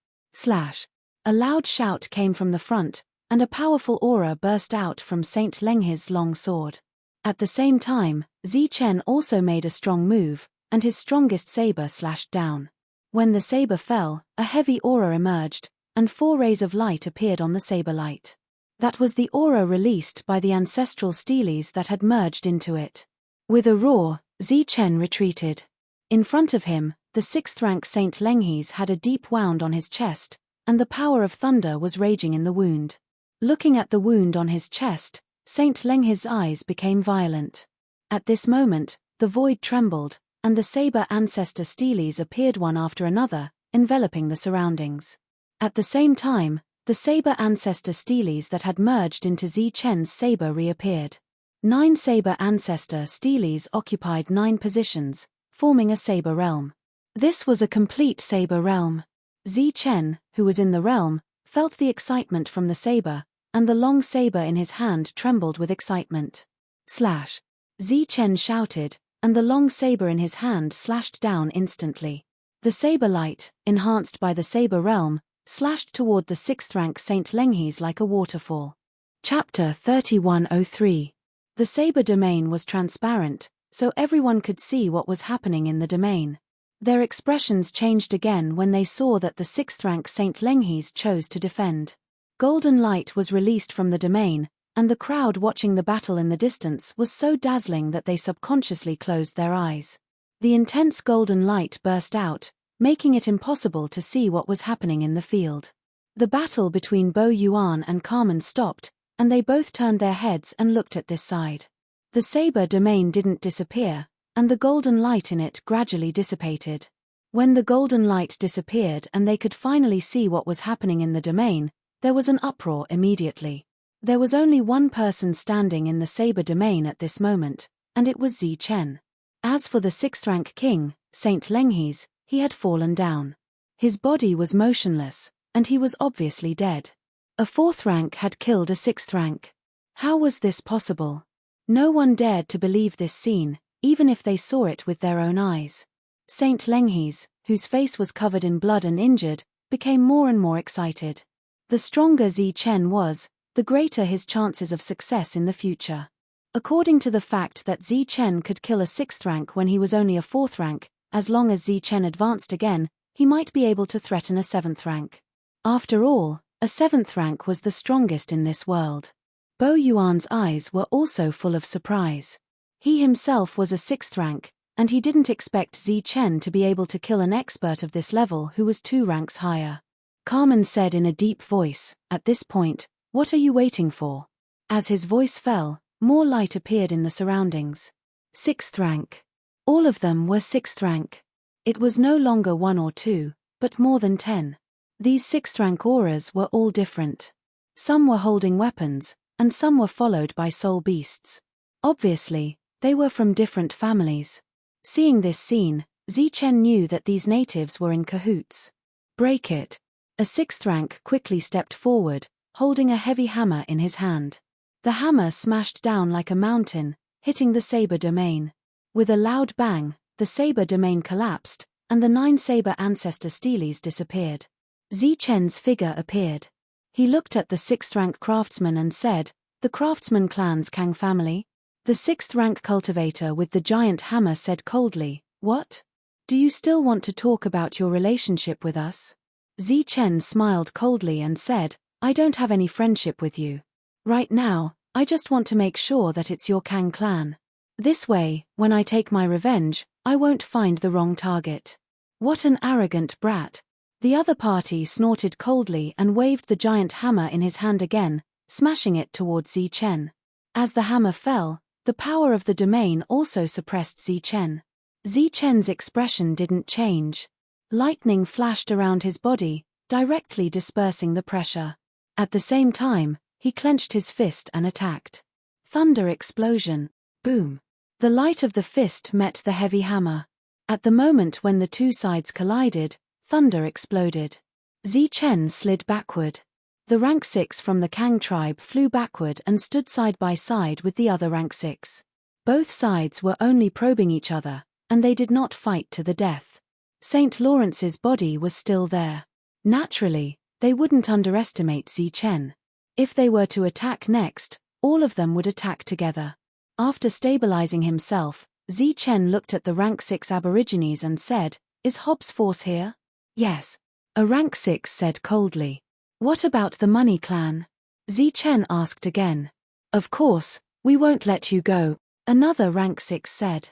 Speaker 1: A loud shout came from the front, and a powerful aura burst out from Saint Lenghi's long sword. At the same time, Zichen also made a strong move, and his strongest saber slashed down. When the saber fell, a heavy aura emerged, and 4 rays of light appeared on the saber light. That was the aura released by the ancestral steles that had merged into it. With a roar, Zichen retreated. In front of him, the 6th rank Saint Lenghis had a deep wound on his chest, and the power of thunder was raging in the wound. Looking at the wound on his chest, Saint Lenghis' eyes became violent. At this moment, the void trembled, and the saber ancestor steles appeared one after another, enveloping the surroundings. At the same time, the saber ancestor steles that had merged into Zichen's saber reappeared. 9 saber ancestor steles occupied 9 positions, forming a saber realm. This was a complete saber realm. Zichen, who was in the realm, felt the excitement from the saber, and the long saber in his hand trembled with excitement. Slash! Zichen shouted, and the long saber in his hand slashed down instantly. The saber light, enhanced by the saber realm, slashed toward the 6th rank Saint Lenghis like a waterfall. Chapter 3103. The saber domain was transparent, so everyone could see what was happening in the domain. Their expressions changed again when they saw that the 6th rank Saint Lenghis chose to defend. Golden light was released from the domain, and the crowd watching the battle in the distance was so dazzling that they subconsciously closed their eyes. The intense golden light burst out, making it impossible to see what was happening in the field. The battle between Bo Yuan and Carmen stopped, and they both turned their heads and looked at this side. The saber domain didn't disappear, and the golden light in it gradually dissipated. When the golden light disappeared and they could finally see what was happening in the domain, there was an uproar immediately. There was only one person standing in the saber domain at this moment, and it was Zichen. As for the 6th rank king, Saint Lenghis, he had fallen down. His body was motionless, and he was obviously dead. A 4th rank had killed a 6th rank. How was this possible? No one dared to believe this scene, even if they saw it with their own eyes. Saint Lenghis, whose face was covered in blood and injured, became more and more excited. The stronger Zichen was, the greater his chances of success in the future. According to the fact that Zichen could kill a 6th rank when he was only a 4th rank, as long as Zichen advanced again, he might be able to threaten a 7th rank. After all, a 7th rank was the strongest in this world. Bo Yuan's eyes were also full of surprise. He himself was a 6th rank, and he didn't expect Zichen to be able to kill an expert of this level who was 2 ranks higher. Carmen said in a deep voice, "At this point, what are you waiting for?" As his voice fell, more light appeared in the surroundings. 6th rank. All of them were 6th rank. It was no longer 1 or 2, but more than 10. These 6th rank auras were all different. Some were holding weapons, and some were followed by soul beasts. Obviously, they were from different families. Seeing this scene, Zichen knew that these natives were in cahoots. "Break it." A 6th rank quickly stepped forward, holding a heavy hammer in his hand. The hammer smashed down like a mountain, hitting the saber domain. With a loud bang, the saber domain collapsed, and the 9 saber ancestor steles disappeared. Zichen's figure appeared. He looked at the 6th rank craftsman and said, "The craftsman clan's Kang family?" The 6th rank cultivator with the giant hammer said coldly, "What? Do you still want to talk about your relationship with us?" Zichen smiled coldly and said, "I don't have any friendship with you. Right now, I just want to make sure that it's your Kang clan. This way, when I take my revenge, I won't find the wrong target." What an arrogant brat. The other party snorted coldly and waved the giant hammer in his hand again, smashing it towards Zichen. As the hammer fell, the power of the domain also suppressed Zichen. Zichen's expression didn't change. Lightning flashed around his body, directly dispersing the pressure. At the same time, he clenched his fist and attacked. Thunder explosion. Boom. The light of the fist met the heavy hammer. At the moment when the 2 sides collided, thunder exploded. Zichen slid backward. The rank 6 from the Kang tribe flew backward and stood side by side with the other rank 6. Both sides were only probing each other, and they did not fight to the death. St. Lawrence's body was still there. Naturally, they wouldn't underestimate Zichen. If they were to attack next, all of them would attack together. After stabilizing himself, Zichen looked at the rank 6 aborigines and said, "Is Hobbs' force here?" "Yes." A rank 6 said coldly. What about the money clan? Zichen asked again. Of course, we won't let you go, another rank 6 said.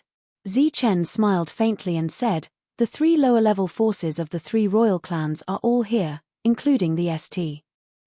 Speaker 1: Zichen smiled faintly and said, the 3 lower-level forces of the 3 royal clans are all here, including the St.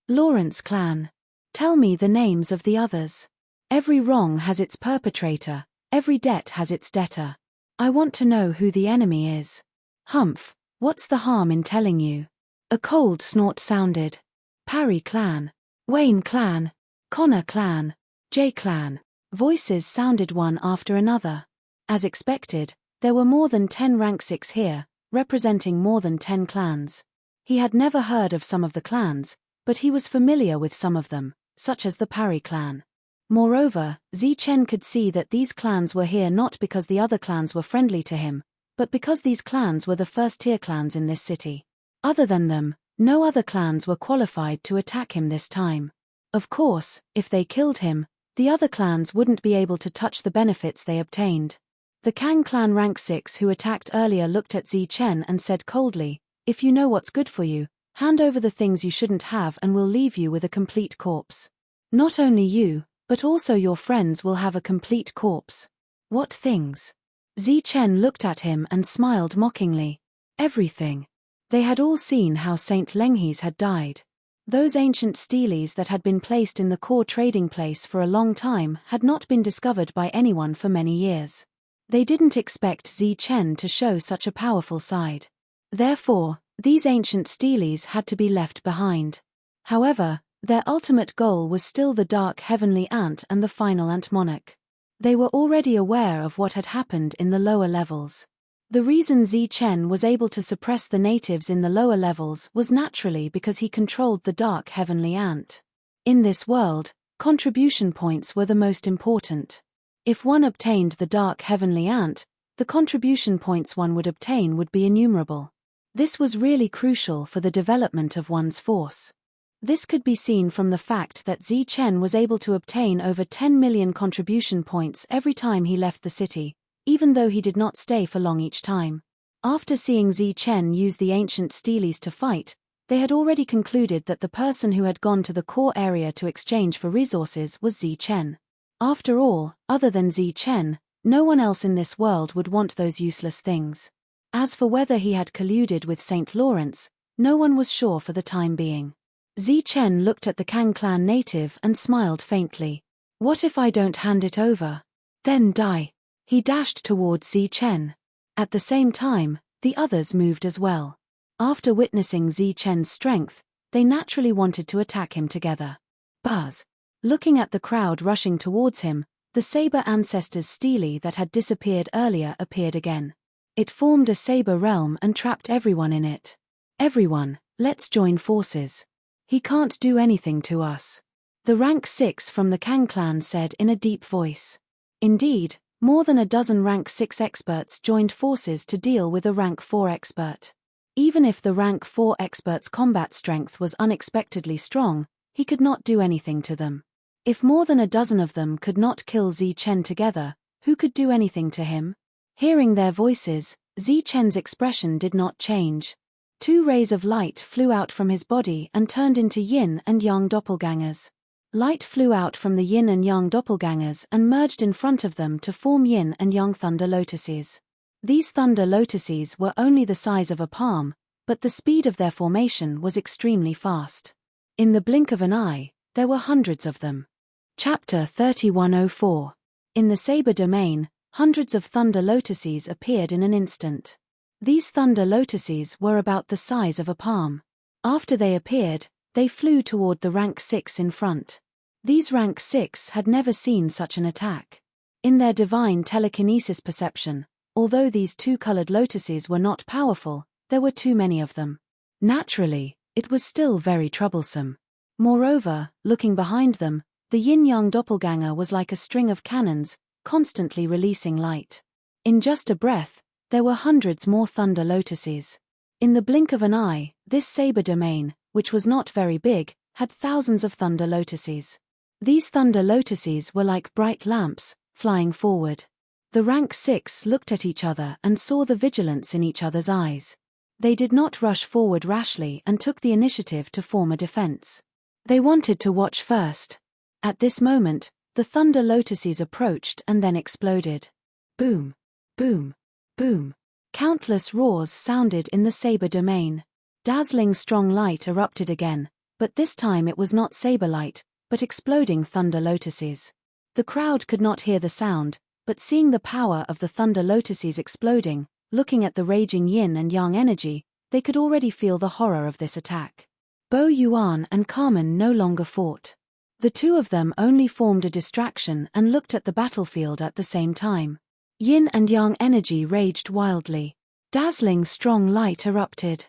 Speaker 1: Lawrence clan. Tell me the names of the others. Every wrong has its perpetrator, every debt has its debtor. I want to know who the enemy is. Humph, what's the harm in telling you? A cold snort sounded. Parry clan. Wayne clan. Connor clan. J clan. Voices sounded one after another. As expected, there were more than 10 rank 6 here, representing more than 10 clans. He had never heard of some of the clans, but he was familiar with some of them, such as the Parry clan. Moreover, Zichen could see that these clans were here not because the other clans were friendly to him, but because these clans were the first-tier clans in this city. Other than them, no other clans were qualified to attack him this time. Of course, if they killed him, the other clans wouldn't be able to touch the benefits they obtained. The Kang clan rank 6 who attacked earlier looked at Zichen and said coldly, if you know what's good for you, hand over the things you shouldn't have and we'll leave you with a complete corpse. Not only you, but also your friends will have a complete corpse. What things? Zichen looked at him and smiled mockingly. Everything. They had all seen how Saint Lenghi's had died. Those ancient steles that had been placed in the core trading place for a long time had not been discovered by anyone for many years. They didn't expect Zichen to show such a powerful side. Therefore, these ancient steles had to be left behind. However, their ultimate goal was still the Dark Heavenly Ant and the final Ant Monarch. They were already aware of what had happened in the lower levels. The reason Zichen was able to suppress the natives in the lower levels was naturally because he controlled the Dark Heavenly Ant. In this world, contribution points were the most important. If one obtained the Dark Heavenly Ant, the contribution points one would obtain would be innumerable. This was really crucial for the development of one's force. This could be seen from the fact that Zichen was able to obtain over 10 million contribution points every time he left the city, even though he did not stay for long each time. After seeing Zichen use the ancient steles to fight, they had already concluded that the person who had gone to the core area to exchange for resources was Zichen. After all, other than Zichen, no one else in this world would want those useless things. As for whether he had colluded with St. Lawrence, no one was sure for the time being. Zichen looked at the Kang clan native and smiled faintly. What if I don't hand it over? Then die. He dashed towards Zichen. At the same time, the others moved as well. After witnessing Zichen's strength, they naturally wanted to attack him together. Buzz. Looking at the crowd rushing towards him, the Saber Ancestors' stele that had disappeared earlier appeared again. It formed a Saber realm and trapped everyone in it. Everyone, let's join forces. He can't do anything to us. The rank 6 from the Kang clan said in a deep voice. Indeed, more than a dozen rank 6 experts joined forces to deal with a rank 4 expert. Even if the rank 4 expert's combat strength was unexpectedly strong, he could not do anything to them. If more than a dozen of them could not kill Zichen together, who could do anything to him? Hearing their voices, Zichen's expression did not change. 2 rays of light flew out from his body and turned into yin and yang doppelgangers. Light flew out from the yin and yang doppelgangers and merged in front of them to form yin and yang thunder lotuses. These thunder lotuses were only the size of a palm, but the speed of their formation was extremely fast. In the blink of an eye, there were hundreds of them. Chapter 3104. In the Saber domain, hundreds of thunder lotuses appeared in an instant. These thunder lotuses were about the size of a palm. After they appeared, they flew toward the rank 6 in front. These rank 6 had never seen such an attack. In their divine telekinesis perception, although these 2-colored lotuses were not powerful, there were too many of them. Naturally, it was still very troublesome. Moreover, looking behind them, the yin-yang doppelganger was like a string of cannons, constantly releasing light. In just a breath, there were hundreds more thunder lotuses. In the blink of an eye, this Saber domain, which was not very big, had thousands of thunder lotuses. These thunder lotuses were like bright lamps, flying forward. The rank 6 looked at each other and saw the vigilance in each other's eyes. They did not rush forward rashly and took the initiative to form a defense. They wanted to watch first. At this moment, the thunder lotuses approached and then exploded. Boom! Boom! Boom! Countless roars sounded in the saber domain. Dazzling strong light erupted again, but this time it was not saber light, but exploding thunder lotuses. The crowd could not hear the sound, but seeing the power of the thunder lotuses exploding, looking at the raging yin and yang energy, they could already feel the horror of this attack. Bo Yuan and Carmen no longer fought. The two of them only formed a distraction and looked at the battlefield at the same time. Yin and yang energy raged wildly. Dazzling strong light erupted.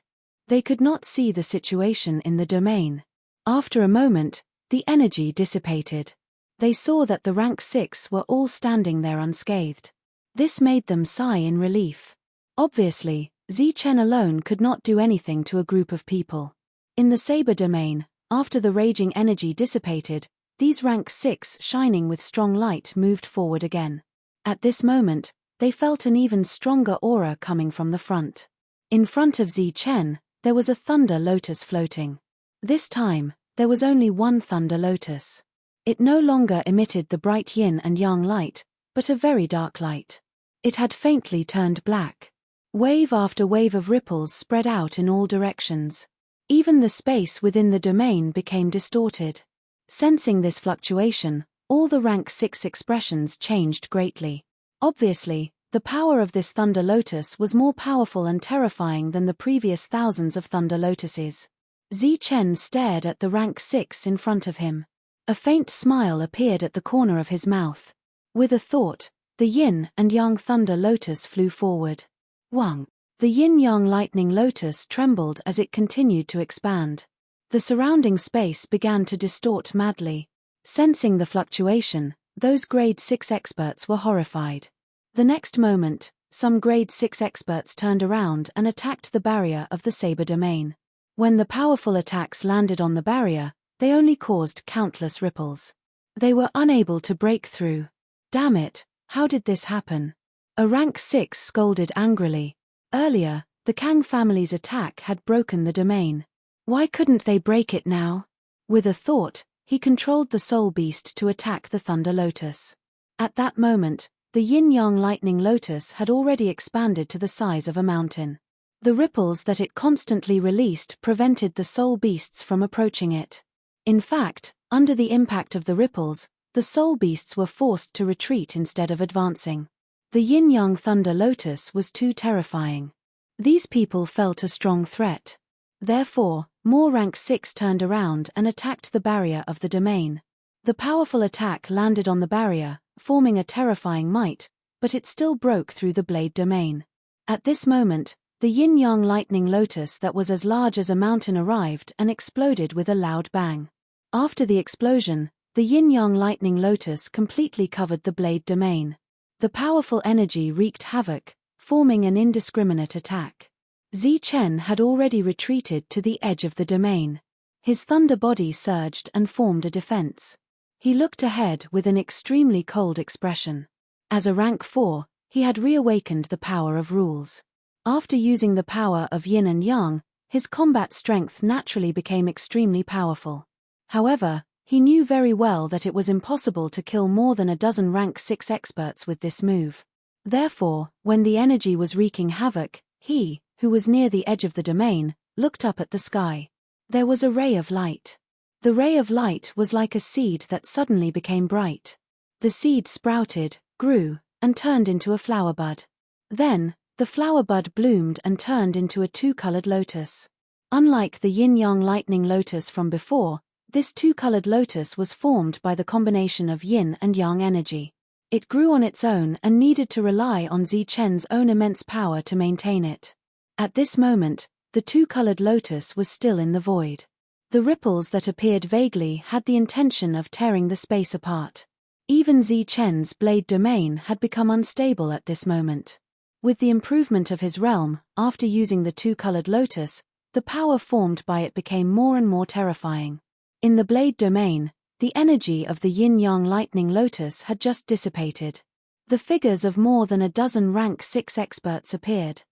Speaker 1: They could not see the situation in the domain. After a moment, the energy dissipated. They saw that the rank 6 were all standing there unscathed. This made them sigh in relief. Obviously, Zichen alone could not do anything to a group of people. In the saber domain, after the raging energy dissipated, these rank 6 shining with strong light moved forward again. At this moment, they felt an even stronger aura coming from the front. In front of Zichen, there was a thunder lotus floating. This time, there was only one thunder lotus. It no longer emitted the bright yin and yang light, but a very dark light. It had faintly turned black. Wave after wave of ripples spread out in all directions. Even the space within the domain became distorted. Sensing this fluctuation, all the rank 6 expressions changed greatly. Obviously, the power of this thunder lotus was more powerful and terrifying than the previous thousands of thunder lotuses. Zichen stared at the rank 6 in front of him. A faint smile appeared at the corner of his mouth. With a thought, the yin and yang thunder lotus flew forward. Wang! The yin-yang lightning lotus trembled as it continued to expand. The surrounding space began to distort madly. Sensing the fluctuation, those grade 6 experts were horrified. The next moment, some grade 6 experts turned around and attacked the barrier of the saber domain. When the powerful attacks landed on the barrier, they only caused countless ripples. They were unable to break through. Damn it, how did this happen? A rank 6 scolded angrily. Earlier, the Kang family's attack had broken the domain. Why couldn't they break it now? With a thought, he controlled the soul beast to attack the thunder lotus. At that moment, the yin-yang lightning lotus had already expanded to the size of a mountain. The ripples that it constantly released prevented the soul beasts from approaching it. In fact, under the impact of the ripples, the soul beasts were forced to retreat instead of advancing. The yin-yang thunder lotus was too terrifying. These people felt a strong threat. Therefore, more rank 6 turned around and attacked the barrier of the domain. The powerful attack landed on the barrier, forming a terrifying might, but it still broke through the blade domain. At this moment, the yin-yang lightning lotus that was as large as a mountain arrived and exploded with a loud bang. After the explosion, the yin-yang lightning lotus completely covered the blade domain. The powerful energy wreaked havoc, forming an indiscriminate attack. Zichen had already retreated to the edge of the domain. His thunder body surged and formed a defense. He looked ahead with an extremely cold expression. As a rank 4, he had reawakened the power of rules. After using the power of yin and yang, his combat strength naturally became extremely powerful. However, he knew very well that it was impossible to kill more than a dozen rank 6 experts with this move. Therefore, when the energy was wreaking havoc, he, who was near the edge of the domain, looked up at the sky. There was a ray of light. The ray of light was like a seed that suddenly became bright. The seed sprouted, grew, and turned into a flower bud. Then, the flower bud bloomed and turned into a two-colored lotus. Unlike the yin-yang lightning lotus from before, this two-colored lotus was formed by the combination of yin and yang energy. It grew on its own and needed to rely on Zichen's own immense power to maintain it. At this moment, the two-colored lotus was still in the void. The ripples that appeared vaguely had the intention of tearing the space apart. Even Zichen's blade domain had become unstable at this moment. With the improvement of his realm, after using the two-colored lotus, the power formed by it became more and more terrifying. In the blade domain, the energy of the yin-yang lightning lotus had just dissipated. The figures of more than a dozen rank 6 experts appeared.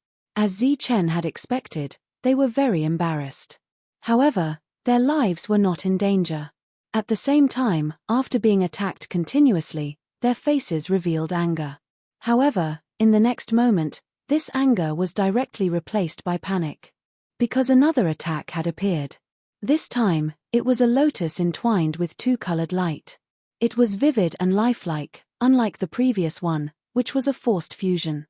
Speaker 1: As Zichen had expected, they were very embarrassed. However, their lives were not in danger. At the same time, after being attacked continuously, their faces revealed anger. However, in the next moment, this anger was directly replaced by panic. Because another attack had appeared. This time, it was a lotus entwined with two-colored light. It was vivid and lifelike, unlike the previous one, which was a forced fusion.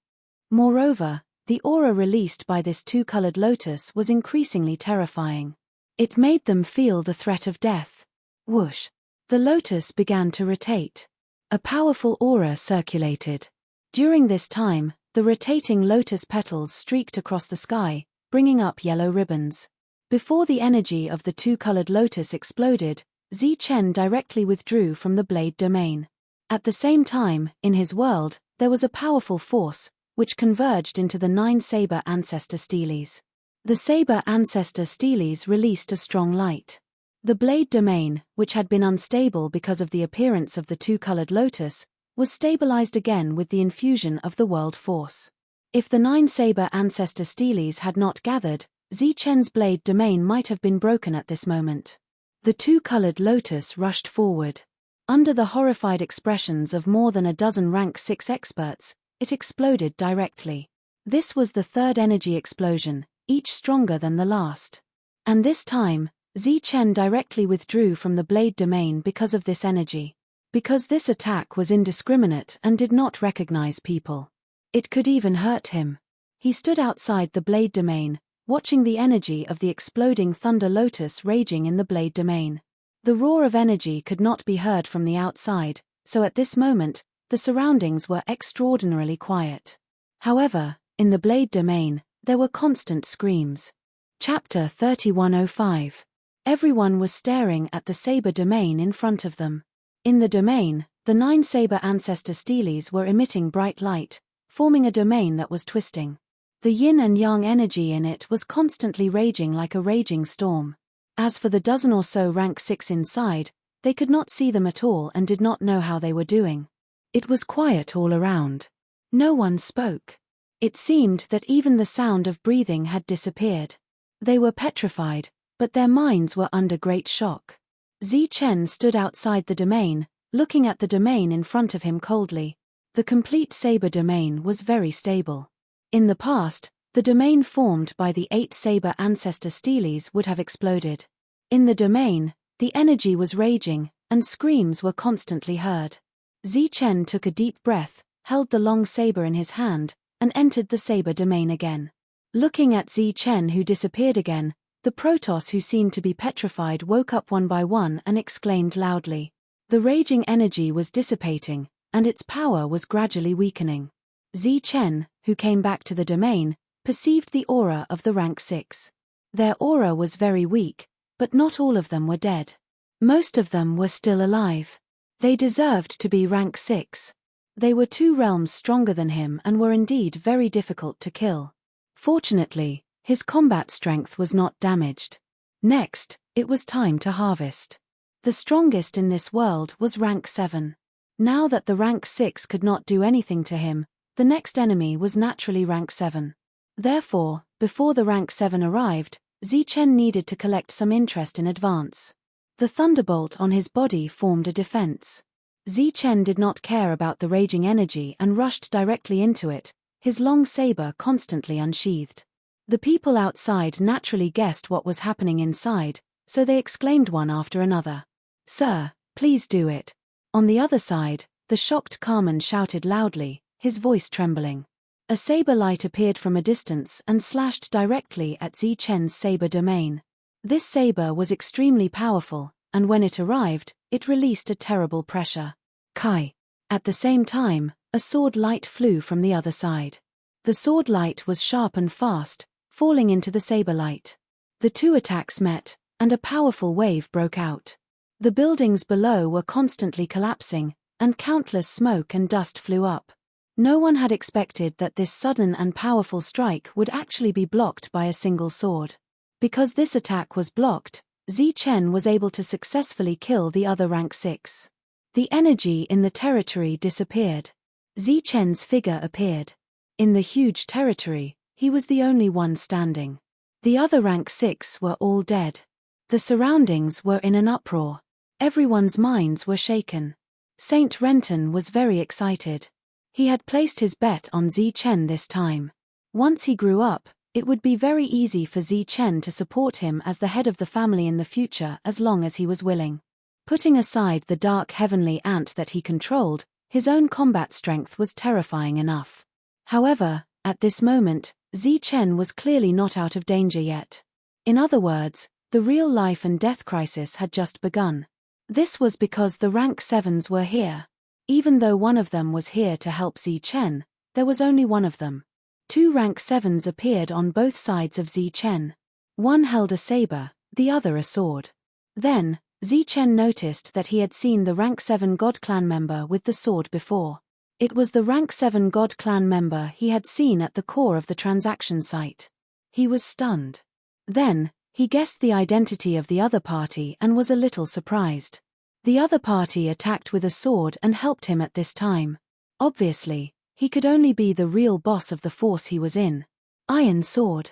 Speaker 1: Moreover, the aura released by this two-colored lotus was increasingly terrifying. It made them feel the threat of death. Whoosh! The lotus began to rotate. A powerful aura circulated. During this time, the rotating lotus petals streaked across the sky, bringing up yellow ribbons. Before the energy of the two-colored lotus exploded, Zichen directly withdrew from the blade domain. At the same time, in his world, there was a powerful force, which converged into the 9 saber ancestor steles. The saber ancestor steles released a strong light. The blade domain, which had been unstable because of the appearance of the two-colored lotus, was stabilized again with the infusion of the world force. If the 9 saber ancestor steles had not gathered, Zichen's blade domain might have been broken at this moment. The two-colored lotus rushed forward. Under the horrified expressions of more than a dozen rank 6 experts, it exploded directly. This was the third energy explosion, each stronger than the last. And this time, Zichen directly withdrew from the blade domain because of this energy. Because this attack was indiscriminate and did not recognize people. It could even hurt him. He stood outside the blade domain, watching the energy of the exploding thunder lotus raging in the blade domain. The roar of energy could not be heard from the outside, so at this moment, the surroundings were extraordinarily quiet. However, in the blade domain, there were constant screams. Chapter 3105. Everyone was staring at the saber domain in front of them. In the domain, the 9 saber ancestor steles were emitting bright light, forming a domain that was twisting. The yin and yang energy in it was constantly raging like a raging storm. As for the dozen or so rank 6 inside, they could not see them at all and did not know how they were doing. It was quiet all around. No one spoke. It seemed that even the sound of breathing had disappeared. They were petrified, but their minds were under great shock. Zichen stood outside the domain, looking at the domain in front of him coldly. The complete saber domain was very stable. In the past, the domain formed by the 8 saber ancestor steles would have exploded. In the domain, the energy was raging, and screams were constantly heard. Zichen took a deep breath, held the long saber in his hand, and entered the saber domain again. Looking at Zichen, who disappeared again, the Protoss, who seemed to be petrified, woke up one by one and exclaimed loudly. The raging energy was dissipating, and its power was gradually weakening. Zichen, who came back to the domain, perceived the aura of the rank 6. Their aura was very weak, but not all of them were dead. Most of them were still alive. They deserved to be rank 6. They were 2 realms stronger than him and were indeed very difficult to kill. Fortunately, his combat strength was not damaged. Next, it was time to harvest. The strongest in this world was rank 7. Now that the rank 6 could not do anything to him, the next enemy was naturally rank 7. Therefore, before the rank 7 arrived, Zichen needed to collect some interest in advance. The thunderbolt on his body formed a defense. Zichen did not care about the raging energy and rushed directly into it, his long saber constantly unsheathed. The people outside naturally guessed what was happening inside, so they exclaimed one after another. "Sir, please do it." On the other side, the shocked Carmen shouted loudly, his voice trembling. A saber light appeared from a distance and slashed directly at Zichen's saber domain. This saber was extremely powerful, and when it arrived, it released a terrible pressure. Kai. At the same time, a sword light flew from the other side. The sword light was sharp and fast, falling into the saber light. The 2 attacks met, and a powerful wave broke out. The buildings below were constantly collapsing, and countless smoke and dust flew up. No one had expected that this sudden and powerful strike would actually be blocked by a single sword. Because this attack was blocked, Zichen was able to successfully kill the other rank 6. The energy in the territory disappeared. Zichen's figure appeared. In the huge territory, He was the only one standing. The other rank 6 were all dead. The surroundings were in an uproar. Everyone's minds were shaken. Saint Renton was very excited. He had placed his bet on Zichen this time. Once he grew up, it would be very easy for Zichen to support him as the head of the family in the future as long as he was willing. Putting aside the dark heavenly ant that he controlled, his own combat strength was terrifying enough. However, at this moment, Zichen was clearly not out of danger yet. In other words, the real life and death crisis had just begun. This was because the rank 7s were here. Even though one of them was here to help Zichen, there was only one of them. 2 rank 7s appeared on both sides of Zichen. One held a saber, the other a sword. Then, Zichen noticed that he had seen the rank 7 God Clan member with the sword before. It was the rank 7 God Clan member he had seen at the core of the transaction site. He was stunned. Then, he guessed the identity of the other party and was a little surprised. The other party attacked with a sword and helped him at this time. Obviously, he could only be the real boss of the force he was in. Iron Sword.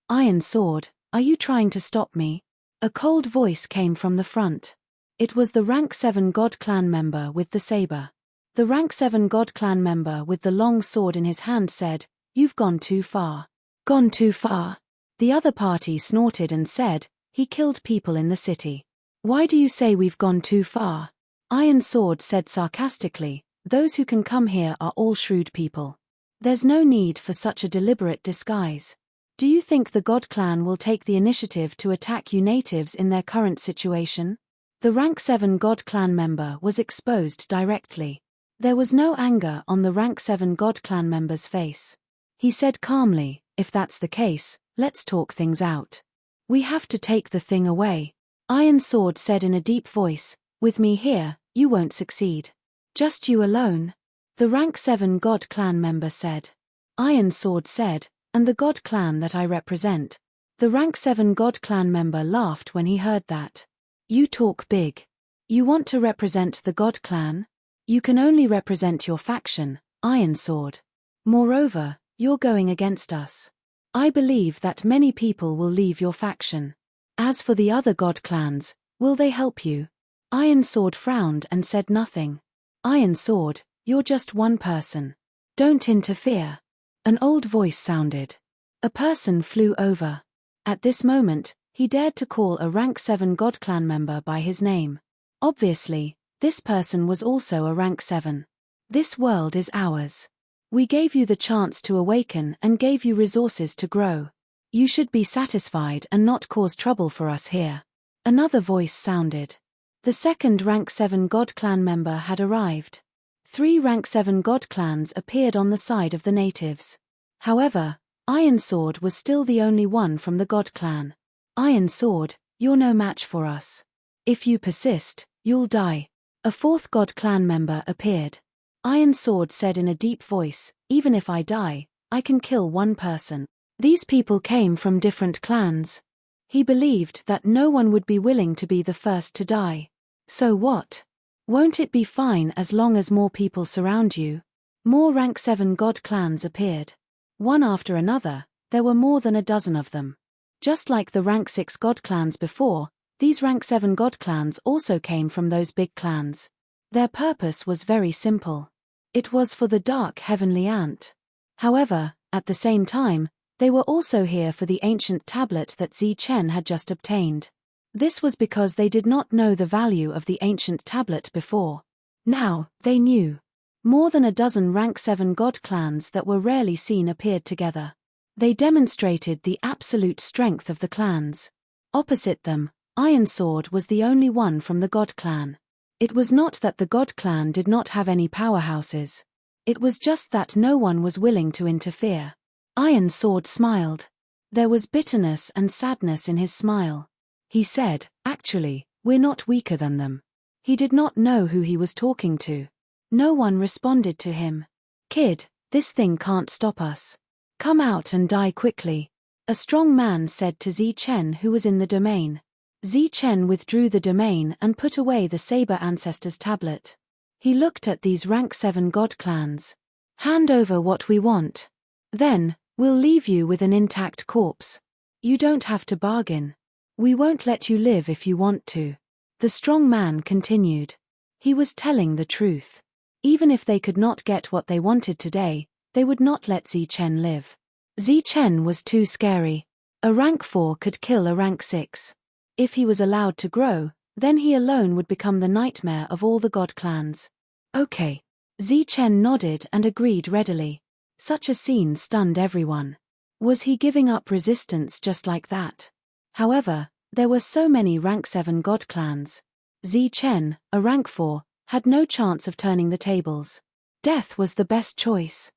Speaker 1: Iron Sword, are you trying to stop me? A cold voice came from the front. It was the rank 7 God Clan member with the saber. The rank 7 God Clan member with the long sword in his hand said, "You've gone too far." Gone too far? The other party snorted and said, "He killed people in the city. Why do you say we've gone too far?" Iron Sword said sarcastically, "Those who can come here are all shrewd people. There's no need for such a deliberate disguise. Do you think the God Clan will take the initiative to attack you natives in their current situation?" The rank 7 God Clan member was exposed directly. There was no anger on the rank 7 God Clan member's face. He said calmly, "If that's the case, let's talk things out. We have to take the thing away." Iron Sword said in a deep voice, "With me here, you won't succeed." "Just you alone?" The rank 7 God Clan member said. Iron Sword said, "And the God Clan that I represent." The rank 7 God Clan member laughed when he heard that. "You talk big. You want to represent the God Clan? You can only represent your faction, Iron Sword. Moreover, you're going against us. I believe that many people will leave your faction. As for the other God Clans, will they help you?" Iron Sword frowned and said nothing. "Iron Sword, you're just one person. Don't interfere." An old voice sounded. A person flew over. At this moment, he dared to call a rank 7 God Clan member by his name. Obviously, this person was also a rank 7. "This world is ours. We gave you the chance to awaken and gave you resources to grow. You should be satisfied and not cause trouble for us here." Another voice sounded. The second rank 7 God Clan member had arrived. 3 rank 7 God Clans appeared on the side of the natives. However, Iron Sword was still the only one from the God Clan. "Iron Sword, you're no match for us. If you persist, you'll die." A 4th God Clan member appeared. Iron Sword said in a deep voice, "Even if I die, I can kill one person." These people came from different clans. He believed that no one would be willing to be the first to die. So what? Won't it be fine as long as more people surround you? More rank 7 God Clans appeared. One after another, there were more than a dozen of them. Just like the rank 6 God Clans before, these rank 7 God Clans also came from those big clans. Their purpose was very simple. It was for the dark heavenly ant. However, at the same time, they were also here for the ancient tablet that Zichen had just obtained. This was because they did not know the value of the ancient tablet before. Now, they knew. More than a dozen rank 7 God Clans that were rarely seen appeared together. They demonstrated the absolute strength of the clans. Opposite them, Iron Sword was the only one from the God Clan. It was not that the God Clan did not have any powerhouses. It was just that no one was willing to interfere. Iron Sword smiled. There was bitterness and sadness in his smile. He said, "Actually, we're not weaker than them." He did not know who he was talking to. No one responded to him. "Kid, this thing can't stop us. Come out and die quickly," a strong man said to Zichen, who was in the domain. Zichen withdrew the domain and put away the Saber Ancestors tablet. He looked at these rank 7 God Clans. "Hand over what we want." Then, We'll leave you with an intact corpse. You don't have to bargain. We won't let you live if you want to. The strong man continued. He was telling the truth. Even if they could not get what they wanted today, they would not let Zichen live. Zichen was too scary. A rank 4 could kill a rank 6. If he was allowed to grow, then he alone would become the nightmare of all the god clans. Okay. Zichen nodded and agreed readily. Such a scene stunned everyone. Was he giving up resistance just like that? However, there were so many rank 7 god clans. Zichen, a rank 4, had no chance of turning the tables. Death was the best choice.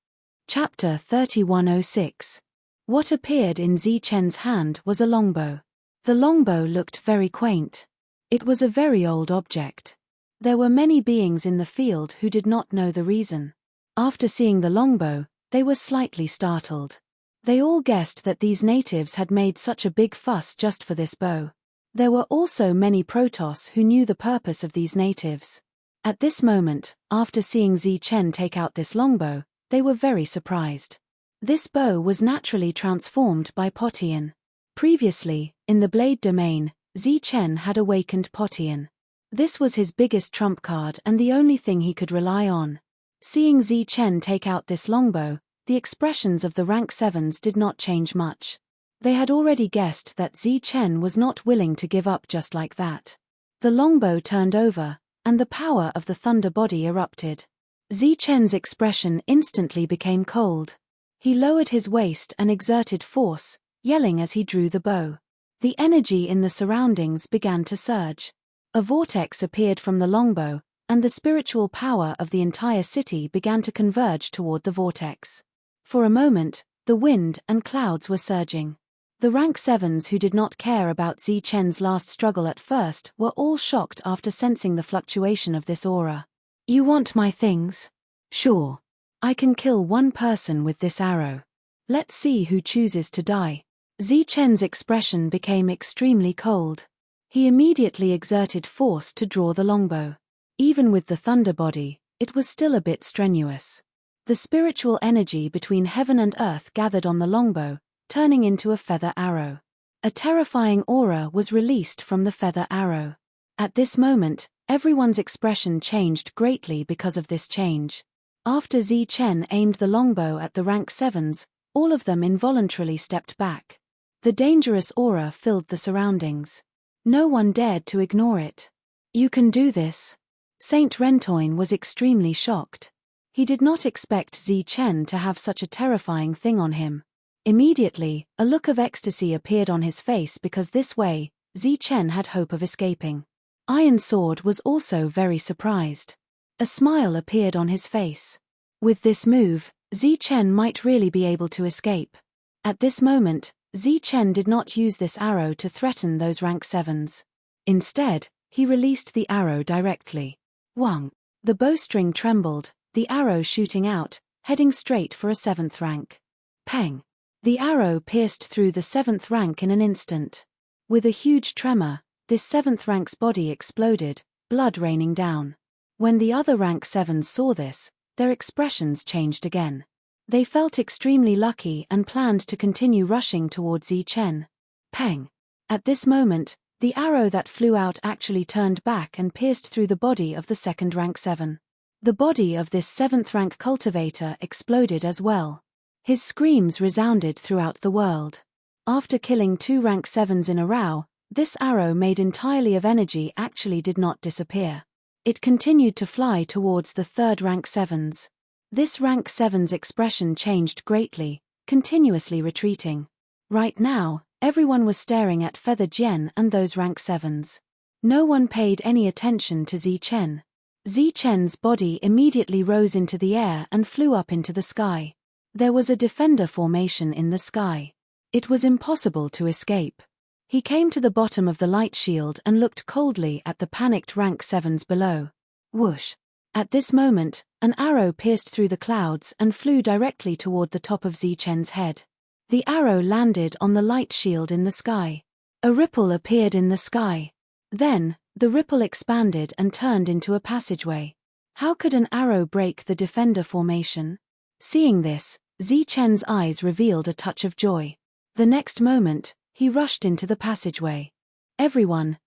Speaker 1: Chapter 3106. What appeared in Zichen's hand was a longbow. The longbow looked very quaint. It was a very old object. There were many beings in the field who did not know the reason. After seeing the longbow, they were slightly startled. They all guessed that these natives had made such a big fuss just for this bow. There were also many Protoss who knew the purpose of these natives. At this moment, after seeing Zichen take out this longbow, they were very surprised. This bow was naturally transformed by Potian. Previously, in the blade domain, Zichen had awakened Potian. This was his biggest trump card and the only thing he could rely on. Seeing Zichen take out this longbow, the expressions of the rank 7s did not change much. They had already guessed that Zichen was not willing to give up just like that. The longbow turned over, and the power of the thunder body erupted. Zichen's expression instantly became cold. He lowered his waist and exerted force, yelling as he drew the bow. The energy in the surroundings began to surge. A vortex appeared from the longbow, and the spiritual power of the entire city began to converge toward the vortex. For a moment, the wind and clouds were surging. The rank 7s who did not care about Zichen's last struggle at first were all shocked after sensing the fluctuation of this aura. You want my things? Sure. I can kill one person with this arrow. Let's see who chooses to die. Zichen's expression became extremely cold. He immediately exerted force to draw the longbow. Even with the thunder body, it was still a bit strenuous. The spiritual energy between heaven and earth gathered on the longbow, turning into a feather arrow. A terrifying aura was released from the feather arrow. At this moment, everyone's expression changed greatly because of this change. After Zichen aimed the longbow at the rank 7s, all of them involuntarily stepped back. The dangerous aura filled the surroundings. No one dared to ignore it. You can do this. Saint Rentoin was extremely shocked. He did not expect Zichen to have such a terrifying thing on him. Immediately, a look of ecstasy appeared on his face because this way, Zichen had hope of escaping. Iron Sword was also very surprised. A smile appeared on his face. With this move, Zichen might really be able to escape. At this moment, Zichen did not use this arrow to threaten those rank 7s. Instead, he released the arrow directly. Wang. The bowstring trembled, the arrow shooting out, heading straight for a 7th rank. Peng. The arrow pierced through the 7th rank in an instant. With a huge tremor, this 7th rank's body exploded, blood raining down. When the other rank 7s saw this, their expressions changed again. They felt extremely lucky and planned to continue rushing towards Zichen. Peng. At this moment, the arrow that flew out actually turned back and pierced through the body of the 2nd rank 7. The body of this 7th rank cultivator exploded as well. His screams resounded throughout the world. After killing 2 rank 7s in a row, this arrow made entirely of energy actually did not disappear. It continued to fly towards the 3rd rank 7s. This rank 7's expression changed greatly, continuously retreating. Right now, everyone was staring at Feather Jian and those rank 7s. No one paid any attention to Zichen. Zichen's body immediately rose into the air and flew up into the sky. There was a defender formation in the sky. It was impossible to escape. He came to the bottom of the light shield and looked coldly at the panicked rank 7s below. Whoosh! At this moment, an arrow pierced through the clouds and flew directly toward the top of Zichen's head. The arrow landed on the light shield in the sky. A ripple appeared in the sky. Then, the ripple expanded and turned into a passageway. How could an arrow break the defender formation? Seeing this, Chen's eyes revealed a touch of joy. The next moment, he rushed into the passageway. Everyone,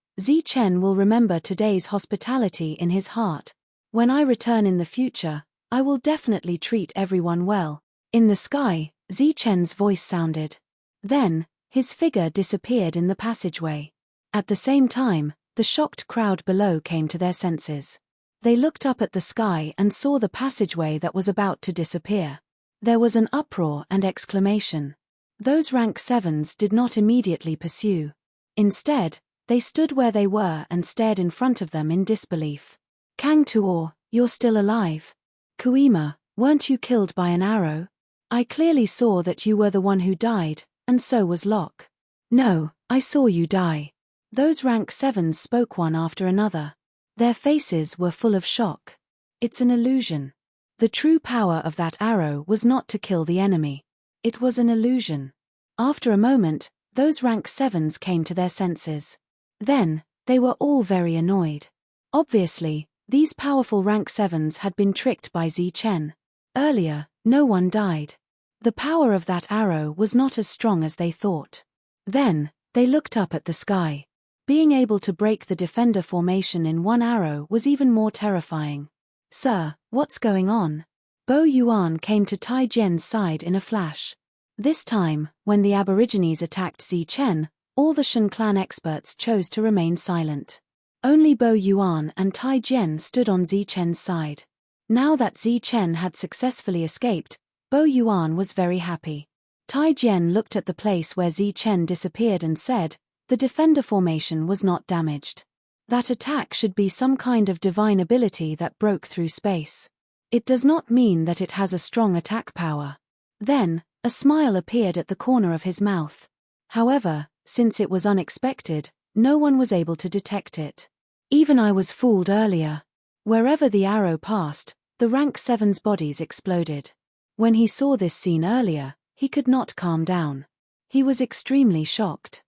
Speaker 1: Chen will remember today's hospitality in his heart. When I return in the future, I will definitely treat everyone well. In the sky, Chen's voice sounded. Then, his figure disappeared in the passageway. At the same time, the shocked crowd below came to their senses. They looked up at the sky and saw the passageway that was about to disappear. There was an uproar and exclamation. Those rank 7s did not immediately pursue. Instead, they stood where they were and stared in front of them in disbelief. Kang Tuor, you're still alive. Kuima, weren't you killed by an arrow? I clearly saw that you were the one who died, and so was Locke. No, I saw you die. Those rank 7s spoke one after another. Their faces were full of shock. It's an illusion. The true power of that arrow was not to kill the enemy. It was an illusion. After a moment, those rank 7s came to their senses. Then, they were all very annoyed. Obviously, these powerful rank 7s had been tricked by Chen. Earlier, no one died. The power of that arrow was not as strong as they thought. Then, they looked up at the sky. Being able to break the defender formation in one arrow was even more terrifying. Sir, what's going on? Bo Yuan came to Tai Jian's side in a flash. This time, when the Aborigines attacked Chen, all the Shen clan experts chose to remain silent. Only Bo Yuan and Tai Jian stood on Chen's side. Now that Chen had successfully escaped, Bo Yuan was very happy. Tai Jian looked at the place where Chen disappeared and said, the defender formation was not damaged. That attack should be some kind of divine ability that broke through space. It does not mean that it has a strong attack power. Then, a smile appeared at the corner of his mouth. However, since it was unexpected, no one was able to detect it. Even I was fooled earlier. Wherever the arrow passed, the rank 7's bodies exploded. When he saw this scene earlier, he could not calm down. He was extremely shocked.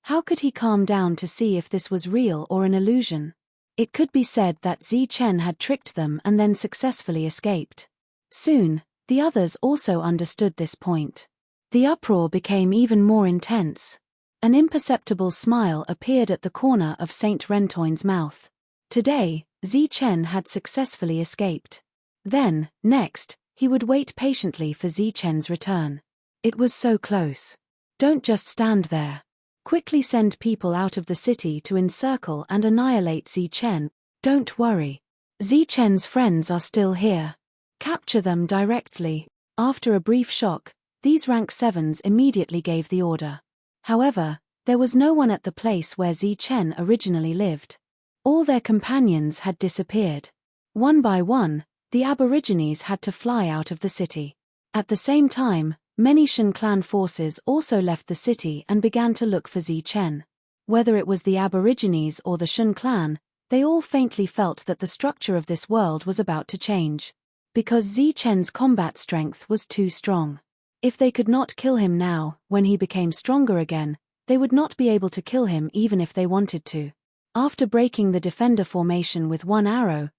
Speaker 1: How could he calm down to see if this was real or an illusion? It could be said that Chen had tricked them and then successfully escaped. Soon, the others also understood this point. The uproar became even more intense. An imperceptible smile appeared at the corner of Saint Rentoin's mouth. Today, Chen had successfully escaped. Then, next, he would wait patiently for Chen's return. It was so close. Don't just stand there. Quickly send people out of the city to encircle and annihilate Chen. Don't worry. Chen's friends are still here. Capture them directly. After a brief shock, these rank 7s immediately gave the order. However, there was no one at the place where Chen originally lived. All their companions had disappeared. One by one, the Aborigines had to fly out of the city. At the same time, many Shen clan forces also left the city and began to look for Chen. Whether it was the Aborigines or the Shen clan, they all faintly felt that the structure of this world was about to change. Because Chen's combat strength was too strong. If they could not kill him now, when he became stronger again, they would not be able to kill him even if they wanted to. After breaking the defender formation with one arrow,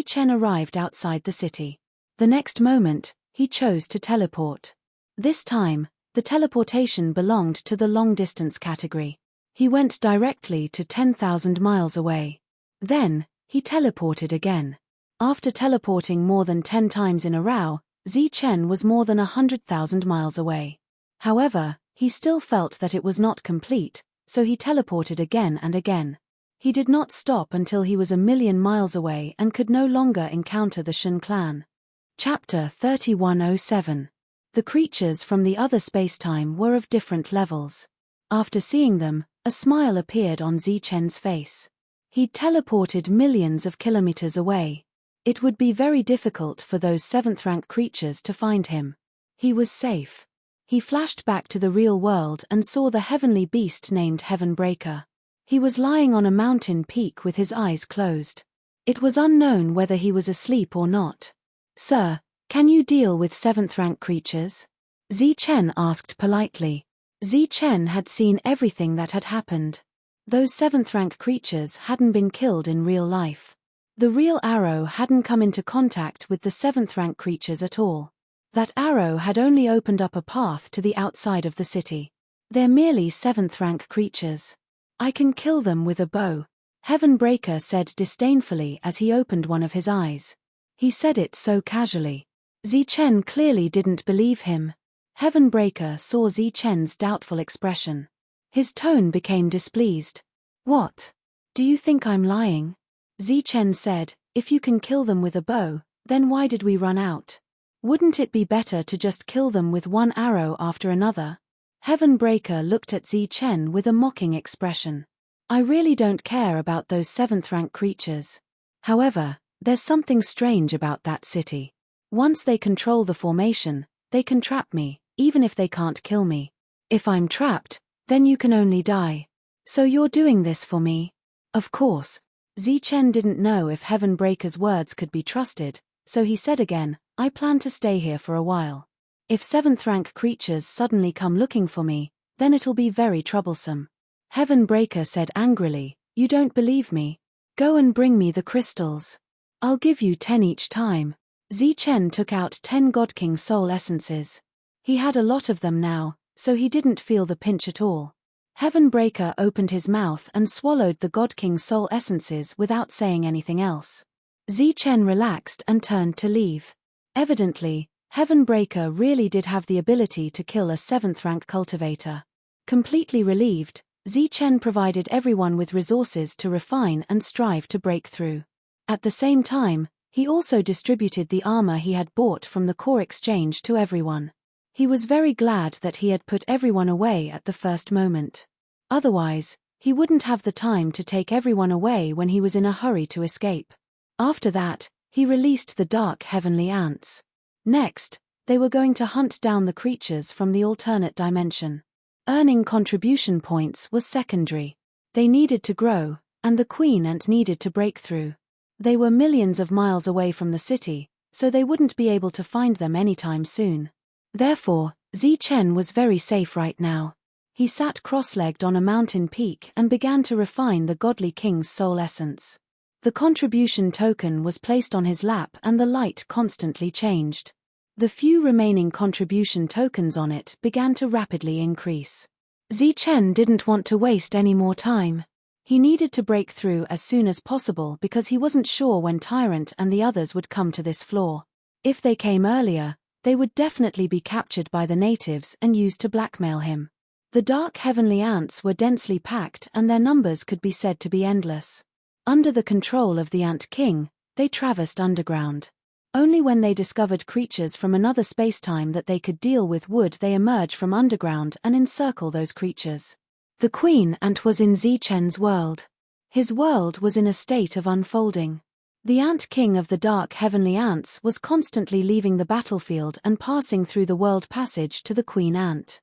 Speaker 1: Chen arrived outside the city. The next moment, he chose to teleport. This time, the teleportation belonged to the long-distance category. He went directly to 10,000 miles away. Then, he teleported again. After teleporting more than 10 times in a row, Chen was more than 100,000 miles away. However, he still felt that it was not complete, so he teleported again and again. He did not stop until he was 1,000,000 miles away and could no longer encounter the Shen clan. Chapter 3107. The creatures from the other spacetime were of different levels. After seeing them, a smile appeared on Chen's face. He'd teleported millions of kilometers away. It would be very difficult for those 7th-rank creatures to find him. He was safe. He flashed back to the real world and saw the heavenly beast named Heavenbreaker. He was lying on a mountain peak with his eyes closed. It was unknown whether he was asleep or not. Sir, can you deal with 7th-rank creatures? Chen asked politely. Chen had seen everything that had happened. Those 7th-rank creatures hadn't been killed in real life. The real arrow hadn't come into contact with the 7th-rank creatures at all. That arrow had only opened up a path to the outside of the city. They're merely 7th-rank creatures. I can kill them with a bow, Heavenbreaker said disdainfully as he opened one of his eyes. He said it so casually. Zichen clearly didn't believe him. Heavenbreaker saw Zichen's doubtful expression. His tone became displeased. What? Do you think I'm lying? Zichen said, if you can kill them with a bow, then why did we run out? Wouldn't it be better to just kill them with one arrow after another? Heavenbreaker looked at Zichen with a mocking expression. I really don't care about those 7th-rank creatures. However, there's something strange about that city. Once they control the formation, they can trap me, even if they can't kill me. If I'm trapped, then you can only die. So you're doing this for me? Of course. Zichen didn't know if Heavenbreaker's words could be trusted, so he said again, I plan to stay here for a while. If 7th-rank creatures suddenly come looking for me, then it'll be very troublesome. Heavenbreaker said angrily, you don't believe me? Go and bring me the crystals. I'll give you 10 each time. Zichen took out 10 God King soul essences. He had a lot of them now, so he didn't feel the pinch at all. Heavenbreaker opened his mouth and swallowed the God King soul essences without saying anything else. Zichen relaxed and turned to leave. Evidently, Heavenbreaker really did have the ability to kill a 7th-rank cultivator. Completely relieved, Zichen provided everyone with resources to refine and strive to break through. At the same time, he also distributed the armor he had bought from the core exchange to everyone. He was very glad that he had put everyone away at the first moment. Otherwise, he wouldn't have the time to take everyone away when he was in a hurry to escape. After that, he released the dark heavenly ants. Next, they were going to hunt down the creatures from the alternate dimension. Earning contribution points was secondary. They needed to grow, and the queen ant needed to break through. They were millions of miles away from the city, so they wouldn't be able to find them anytime soon. Therefore, Zichen was very safe right now. He sat cross-legged on a mountain peak and began to refine the Godly King's soul essence. The contribution token was placed on his lap and the light constantly changed. The few remaining contribution tokens on it began to rapidly increase. Zichen didn't want to waste any more time. He needed to break through as soon as possible because he wasn't sure when Tyrant and the others would come to this floor. If they came earlier, they would definitely be captured by the natives and used to blackmail him. The dark heavenly ants were densely packed and their numbers could be said to be endless. Under the control of the Ant King, they traversed underground. Only when they discovered creatures from another spacetime that they could deal with would they emerge from underground and encircle those creatures. The Queen Ant was in Zichen's world. His world was in a state of unfolding. The Ant King of the Dark Heavenly Ants was constantly leaving the battlefield and passing through the world passage to the Queen Ant.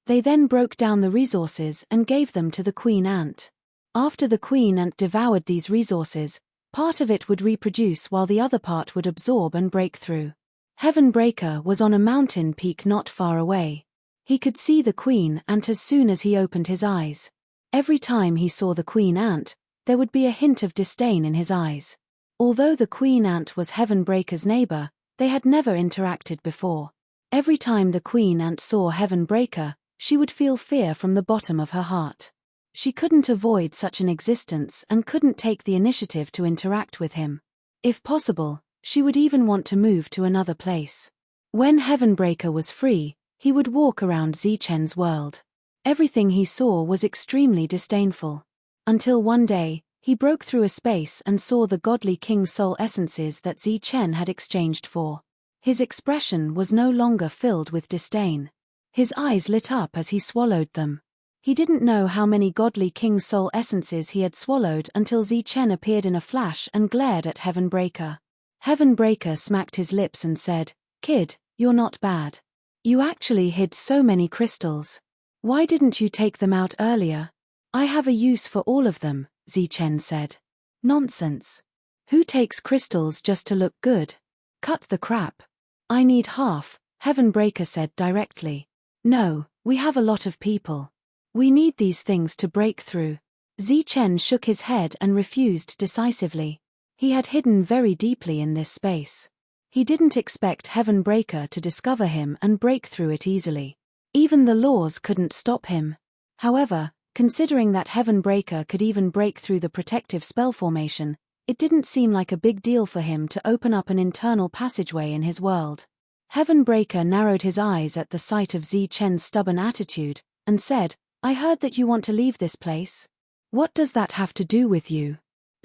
Speaker 1: They then broke down the resources and gave them to the Queen Ant. After the Queen Ant devoured these resources, part of it would reproduce while the other part would absorb and break through. Heavenbreaker was on a mountain peak not far away. He could see the Queen Ant as soon as he opened his eyes. Every time he saw the Queen Ant, there would be a hint of disdain in his eyes. Although the Queen Ant was Heavenbreaker's neighbor, they had never interacted before. Every time the Queen Ant saw Heavenbreaker, she would feel fear from the bottom of her heart. She couldn't avoid such an existence and couldn't take the initiative to interact with him. If possible, she would even want to move to another place. When Heavenbreaker was free, he would walk around Zichen's world. Everything he saw was extremely disdainful. Until one day, he broke through a space and saw the Godly King's soul essences that Zichen had exchanged for. His expression was no longer filled with disdain. His eyes lit up as he swallowed them. He didn't know how many Godly King soul essences he had swallowed until Zichen appeared in a flash and glared at Heavenbreaker. Heavenbreaker smacked his lips and said, "Kid, you're not bad. You actually hid so many crystals. Why didn't you take them out earlier?" "I have a use for all of them," Zichen said. "Nonsense. Who takes crystals just to look good? Cut the crap." "I need half," Heavenbreaker said directly. "No, we have a lot of people. We need these things to break through." Zichen shook his head and refused decisively. He had hidden very deeply in this space. He didn't expect Heaven Breaker to discover him and break through it easily. Even the laws couldn't stop him. However, considering that Heaven Breaker could even break through the protective spell formation, it didn't seem like a big deal for him to open up an internal passageway in his world. Heaven Breaker narrowed his eyes at the sight of Zichen's stubborn attitude, and said, "I heard that you want to leave this place. What does that have to do with you?"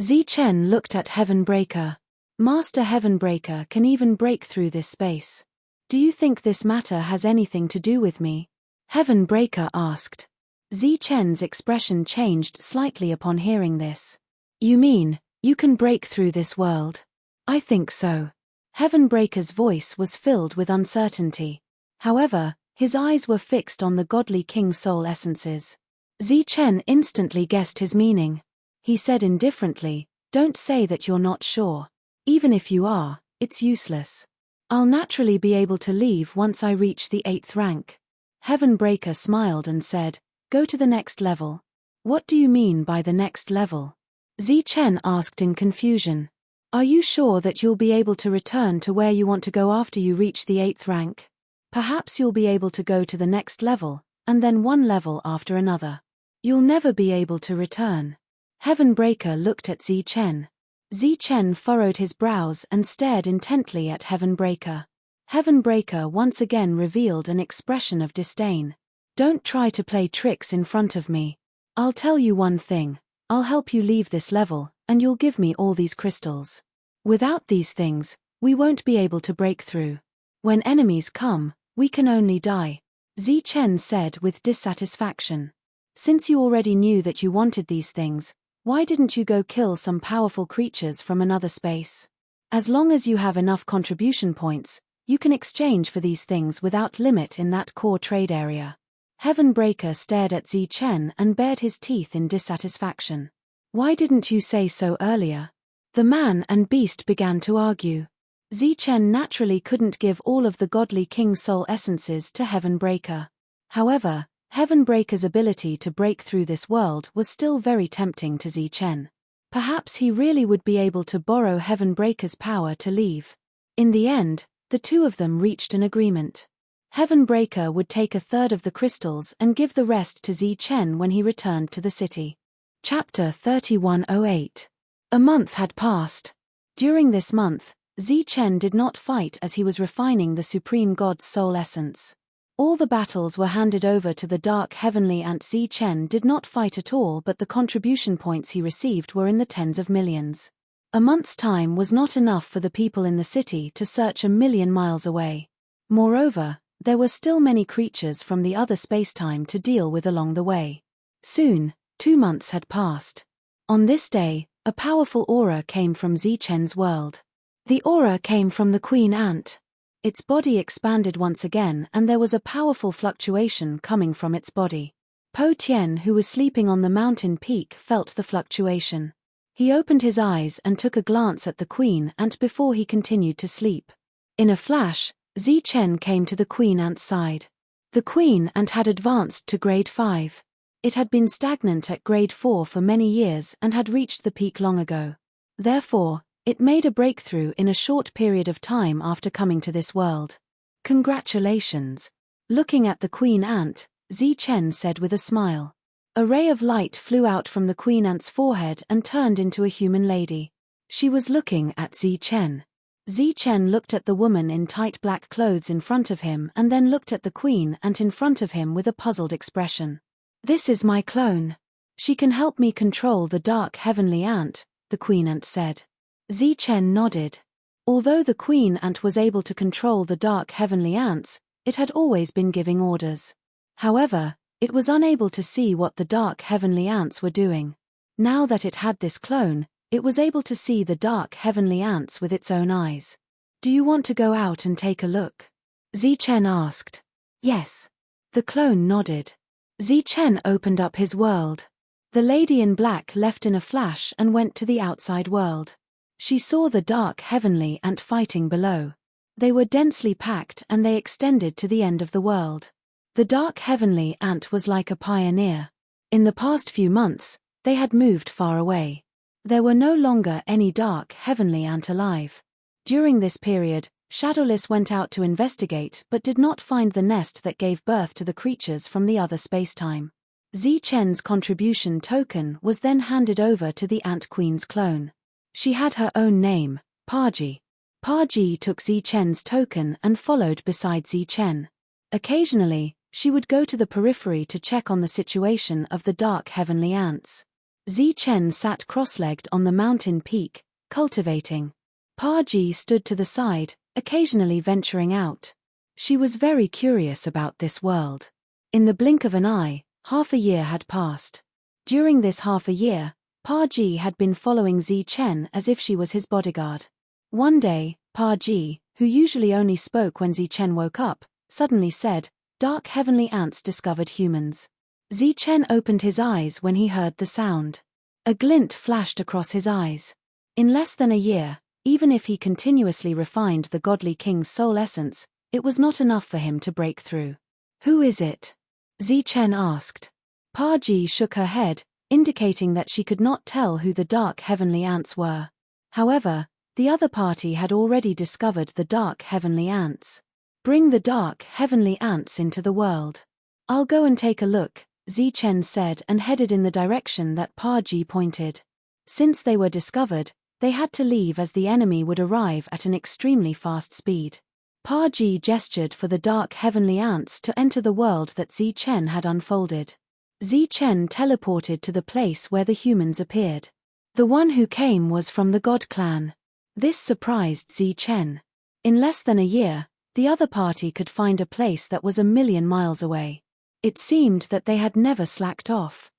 Speaker 1: Zichen looked at Heaven Breaker. "Master Heaven Breaker can even break through this space. Do you think this matter has anything to do with me?" Heaven Breaker asked. Zichen's expression changed slightly upon hearing this. "You mean, you can break through this world?" "I think so." Heaven Breaker's voice was filled with uncertainty. However, his eyes were fixed on the godly King Soul essences. Zichen instantly guessed his meaning. He said indifferently, "Don't say that you're not sure. Even if you are, it's useless. I'll naturally be able to leave once I reach the 8th rank." Heaven Breaker smiled and said, "Go to the next level." "What do you mean by the next level?" Zichen asked in confusion. "Are you sure that you'll be able to return to where you want to go after you reach the 8th rank? Perhaps you'll be able to go to the next level, and then one level after another. You'll never be able to return." Heaven Breaker looked at Zichen. Zichen furrowed his brows and stared intently at Heaven Breaker. Heaven Breaker once again revealed an expression of disdain. "Don't try to play tricks in front of me. I'll tell you one thing, I'll help you leave this level, and you'll give me all these crystals. Without these things, we won't be able to break through. When enemies come, we can only die," Zichen said with dissatisfaction. "Since you already knew that you wanted these things, why didn't you go kill some powerful creatures from another space? As long as you have enough contribution points, you can exchange for these things without limit in that core trade area." Heaven Breaker stared at Zichen and bared his teeth in dissatisfaction. "Why didn't you say so earlier?" The man and beast began to argue. Zichen naturally couldn't give all of the godly King Soul essences to Heaven Breaker. However, Heaven Breaker's ability to break through this world was still very tempting to Zichen. Perhaps he really would be able to borrow Heaven Breaker's power to leave. In the end, the two of them reached an agreement. Heaven Breaker would take 1/3 of the crystals and give the rest to Zichen when he returned to the city. Chapter 3108. A month had passed. During this month, Zichen did not fight as he was refining the Supreme God's soul essence. All the battles were handed over to the Dark Heavenly Ant. Zichen did not fight at all, but the contribution points he received were in the tens of millions. A month's time was not enough for the people in the city to search 1,000,000 miles away. Moreover, there were still many creatures from the other spacetime to deal with along the way. Soon, 2 months had passed. On this day, a powerful aura came from Zichen's world. The aura came from the Queen Ant. Its body expanded once again and there was a powerful fluctuation coming from its body. Po Tien, who was sleeping on the mountain peak, felt the fluctuation. He opened his eyes and took a glance at the Queen Ant before he continued to sleep. In a flash, Zichen came to the Queen Ant's side. The Queen Ant had advanced to grade 5. It had been stagnant at grade 4 for many years and had reached the peak long ago. Therefore, it made a breakthrough in a short period of time after coming to this world. "Congratulations." Looking at the Queen Ant, Zichen said with a smile. A ray of light flew out from the Queen Ant's forehead and turned into a human lady. She was looking at Zichen. Zichen looked at the woman in tight black clothes in front of him and then looked at the Queen Ant in front of him with a puzzled expression. "This is my clone. She can help me control the Dark Heavenly Ant," the Queen Ant said. Zichen nodded. Although the Queen Ant was able to control the Dark Heavenly Ants, it had always been giving orders. However, it was unable to see what the Dark Heavenly Ants were doing. Now that it had this clone, it was able to see the Dark Heavenly Ants with its own eyes. "Do you want to go out and take a look?" Zichen asked. "Yes." The clone nodded. Zichen opened up his world. The lady in black left in a flash and went to the outside world. She saw the Dark Heavenly Ant fighting below. They were densely packed and they extended to the end of the world. The Dark Heavenly Ant was like a pioneer. In the past few months, they had moved far away. There were no longer any Dark Heavenly Ant alive. During this period, Shadowless went out to investigate but did not find the nest that gave birth to the creatures from the other spacetime. Zi-Chen's contribution token was then handed over to the Ant Queen's clone. She had her own name, Paji. Paji took Zi-Chen's token and followed beside Zi-Chen. Occasionally, she would go to the periphery to check on the situation of the dark heavenly ants. Zi-Chen sat cross-legged on the mountain peak, cultivating. Paji stood to the side, occasionally venturing out. She was very curious about this world. In the blink of an eye, half a year had passed. During this half a year, Paji had been following Zi-Chen as if she was his bodyguard. One day, Paji, who usually only spoke when Zi-Chen woke up, suddenly said, "Dark heavenly ants discovered humans." Zi-Chen opened his eyes when he heard the sound. A glint flashed across his eyes. In less than a year, even if he continuously refined the godly king's soul essence, it was not enough for him to break through. "Who is it?" Zi-Chen asked. Paji shook her head, indicating that she could not tell who the dark heavenly ants were. However, the other party had already discovered the dark heavenly ants. "Bring the dark heavenly ants into the world." "I'll go and take a look," Zi-Chen said and headed in the direction that Paji pointed. Since they were discovered, they had to leave as the enemy would arrive at an extremely fast speed. Paji gestured for the dark heavenly ants to enter the world that Zi-Chen had unfolded. Zi-Chen teleported to the place where the humans appeared. The one who came was from the God clan. This surprised Zi-Chen. In less than a year, the other party could find a place that was 1,000,000 miles away. It seemed that they had never slacked off.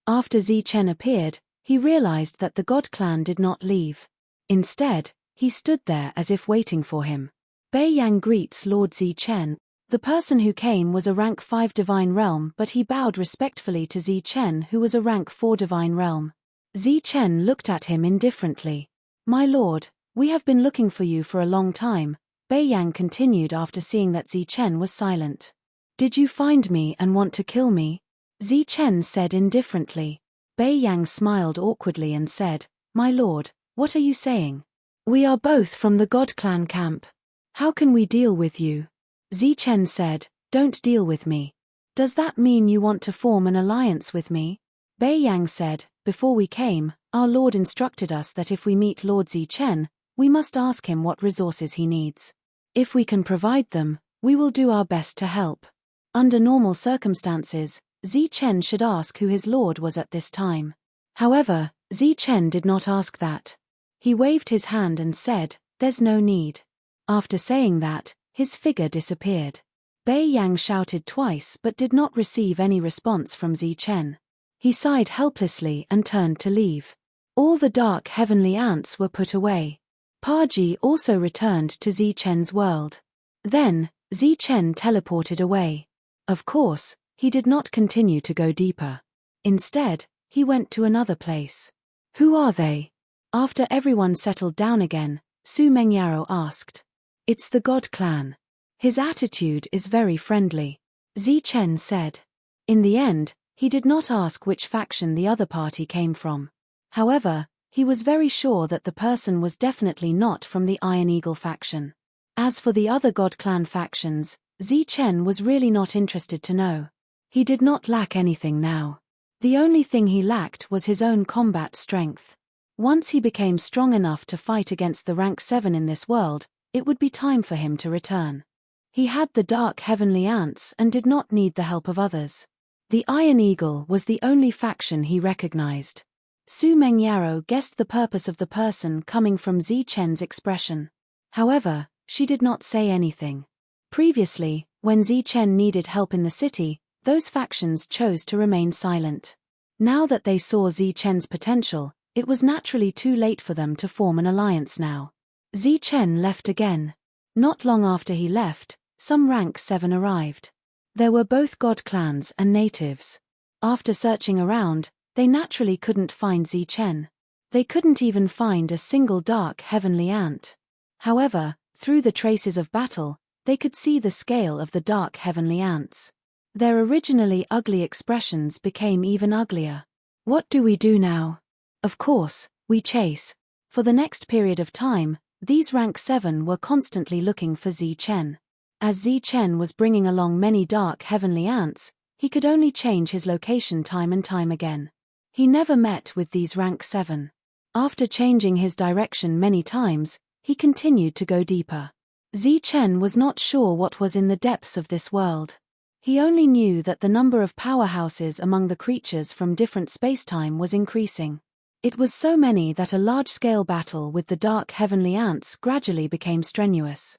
Speaker 1: After Zi-Chen appeared, he realized that the God clan did not leave. Instead, he stood there as if waiting for him. Bei Yang greets Lord Zi-Chen. The person who came was a rank 5 divine realm, but he bowed respectfully to Zi-Chen, who was a rank 4 divine realm. Zi-Chen looked at him indifferently. "My lord, we have been looking for you for a long time," Bei Yang continued after seeing that Zi-Chen was silent. "Did you find me and want to kill me?" Zi-Chen said indifferently. Bei Yang smiled awkwardly and said, "My lord, what are you saying? We are both from the God clan camp. How can we deal with you?" Zi-Chen said, "Don't deal with me. Does that mean you want to form an alliance with me?" Bei Yang said, "Before we came, our lord instructed us that if we meet Lord Zi-Chen, we must ask him what resources he needs. If we can provide them, we will do our best to help." Under normal circumstances, Zi-Chen should ask who his lord was at this time. However, Zi-Chen did not ask that. He waved his hand and said, "There's no need." After saying that, his figure disappeared. Bei Yang shouted twice but did not receive any response from Zi-Chen. He sighed helplessly and turned to leave. All the dark heavenly ants were put away. Paji also returned to Zi-Chen's world. Then, Zi-Chen teleported away. Of course, he did not continue to go deeper. Instead, he went to another place. "Who are they?" After everyone settled down again, Su Mengyaro asked. "It's the God clan. His attitude is very friendly," Zi-Chen said. In the end, he did not ask which faction the other party came from. However, he was very sure that the person was definitely not from the Iron Eagle faction. As for the other God clan factions, Zi-Chen was really not interested to know. He did not lack anything now. The only thing he lacked was his own combat strength. Once he became strong enough to fight against the rank 7 in this world, it would be time for him to return. He had the dark heavenly ants and did not need the help of others. The Iron Eagle was the only faction he recognized. Su Mengyaro guessed the purpose of the person coming from Zi-Chen's expression. However, she did not say anything. Previously, when Zi-Chen needed help in the city, those factions chose to remain silent. Now that they saw Zi-Chen's potential, it was naturally too late for them to form an alliance now. Zi-Chen left again. Not long after he left, some rank 7 arrived. There were both God clans and natives. After searching around, they naturally couldn't find Zi-Chen. They couldn't even find a single dark heavenly ant. However, through the traces of battle, they could see the scale of the dark heavenly ants. Their originally ugly expressions became even uglier. "What do we do now?" "Of course, we chase." For the next period of time, These rank 7 were constantly looking for Zichen. As Zichen was bringing along many dark heavenly ants, he could only change his location time and time again. He never met with these rank 7. After changing his direction many times, he continued to go deeper. Zichen was not sure what was in the depths of this world. He only knew that the number of powerhouses among the creatures from different spacetime was increasing. It was so many that a large-scale battle with the dark heavenly ants gradually became strenuous.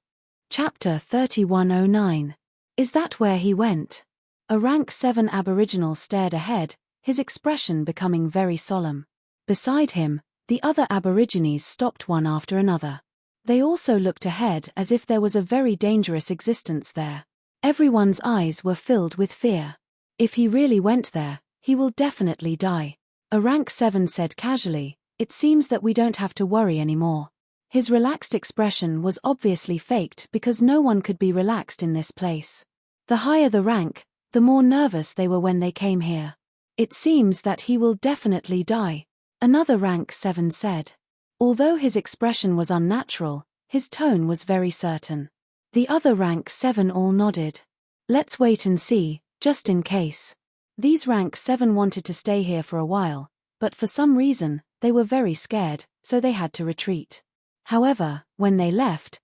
Speaker 1: Chapter 3109. Is that where he went? A rank 7 aboriginal stared ahead, his expression becoming very solemn. Beside him, the other aborigines stopped one after another. They also looked ahead as if there was a very dangerous existence there. Everyone's eyes were filled with fear. If he really went there, he will definitely die. A rank 7 said casually, "It seems that we don't have to worry anymore." His relaxed expression was obviously faked because no one could be relaxed in this place. The higher the rank, the more nervous they were when they came here. "It seems that he will definitely die," another rank 7 said. Although his expression was unnatural, his tone was very certain. The other rank 7 all nodded. "Let's wait and see, just in case." These rank 7 wanted to stay here for a while, but for some reason, they were very scared, so they had to retreat. However, when they left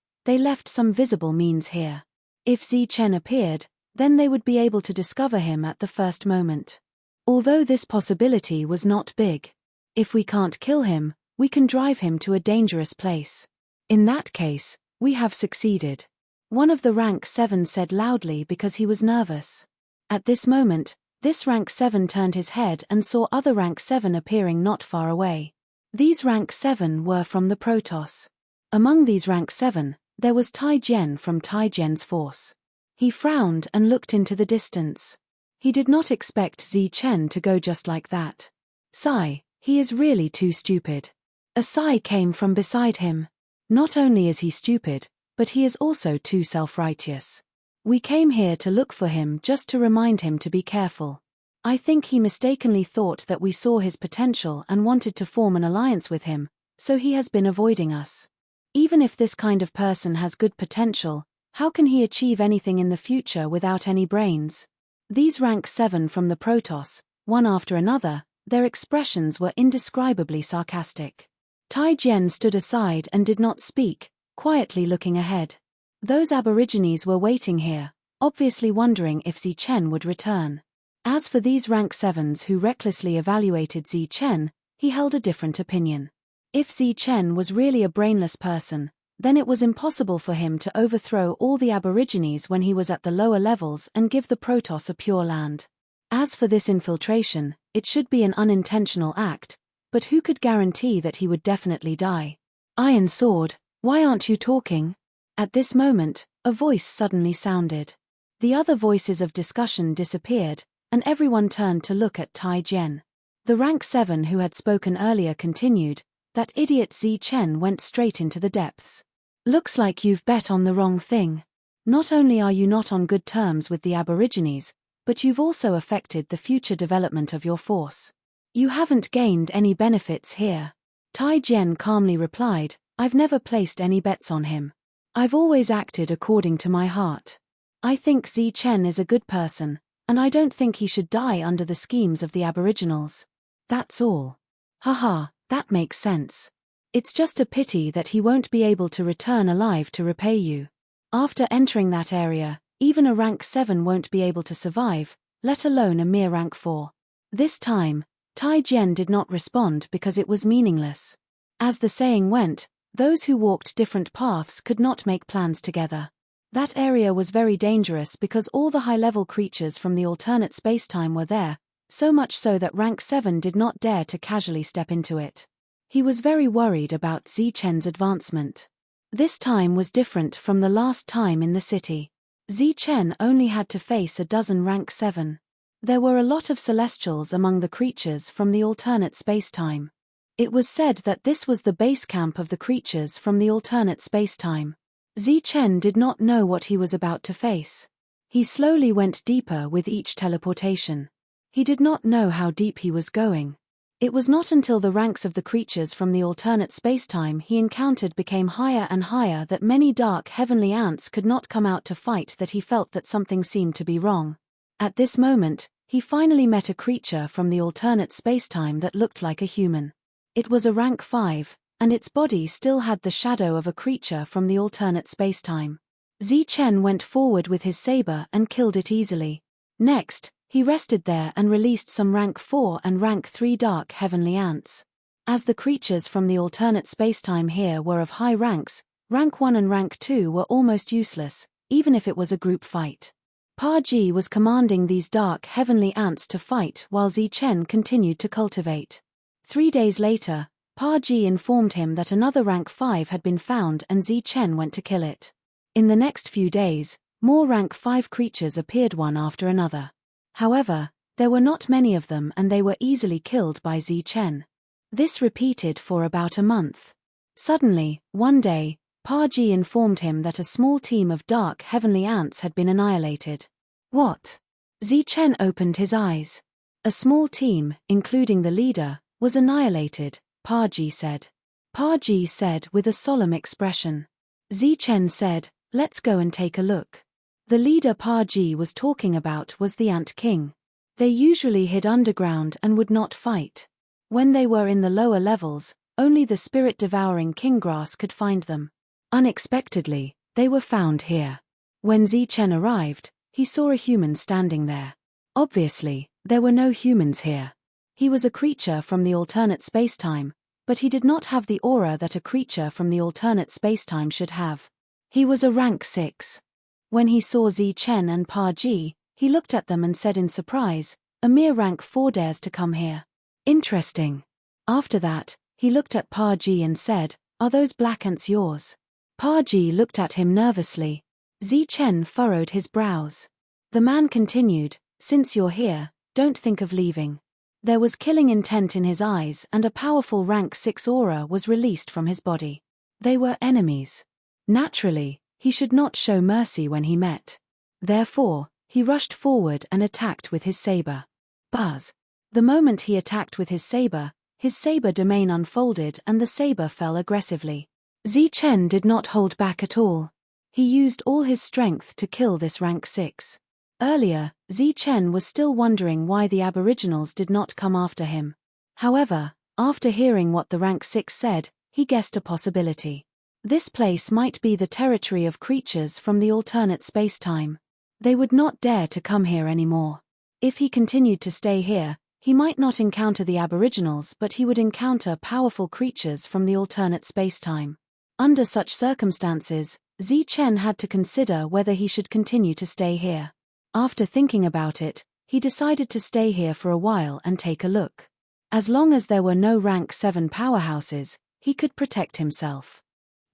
Speaker 1: some visible means here. If Zichen appeared, then they would be able to discover him at the first moment. Although this possibility was not big. If we can't kill him, we can drive him to a dangerous place. In that case, we have succeeded. One of the rank 7 said loudly because he was nervous. At this moment, this rank 7 turned his head and saw other rank 7 appearing not far away. These rank 7 were from the Protoss. Among these rank 7, there was Tai Jian from Tai Jian's force. He frowned and looked into the distance. He did not expect Zichen to go just like that. "Sigh, he is really too stupid." A sigh came from beside him. "Not only is he stupid, but he is also too self-righteous. We came here to look for him just to remind him to be careful. I think he mistakenly thought that we saw his potential and wanted to form an alliance with him, so he has been avoiding us. Even if this kind of person has good potential, how can he achieve anything in the future without any brains?" These rank 7 from the Protoss, one after another, their expressions were indescribably sarcastic. Tai Jian stood aside and did not speak, quietly looking ahead. Those aborigines were waiting here, obviously wondering if Zichen would return. As for these rank 7s who recklessly evaluated Zichen, he held a different opinion. If Zichen was really a brainless person, then it was impossible for him to overthrow all the aborigines when he was at the lower levels and give the Protoss a pure land. As for this infiltration, it should be an unintentional act, but who could guarantee that he would definitely die? "Iron Sword, why aren't you talking?" At this moment, a voice suddenly sounded. The other voices of discussion disappeared, and everyone turned to look at Tai Jian. The rank 7 who had spoken earlier continued, "That idiot Zichen went straight into the depths. Looks like you've bet on the wrong thing. Not only are you not on good terms with the aborigines, but you've also affected the future development of your force. You haven't gained any benefits here." Tai Jian calmly replied, "I've never placed any bets on him. I've always acted according to my heart. I think Zichen is a good person, and I don't think he should die under the schemes of the aboriginals. That's all. Haha, that makes sense. It's just a pity that he won't be able to return alive to repay you. After entering that area, even a rank 7 won't be able to survive, let alone a mere rank 4. This time, Tai Jian did not respond because it was meaningless. As the saying went, those who walked different paths could not make plans together. That area was very dangerous because all the high-level creatures from the alternate spacetime were there, so much so that rank 7 did not dare to casually step into it. He was very worried about Zichen's advancement. This time was different from the last time in the city. Zichen only had to face a dozen rank 7. There were a lot of celestials among the creatures from the alternate spacetime. It was said that this was the base camp of the creatures from the alternate spacetime. Zichen did not know what he was about to face. He slowly went deeper with each teleportation. He did not know how deep he was going. It was not until the ranks of the creatures from the alternate spacetime he encountered became higher and higher that many dark heavenly ants could not come out to fight that he felt that something seemed to be wrong. At this moment, he finally met a creature from the alternate spacetime that looked like a human. It was a rank 5, and its body still had the shadow of a creature from the alternate spacetime. Zichen went forward with his saber and killed it easily. Next, he rested there and released some rank 4 and rank 3 dark heavenly ants. As the creatures from the alternate spacetime here were of high ranks, rank 1 and rank 2 were almost useless, even if it was a group fight. Pa Ji was commanding these dark heavenly ants to fight while Zichen continued to cultivate. 3 days later, Pa Ji informed him that another rank 5 had been found and Zichen went to kill it. In the next few days, more rank 5 creatures appeared one after another. However, there were not many of them and they were easily killed by Zichen. This repeated for about a month. Suddenly, one day, Pa Ji informed him that a small team of dark heavenly ants had been annihilated. What? Zichen opened his eyes. A small team, including the leader, was annihilated, Pa Ji said. Pa Ji said with a solemn expression. Zichen said, "Let's go and take a look." The leader Pa Ji was talking about was the Ant King. They usually hid underground and would not fight. When they were in the lower levels, only the spirit-devouring Kinggrass could find them. Unexpectedly, they were found here. When Zichen arrived, he saw a human standing there. Obviously, there were no humans here. He was a creature from the alternate spacetime, but he did not have the aura that a creature from the alternate spacetime should have. He was a rank 6. When he saw Zichen and Pa Ji, he looked at them and said in surprise, "A mere rank 4 dares to come here. Interesting." After that, he looked at Pa Ji and said, "Are those black ants yours?" Pa Ji looked at him nervously. Zichen furrowed his brows. The man continued, "Since you're here, don't think of leaving." There was killing intent in his eyes and a powerful rank 6 aura was released from his body. They were enemies. Naturally, he should not show mercy when he met. Therefore, he rushed forward and attacked with his saber. Buzz! The moment he attacked with his saber domain unfolded and the saber fell aggressively. Zichen did not hold back at all. He used all his strength to kill this rank 6. Earlier, Zichen was still wondering why the aboriginals did not come after him. However, after hearing what the rank 6 said, he guessed a possibility. This place might be the territory of creatures from the alternate spacetime. They would not dare to come here anymore. If he continued to stay here, he might not encounter the aboriginals but he would encounter powerful creatures from the alternate spacetime. Under such circumstances, Zichen had to consider whether he should continue to stay here. After thinking about it, he decided to stay here for a while and take a look. As long as there were no rank 7 powerhouses, he could protect himself.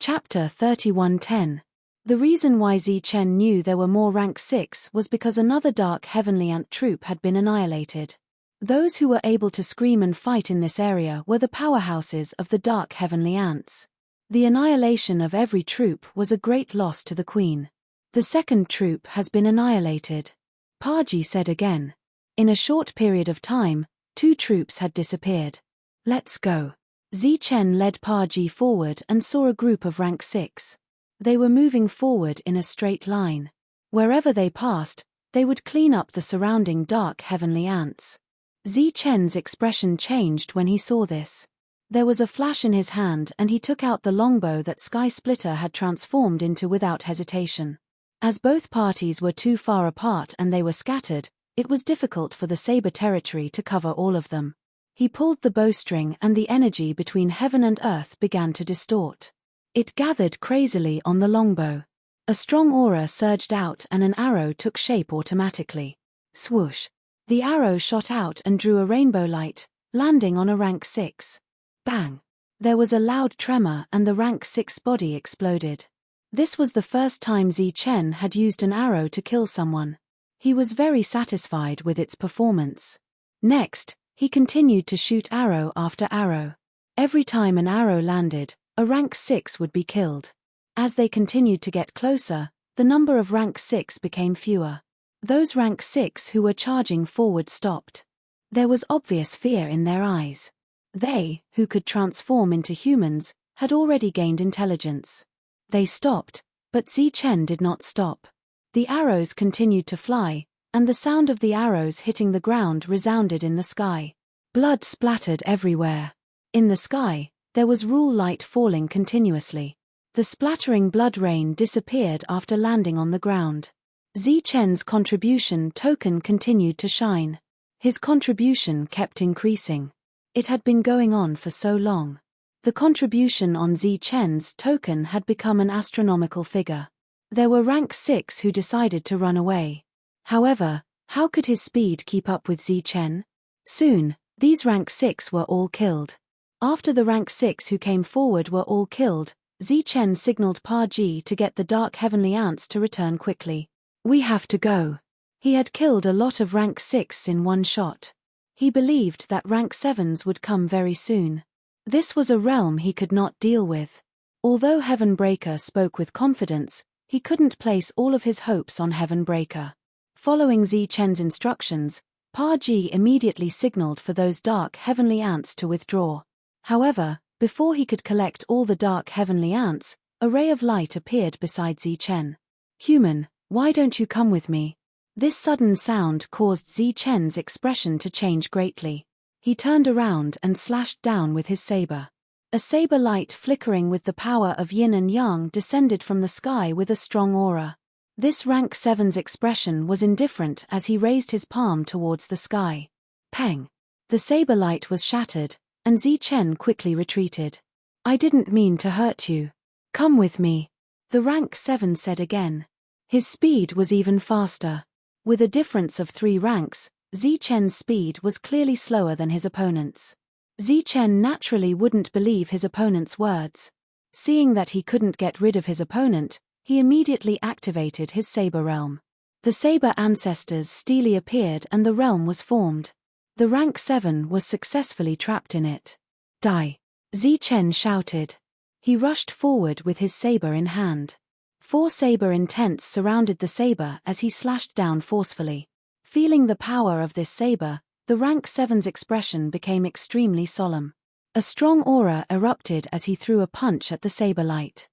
Speaker 1: Chapter 31:10. The reason why Zichen knew there were more rank 6 was because another dark heavenly ant troop had been annihilated. Those who were able to scream and fight in this area were the powerhouses of the dark heavenly ants. The annihilation of every troop was a great loss to the queen. The second troop has been annihilated. Pa Ji said again. In a short period of time, 2 troops had disappeared. Let's go. Zichen led Pa Ji forward and saw a group of rank 6. They were moving forward in a straight line. Wherever they passed, they would clean up the surrounding dark heavenly ants. Zichen's expression changed when he saw this. There was a flash in his hand and he took out the longbow that Sky Splitter had transformed into without hesitation. As both parties were too far apart and they were scattered, it was difficult for the saber territory to cover all of them. He pulled the bowstring and the energy between heaven and earth began to distort. It gathered crazily on the longbow. A strong aura surged out and an arrow took shape automatically. Swoosh! The arrow shot out and drew a rainbow light, landing on a rank 6. Bang! There was a loud tremor and the rank 6 body exploded. This was the first time Zichen had used an arrow to kill someone. He was very satisfied with its performance. Next, he continued to shoot arrow after arrow. Every time an arrow landed, a rank 6 would be killed. As they continued to get closer, the number of rank 6 became fewer. Those rank 6 who were charging forward stopped. There was obvious fear in their eyes. They, who could transform into humans, had already gained intelligence. They stopped, but Zichen did not stop. The arrows continued to fly, and the sound of the arrows hitting the ground resounded in the sky. Blood splattered everywhere. In the sky, there was rule light falling continuously. The splattering blood rain disappeared after landing on the ground. Zichen's contribution token continued to shine. His contribution kept increasing. It had been going on for so long. The contribution on Zichen's token had become an astronomical figure. There were rank 6 who decided to run away. However, how could his speed keep up with Zichen? Soon, these rank 6 were all killed. After the rank 6 who came forward were all killed, Zichen signaled Pa Ji to get the dark heavenly ants to return quickly. "We have to go." He had killed a lot of rank 6 in one shot. He believed that rank 7s would come very soon. This was a realm he could not deal with. Although Heavenbreaker spoke with confidence, he couldn't place all of his hopes on Heavenbreaker. Following Zichen's instructions, Pa Ji immediately signaled for those dark heavenly ants to withdraw. However, before he could collect all the dark heavenly ants, a ray of light appeared beside Zichen. "Human, why don't you come with me?" This sudden sound caused Zichen's expression to change greatly. He turned around and slashed down with his saber. A saber light flickering with the power of yin and yang descended from the sky with a strong aura. This rank 7's expression was indifferent as he raised his palm towards the sky. Peng! The saber light was shattered, and Zichen quickly retreated. "I didn't mean to hurt you. Come with me," the rank 7 said again. His speed was even faster. With a difference of 3 ranks, Zichen's speed was clearly slower than his opponent's. Zichen naturally wouldn't believe his opponent's words. Seeing that he couldn't get rid of his opponent, he immediately activated his saber realm. The saber ancestors steely appeared and the realm was formed. The rank 7 was successfully trapped in it. "Die!" Zichen shouted. He rushed forward with his saber in hand. 4 saber intents surrounded the saber as he slashed down forcefully. Feeling the power of this saber, the rank 7's expression became extremely solemn. A strong aura erupted as he threw a punch at the saber light.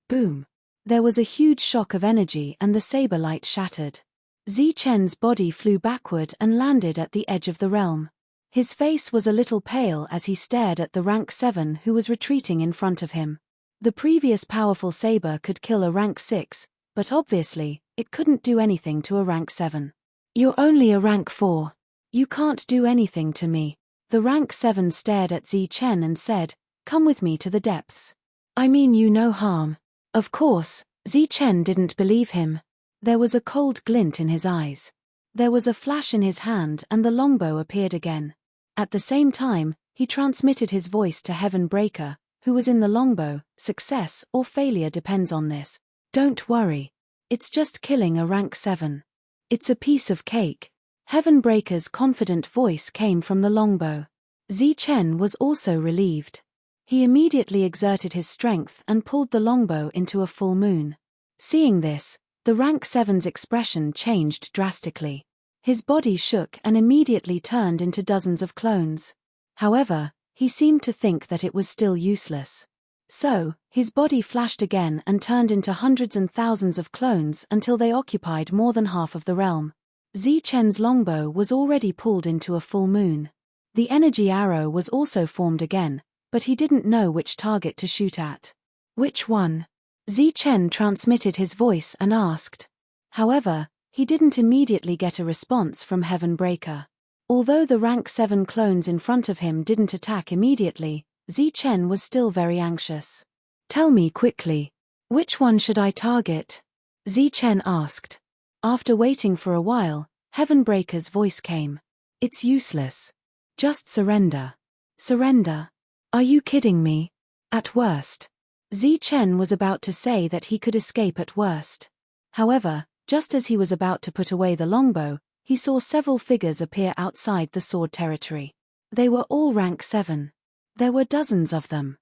Speaker 1: Boom! There was a huge shock of energy and the saber light shattered. Zichen's body flew backward and landed at the edge of the realm. His face was a little pale as he stared at the rank 7 who was retreating in front of him. The previous powerful saber could kill a rank 6, but obviously, it couldn't do anything to a rank 7. "You're only a rank 4. You can't do anything to me." The rank 7 stared at Zichen and said, "Come with me to the depths. I mean you no harm." Of course, Zichen didn't believe him. There was a cold glint in his eyes. There was a flash in his hand and the longbow appeared again. At the same time, he transmitted his voice to Heavenbreaker, who was in the longbow. "Success or failure depends on this. Don't worry. It's just killing a rank 7. It's a piece of cake." Heavenbreaker's confident voice came from the longbow. Zichen was also relieved. He immediately exerted his strength and pulled the longbow into a full moon. Seeing this, the rank 7's expression changed drastically. His body shook and immediately turned into dozens of clones. However, he seemed to think that it was still useless. So, his body flashed again and turned into hundreds and thousands of clones until they occupied more than half of the realm. Zichen's longbow was already pulled into a full moon. The energy arrow was also formed again, but he didn't know which target to shoot at. "Which one?" Zichen transmitted his voice and asked. However, he didn't immediately get a response from Heavenbreaker. Although the rank 7 clones in front of him didn't attack immediately, Zichen was still very anxious. "Tell me quickly. Which one should I target?" Zichen asked. After waiting for a while, Heavenbreaker's voice came. "It's useless. Just surrender. Surrender. Are you kidding me? At worst." Zichen was about to say that he could escape at worst. However, just as he was about to put away the longbow, he saw several figures appear outside the sword territory. They were all rank 7. There were dozens of them.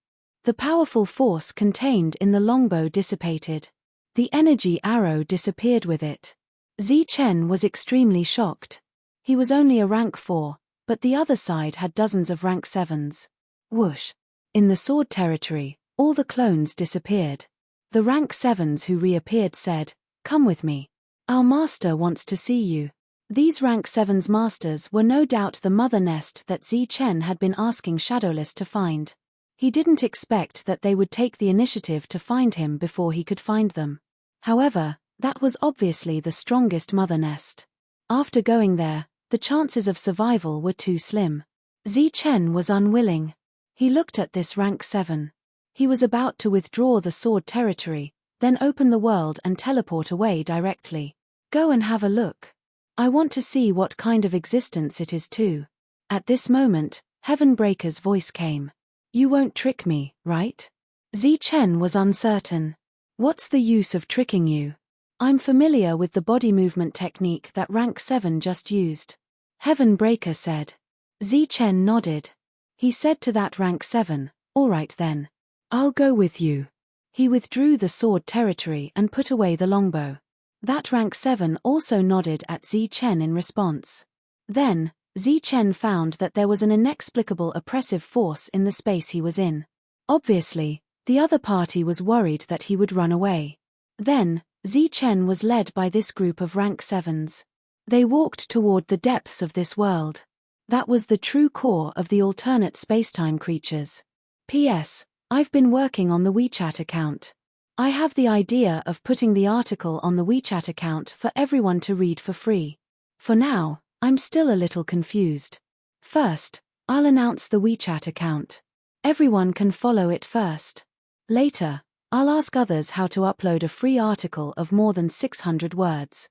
Speaker 1: The powerful force contained in the longbow dissipated. The energy arrow disappeared with it. Zichen was extremely shocked. He was only a rank 4, but the other side had dozens of rank 7s. Whoosh! In the sword territory, all the clones disappeared. The rank 7s who reappeared said, "Come with me. Our master wants to see you." These rank 7's masters were no doubt the mother nest that Zichen had been asking Shadowless to find. He didn't expect that they would take the initiative to find him before he could find them. However, that was obviously the strongest mother nest. After going there, the chances of survival were too slim. Zichen was unwilling. He looked at this rank 7. He was about to withdraw the sword territory, then open the world and teleport away directly. "Go and have a look. I want to see what kind of existence it is too." At this moment, Heavenbreaker's voice came. "You won't trick me, right?" Zichen was uncertain. "What's the use of tricking you? I'm familiar with the body movement technique that rank 7 just used," Heavenbreaker said. Zichen nodded. He said to that rank 7, "All right then. I'll go with you." He withdrew the sword territory and put away the longbow. That rank 7 also nodded at Zichen in response. Then, Zichen found that there was an inexplicable oppressive force in the space he was in. Obviously, the other party was worried that he would run away. Then, Zichen was led by this group of rank 7s. They walked toward the depths of this world. That was the true core of the alternate spacetime creatures. P.S. I've been working on the WeChat account. I have the idea of putting the article on the WeChat account for everyone to read for free. For now, I'm still a little confused. First, I'll announce the WeChat account. Everyone can follow it first. Later, I'll ask others how to upload a free article of more than 600 words.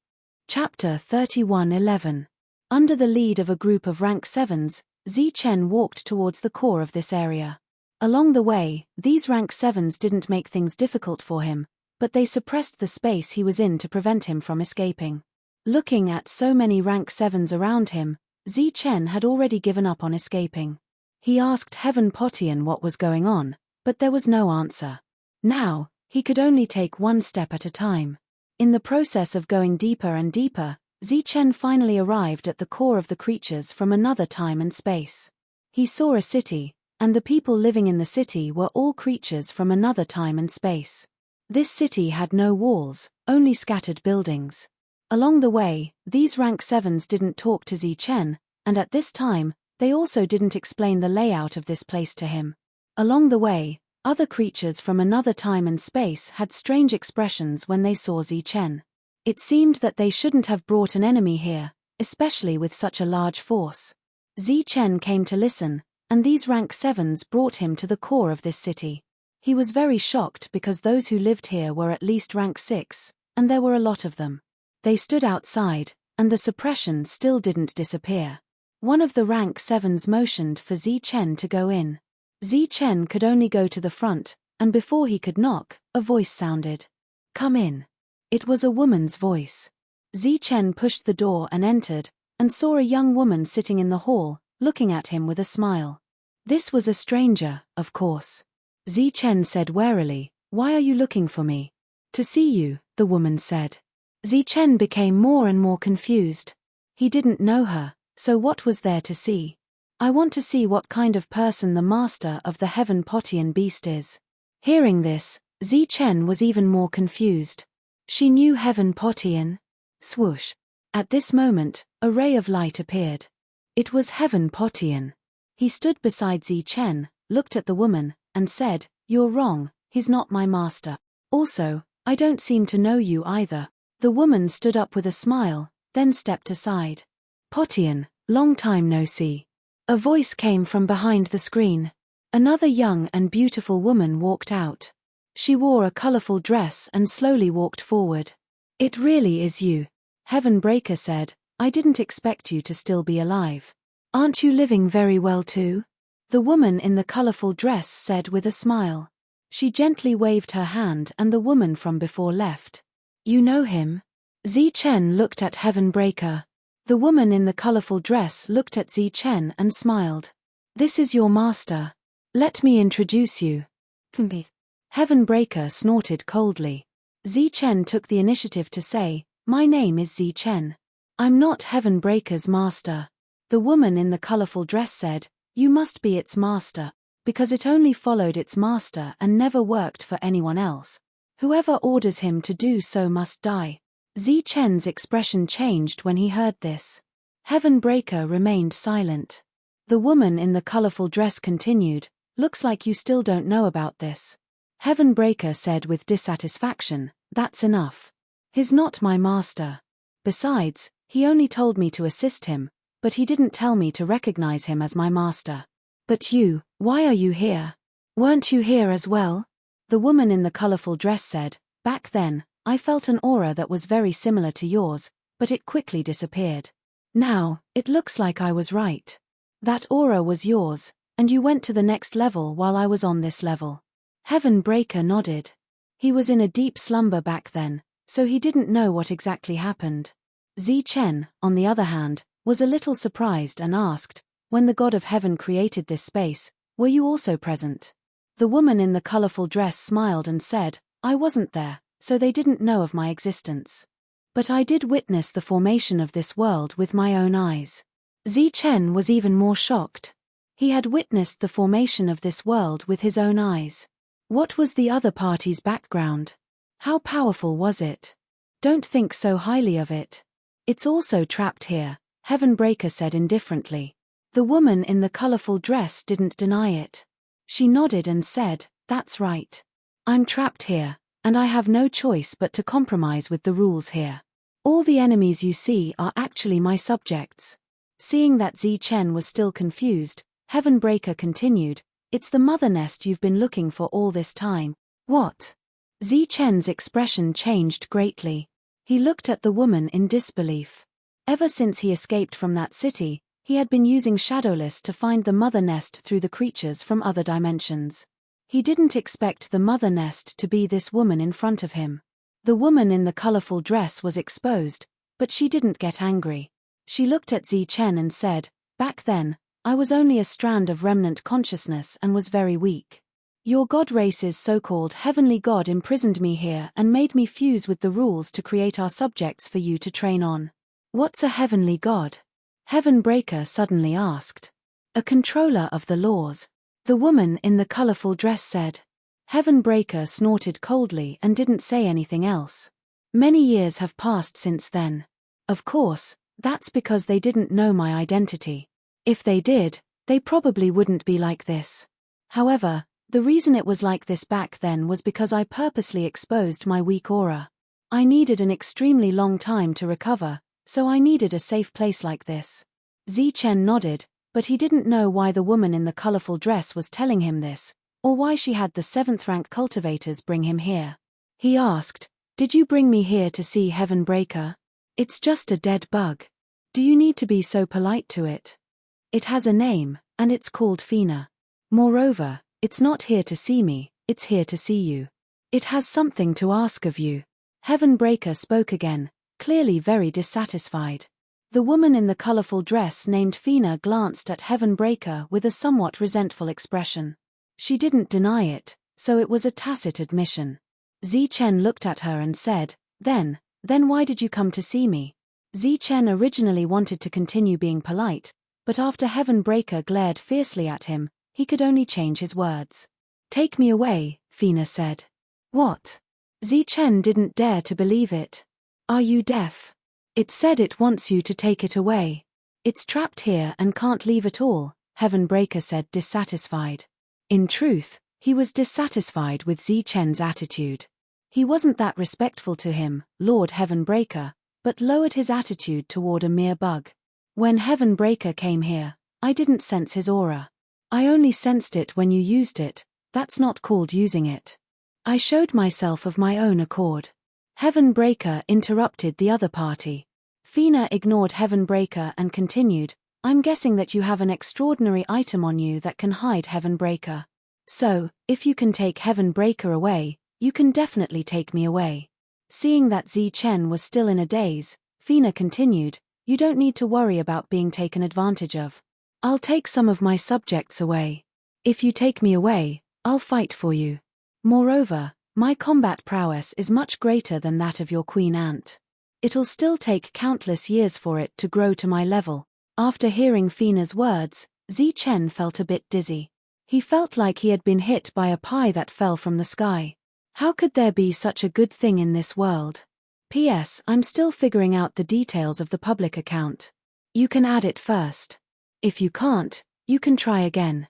Speaker 1: Chapter 31:11. Under the lead of a group of rank 7s, Zichen walked towards the core of this area. Along the way, these rank 7s didn't make things difficult for him, but they suppressed the space he was in to prevent him from escaping. Looking at so many rank 7s around him, Zichen had already given up on escaping. He asked Heaven Potian what was going on, but there was no answer. Now, he could only take one step at a time. In the process of going deeper and deeper, Zichen finally arrived at the core of the creatures from another time and space. He saw a city, and the people living in the city were all creatures from another time and space. This city had no walls, only scattered buildings. Along the way, these rank 7s didn't talk to Zichen, and at this time, they also didn't explain the layout of this place to him. Along the way, other creatures from another time and space had strange expressions when they saw Zichen. It seemed that they shouldn't have brought an enemy here, especially with such a large force. Zichen came to listen, and these rank 7s brought him to the core of this city. He was very shocked because those who lived here were at least rank 6, and there were a lot of them. They stood outside, and the suppression still didn't disappear. One of the rank 7s motioned for Zichen to go in. Zichen could only go to the front, and before he could knock, a voice sounded. "Come in." It was a woman's voice. Zichen pushed the door and entered, and saw a young woman sitting in the hall, looking at him with a smile. This was a stranger, of course. Zichen said warily, "Why are you looking for me?" "To see you," the woman said. Zichen became more and more confused. He didn't know her, so what was there to see? "I want to see what kind of person the master of the Heaven Potian beast is." Hearing this, Zichen was even more confused. She knew Heaven Potian. Swoosh. At this moment, a ray of light appeared. It was Heaven Potian. He stood beside Zichen, looked at the woman, and said, "You're wrong, he's not my master. Also, I don't seem to know you either." The woman stood up with a smile, then stepped aside. "Potian, long time no see." A voice came from behind the screen. Another young and beautiful woman walked out. She wore a colorful dress and slowly walked forward. "It really is you," Heavenbreaker said. "I didn't expect you to still be alive. Aren't you living very well too?" The woman in the colorful dress said with a smile. She gently waved her hand and the woman from before left. "You know him?" Zichen looked at Heavenbreaker. The woman in the colorful dress looked at Zichen and smiled. "This is your master. Let me introduce you." Heavenbreaker snorted coldly. Zichen took the initiative to say, "My name is Zichen. I'm not Heavenbreaker's master." The woman in the colorful dress said, "You must be its master." because it only followed its master and never worked for anyone else. Whoever orders him to do so must die. Zichen's expression changed when he heard this. Heavenbreaker remained silent. The woman in the colorful dress continued, "Looks like you still don't know about this." Heavenbreaker said with dissatisfaction, "That's enough. He's not my master. Besides, he only told me to assist him, but he didn't tell me to recognize him as my master." "But you, why are you here? Weren't you here as well?" The woman in the colorful dress said, "Back then, I felt an aura that was very similar to yours, but it quickly disappeared. Now, it looks like I was right. That aura was yours, and you went to the next level while I was on this level." Heavenbreaker nodded. He was in a deep slumber back then, so he didn't know what exactly happened. Zichen, on the other hand, was a little surprised and asked, "When the god of heaven created this space, were you also present?" The woman in the colorful dress smiled and said, "I wasn't there, so they didn't know of my existence. But I did witness the formation of this world with my own eyes." Zichen was even more shocked. He had witnessed the formation of this world with his own eyes. What was the other party's background? How powerful was it? "Don't think so highly of it. It's also trapped here," Heavenbreaker said indifferently. The woman in the colorful dress didn't deny it. She nodded and said, "That's right. I'm trapped here, and I have no choice but to compromise with the rules here. All the enemies you see are actually my subjects." Seeing that Zichen was still confused, Heavenbreaker continued, "It's the mother nest you've been looking for all this time." "What?" Zichen's expression changed greatly. He looked at the woman in disbelief. Ever since he escaped from that city, he had been using Shadowless to find the mother nest through the creatures from other dimensions. He didn't expect the mother nest to be this woman in front of him. The woman in the colorful dress was exposed, but she didn't get angry. She looked at Zichen and said, "Back then, I was only a strand of remnant consciousness and was very weak. Your god race's so-called heavenly god imprisoned me here and made me fuse with the rules to create our subjects for you to train on." "What's a heavenly god?" Heavenbreaker suddenly asked. "A controller of the laws," the woman in the colorful dress said. Heavenbreaker snorted coldly and didn't say anything else. "Many years have passed since then. Of course, that's because they didn't know my identity. If they did, they probably wouldn't be like this. However, the reason it was like this back then was because I purposely exposed my weak aura. I needed an extremely long time to recover, so I needed a safe place like this." Zichen nodded, but he didn't know why the woman in the colorful dress was telling him this, or why she had the 7th rank cultivators bring him here. He asked, "Did you bring me here to see Heavenbreaker? It's just a dead bug. Do you need to be so polite to it? It has a name, and it's called Fina. Moreover, it's not here to see me, it's here to see you. It has something to ask of you." Heavenbreaker spoke again, clearly very dissatisfied. The woman in the colorful dress named Fina glanced at Heavenbreaker with a somewhat resentful expression. She didn't deny it, so it was a tacit admission. Zichen looked at her and said, Then why did you come to see me?" Zichen originally wanted to continue being polite, but after Heavenbreaker glared fiercely at him, he could only change his words. "Take me away," Fina said. "What?" Zichen didn't dare to believe it. "Are you deaf? It said it wants you to take it away. It's trapped here and can't leave at all," Heavenbreaker said, dissatisfied. In truth, he was dissatisfied with Zichen's attitude. He wasn't that respectful to him, Lord Heavenbreaker, but lowered his attitude toward a mere bug. "When Heavenbreaker came here, I didn't sense his aura. I only sensed it when you used it. That's not called using it. I showed myself of my own accord." Heavenbreaker interrupted the other party. Fina ignored Heavenbreaker and continued, "I'm guessing that you have an extraordinary item on you that can hide Heavenbreaker. So, if you can take Heavenbreaker away, you can definitely take me away." Seeing that Zichen was still in a daze, Fina continued, "You don't need to worry about being taken advantage of. I'll take some of my subjects away. If you take me away, I'll fight for you. Moreover, my combat prowess is much greater than that of your queen ant. It'll still take countless years for it to grow to my level." After hearing Fina's words, Zichen felt a bit dizzy. He felt like he had been hit by a pie that fell from the sky. How could there be such a good thing in this world? P.S. I'm still figuring out the details of the public account. You can add it first. If you can't, you can try again.